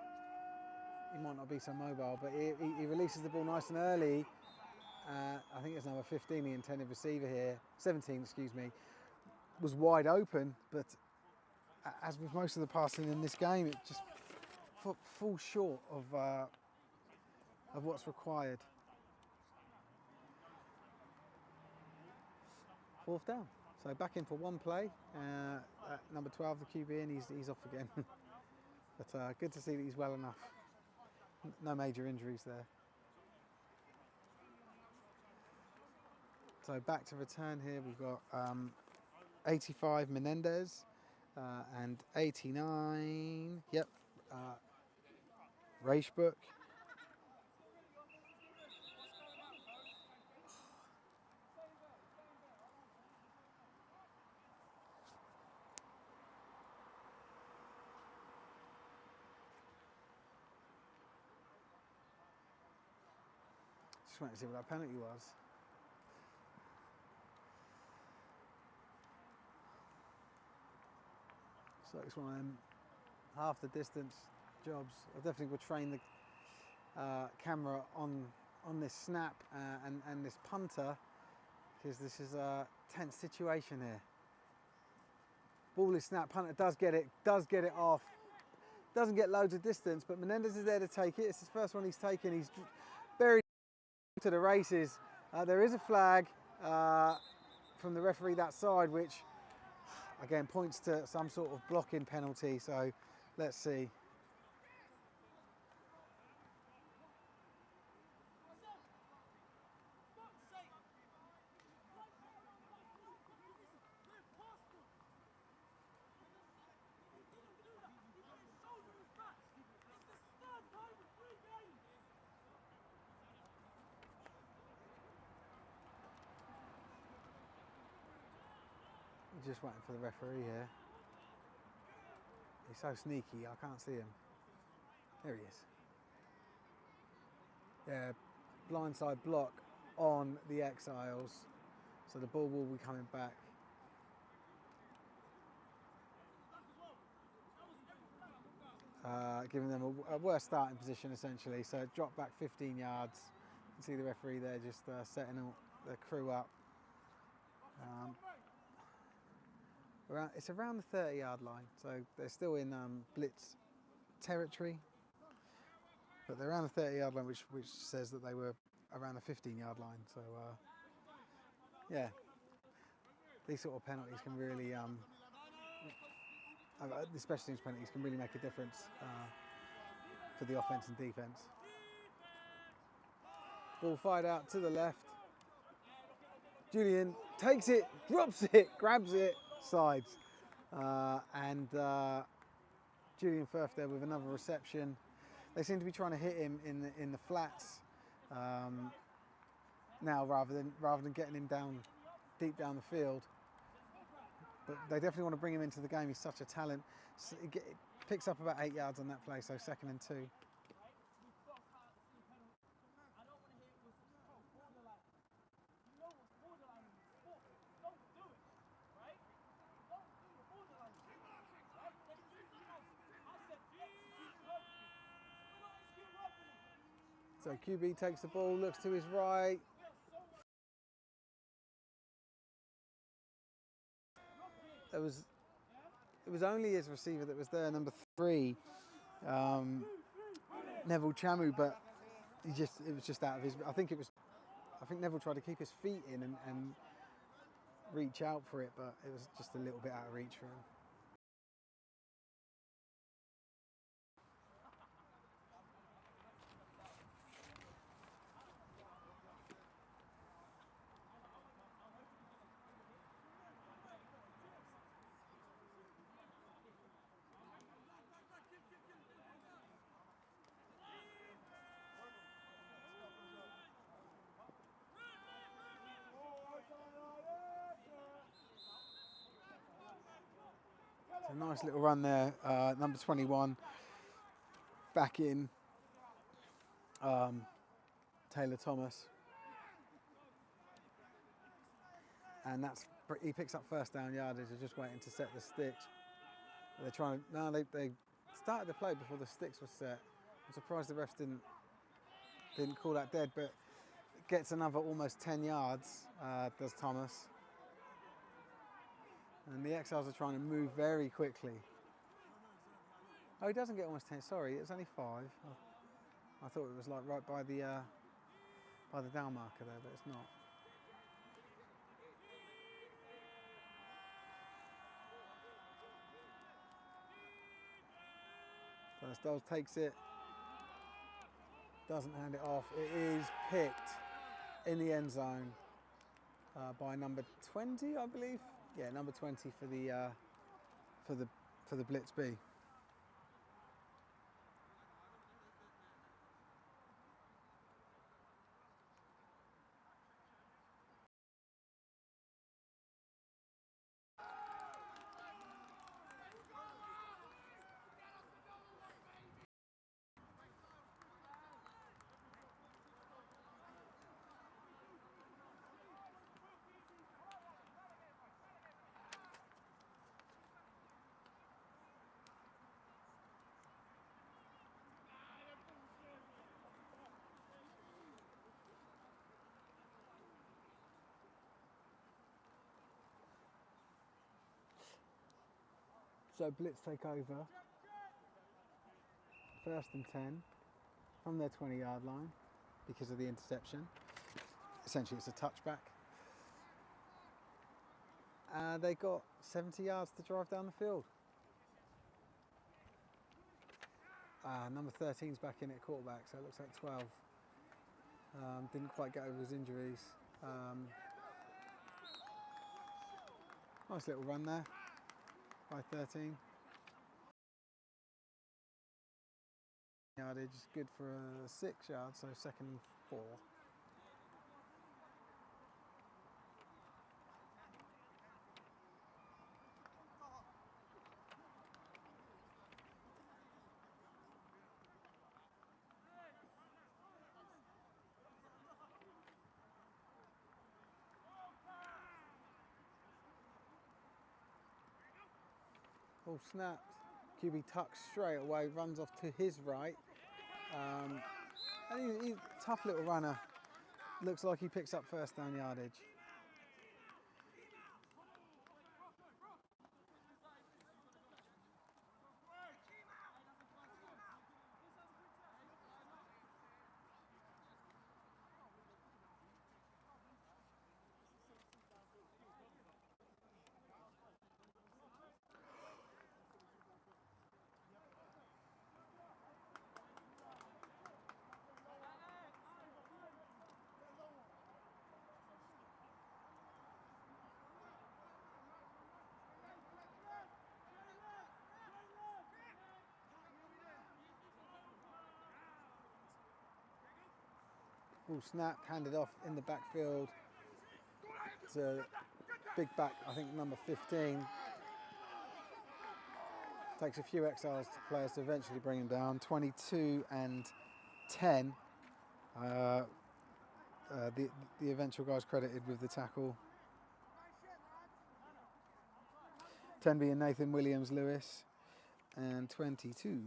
He might not be so mobile, but he releases the ball nice and early. I think it's number 15, the intended receiver here, 17, excuse me, was wide open, but as with most of the passing in this game, it just falls short of what's required. 4th down. So back in for one play. Number 12, the QB, and he's off again. But good to see that he's well enough. No major injuries there. So back to return here, we've got 85 Menendez and 89, Reichbuck. Just waiting to see what that penalty was. So it's one of them half the distance jobs. I definitely would train the camera on this snap and this punter, because this is a tense situation here. Ball is snapped, punter does get it off. Doesn't get loads of distance, but Menendez is there to take it. It's his first one he's taken. He's buried to the races. There is a flag from the referee that side, which again points to some sort of blocking penalty. So let's see. Just waiting for the referee here. He's so sneaky, I can't see him. There he is. Yeah, blindside block on the Exiles. So the ball will be coming back. Giving them a worse starting position essentially. So drop back 15 yards. You can see the referee there just setting the crew up. It's around the 30-yard line, so they're still in Blitz territory, but they're around the 30-yard line, which says that they were around the 15-yard line. So yeah, these sort of penalties can really, the special teams penalties can really make a difference for the offense and defense. Ball fired out to the left. Julian takes it, drops it, grabs it, sides, and Julian Firth there with another reception. They seem to be trying to hit him in the flats now, rather than getting him down deep down the field. But they definitely want to bring him into the game. He's such a talent. So he picks up about 8 yards on that play, so 2nd and 2. So QB takes the ball, looks to his right. It was only his receiver that was there, number 3, Neville Chamu, but it was just out of his. I think Neville tried to keep his feet in and reach out for it, but it was just a little bit out of reach for him. A nice little run there, number 21 back in, Taylor Thomas, and he picks up 1st down yardage. They're just waiting to set the sticks. They're trying to, no, they started the play before the sticks were set. I'm surprised the refs didn't call that dead, but gets another almost 10 yards, does Thomas. And the Exiles are trying to move very quickly. Oh, he doesn't get almost 10. Sorry, it's only 5. I thought it was like right by the down marker there, but it's not. First Doles takes it. Doesn't hand it off. It is picked in the end zone by number 20, I believe. Yeah, number 20 for the Blitz B. So Blitz take over. 1st and 10 from their 20-yard line because of the interception. Essentially, it's a touchback. And they got 70 yards to drive down the field. Number 13's back in at quarterback, so it looks like 12. Didn't quite get over his injuries. Nice little run there by 13. Yardage is good for a 6 yards, so 2nd and 4. Ball snapped. QB tucks straight away, runs off to his right. And he's a tough little runner. Looks like he picks up 1st down yardage. Ball snapped, handed off in the backfield to big back, I think number 15. Takes a few Exiles players to eventually bring him down. 22 and 10. The eventual guy's credited with the tackle. 10 being Nathan Williams-Lewis. And 22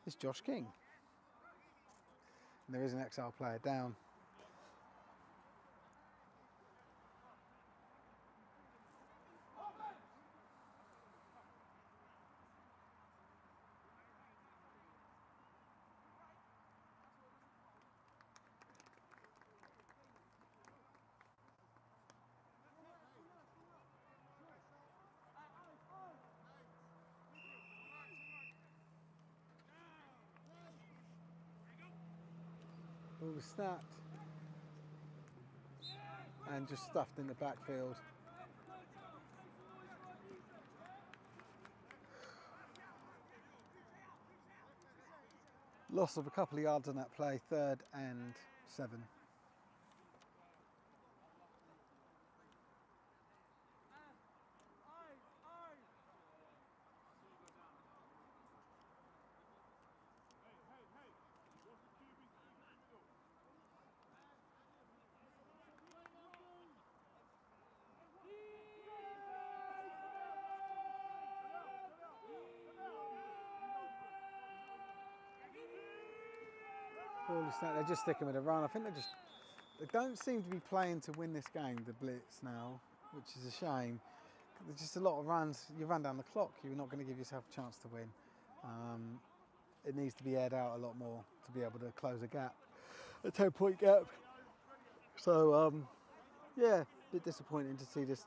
is Josh King. And there is an Exile player down. Ball was snapped and just stuffed in the backfield. Loss of a couple of yards on that play, 3rd and 7. They're just sticking with a run. I think they don't seem to be playing to win this game, the Blitz now, which is a shame. There's just a lot of runs. You run down the clock, you're not going to give yourself a chance to win. It needs to be aired out a lot more to be able to close a gap, a 10-point gap. So yeah, a bit disappointing to see this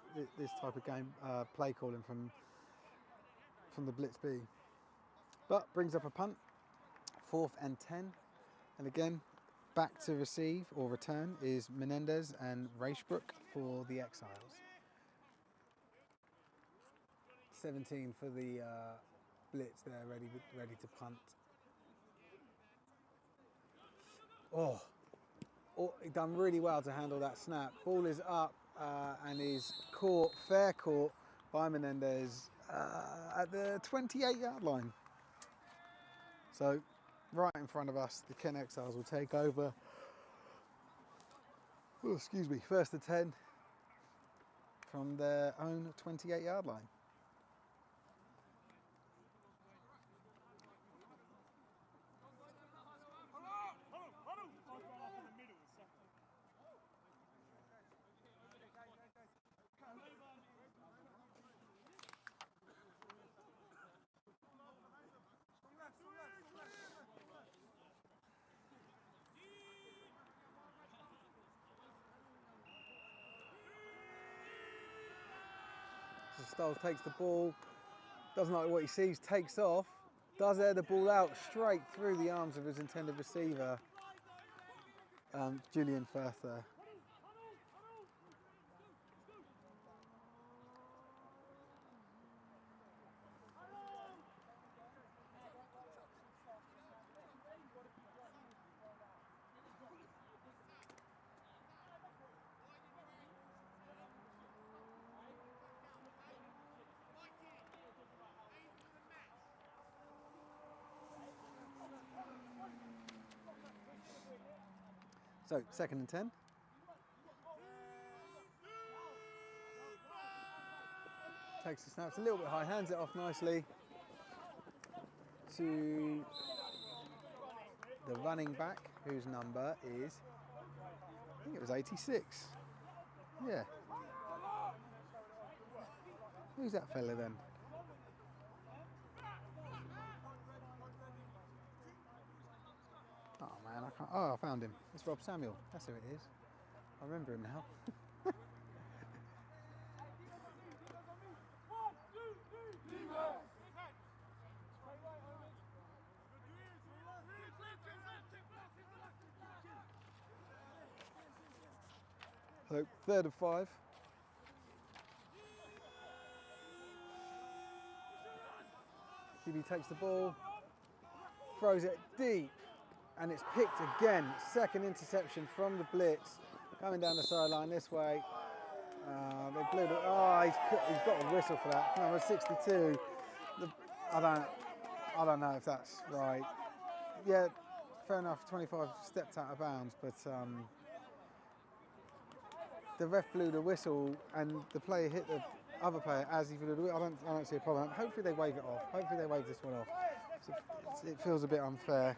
type of game play calling from the Blitz B. But brings up a punt, 4th and 10. And again, back to receive or return is Menendez and Racebrook for the Exiles. 17 for the Blitz there, ready to punt. Oh, he done really well to handle that snap. Ball is up and is caught, fair caught by Menendez at the 28-yard line. So right in front of us, the Kent Exiles will take over. Oh, excuse me, 1st and 10 from their own 28-yard line. Exiles takes the ball, doesn't like what he sees, takes off, does air the ball out straight through the arms of his intended receiver, Julian Firth there. So, 2nd and 10. Takes the snaps a little bit high, hands it off nicely to the running back, whose number is, I think it was 86. Yeah. Who's that fella then? Oh man, I can't. Oh, I found him. It's Rob Samuel. That's who it is. I remember him now. So 3rd and 5. QB takes the ball, throws it deep, and it's picked again. 2nd interception from the Blitz, coming down the sideline this way. They blew it. Oh, he's got a whistle for that. Number 62. I don't know if that's right. Yeah, fair enough. 25 stepped out of bounds, but the ref blew the whistle, and the player hit the other player as he blew the whistle. I don't see a problem. Hopefully they wave it off. Hopefully they wave this one off. It feels a bit unfair.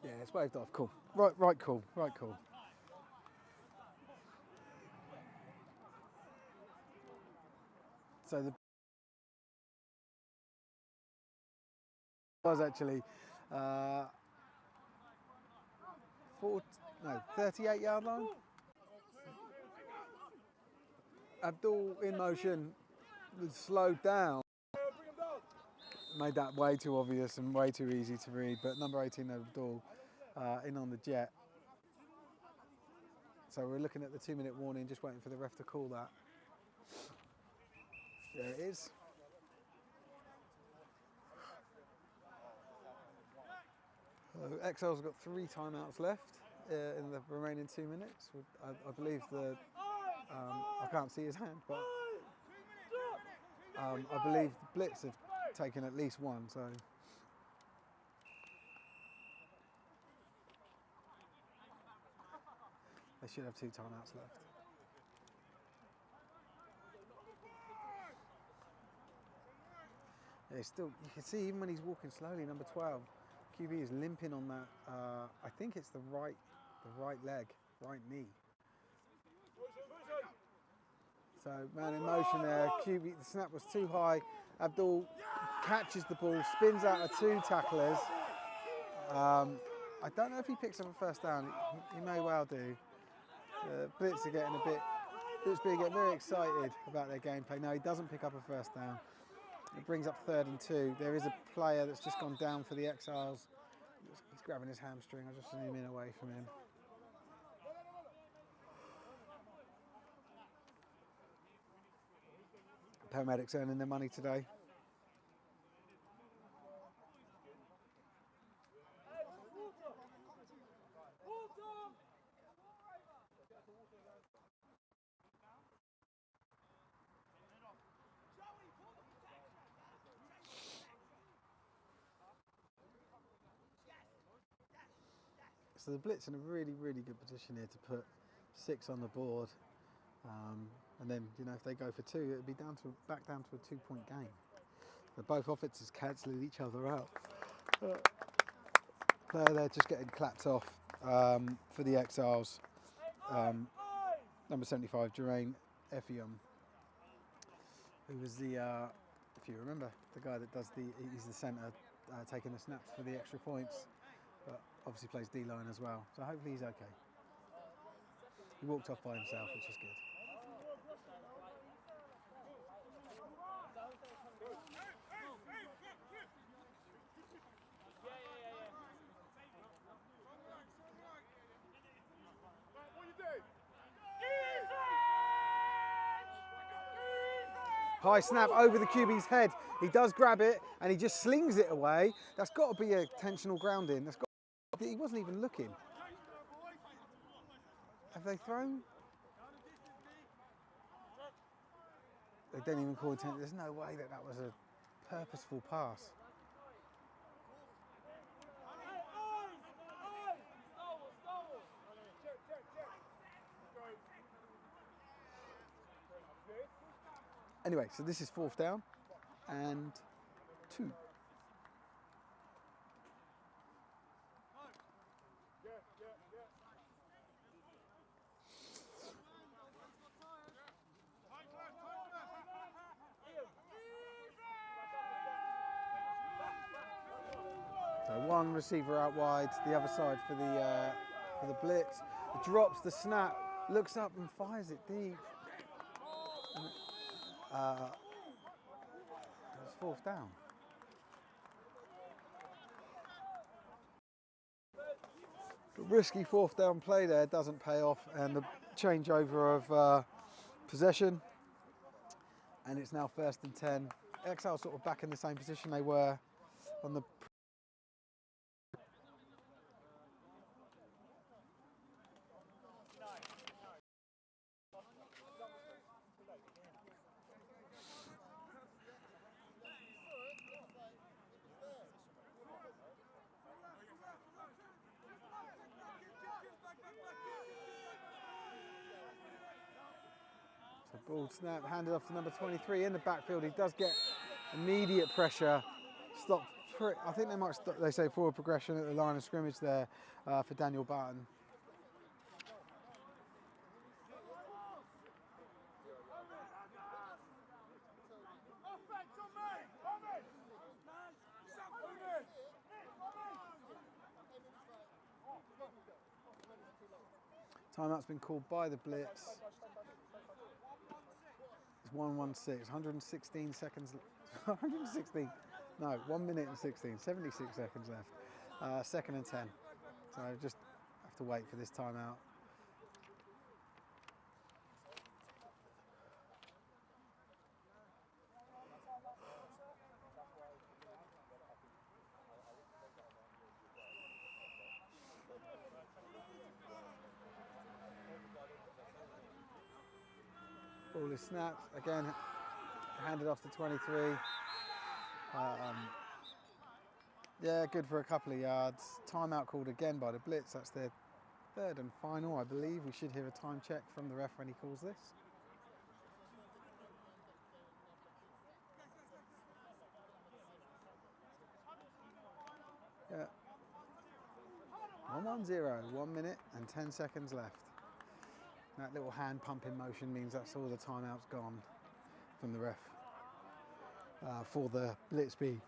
Yeah, it's waved off. Cool. Right call. Right call. So the was actually 38-yard line. Abdul in motion was slowed down. Made that way too obvious and way too easy to read, but number 18 Abdul in on the jet. So we're looking at the 2-minute warning, just waiting for the ref to call that. There it is. So Exiles have got 3 timeouts left in the remaining 2 minutes. I believe I can't see his hand, but I believe the Blitz have taken at least one. So they should have 2 timeouts left. Yeah, still, you can see even when he's walking slowly, number 12, QB is limping on that. I think it's the right leg, right knee. So man in motion there. QB, the snap was too high. Abdul catches the ball, spins out of 2 tacklers. I don't know if he picks up a first down. He may well do. Blitz are getting Blitz getting very excited about their gameplay. No, he doesn't pick up a first down. It brings up 3rd and 2. There is a player that's just gone down for the Exiles. He's grabbing his hamstring. I'll just zoom in away from him. Paramedics earning their money today. So the Blitz in a really good position here to put 6 on the board, and then if they go for 2, it'd be back down to a 2-point game. So both offenses cancelling each other out. They're just getting clapped off for the Exiles. Number 75, Jerain Effium. who was the, if you remember, the guy that does he's the centre, taking the snaps for the extra points, but obviously plays D-line as well. So hopefully he's okay. He walked off by himself, which is good. High snap over the QB's head. He does grab it and he just slings it away. That's got to be a intentional grounding. He wasn't even looking. Have they thrown? They don't even call attention. There's no way that was a purposeful pass. Anyway, so this is 4th down and 2. So one receiver out wide, the other side for the blitz. Drops the snap, looks up and fires it deep. It's 4th down. The risky 4th down play there doesn't pay off, and the changeover of possession, and it's now 1st and 10. Exiles sort of back in the same position they were on the. Ball snap, handed off to number 23 in the backfield. He does get immediate pressure. Stop. I think they might stop. They say forward progression at the line of scrimmage there for Daniel Barton. Timeout's been called by the Blitz. 1:16, 116 seconds, 116, no, 1 minute and 16, 76 seconds left. 2nd and 10. So just have to wait for this timeout. Ball is snapped, again handed off to 23. Yeah, good for a couple of yards. Timeout called again by the Blitz. That's their 3rd and final, I believe. We should hear a time check from the ref when he calls this. Yeah. 1-1-0, 1 minute and 10 seconds left. That little hand pumping motion means that's all the timeout's gone from the ref for the Blitz B.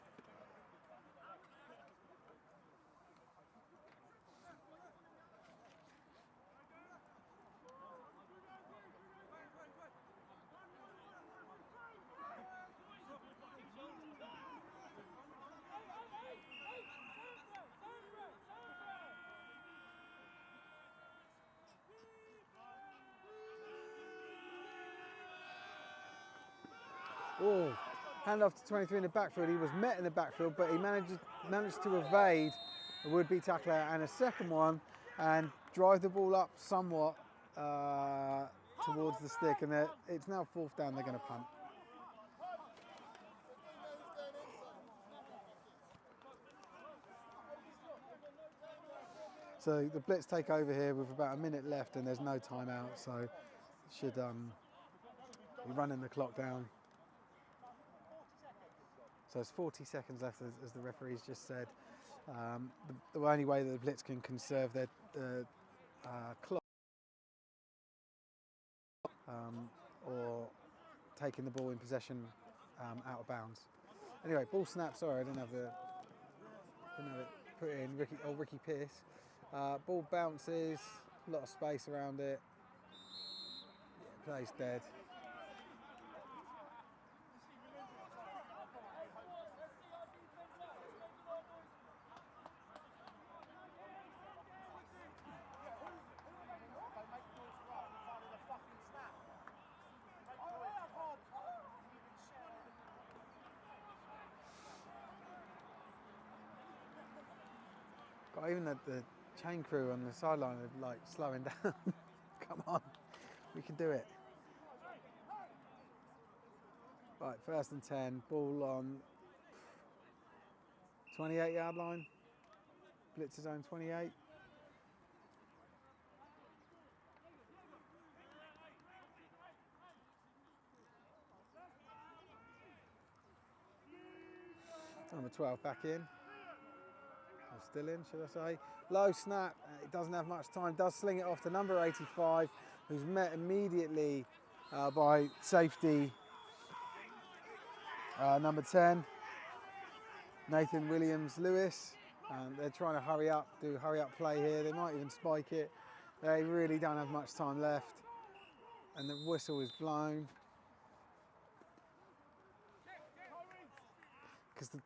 Oh, hand off to 23 in the backfield. He was met in the backfield, but he managed to evade a would-be tackler and a second one and drive the ball up somewhat towards the stick. And it's now 4th down, they're going to punt. So the Blitz take over here with about a minute left and there's no timeout, so should be running the clock down. So it's 40 seconds left, as the referees just said. The only way that the Blitz can conserve their clock or taking the ball in possession out of bounds. Anyway, ball snap. Sorry, I didn't have it put in. Ricky Pierce. Ball bounces, a lot of space around it. Yeah, plays dead. God, even the chain crew on the sideline are like slowing down. Come on, we can do it. Right, 1st and 10, ball on 28-yard line. Blitz zone 28. Number 12 back in. Or still in, should I say. Low snap, it doesn't have much time, does sling it off to number 85, who's met immediately by safety number 10, Nathan Williams-Lewis. And they're trying to hurry up, do a hurry up play here. They might even spike it. They really don't have much time left. And the whistle is blown. Because the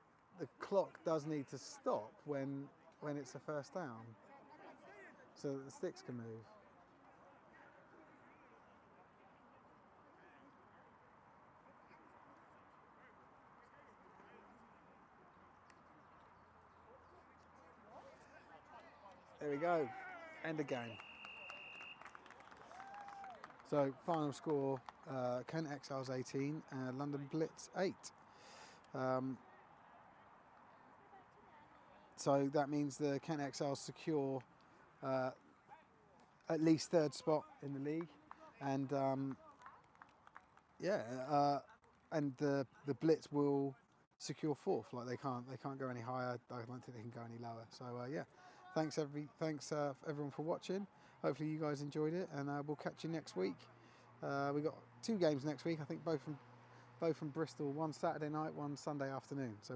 clock does need to stop when it's a first down, so that the sticks can move. There we go, end of game. So final score, Kent Exiles 18, London Blitz 8. So that means the Kent Exiles secure at least 3rd spot in the league, and and the Blitz will secure 4th. Like they can't go any higher. I don't think they can go any lower. So yeah, thanks everyone for watching. Hopefully you guys enjoyed it, and we'll catch you next week. We got 2 games next week. I think both from Bristol. One Saturday night, one Sunday afternoon. So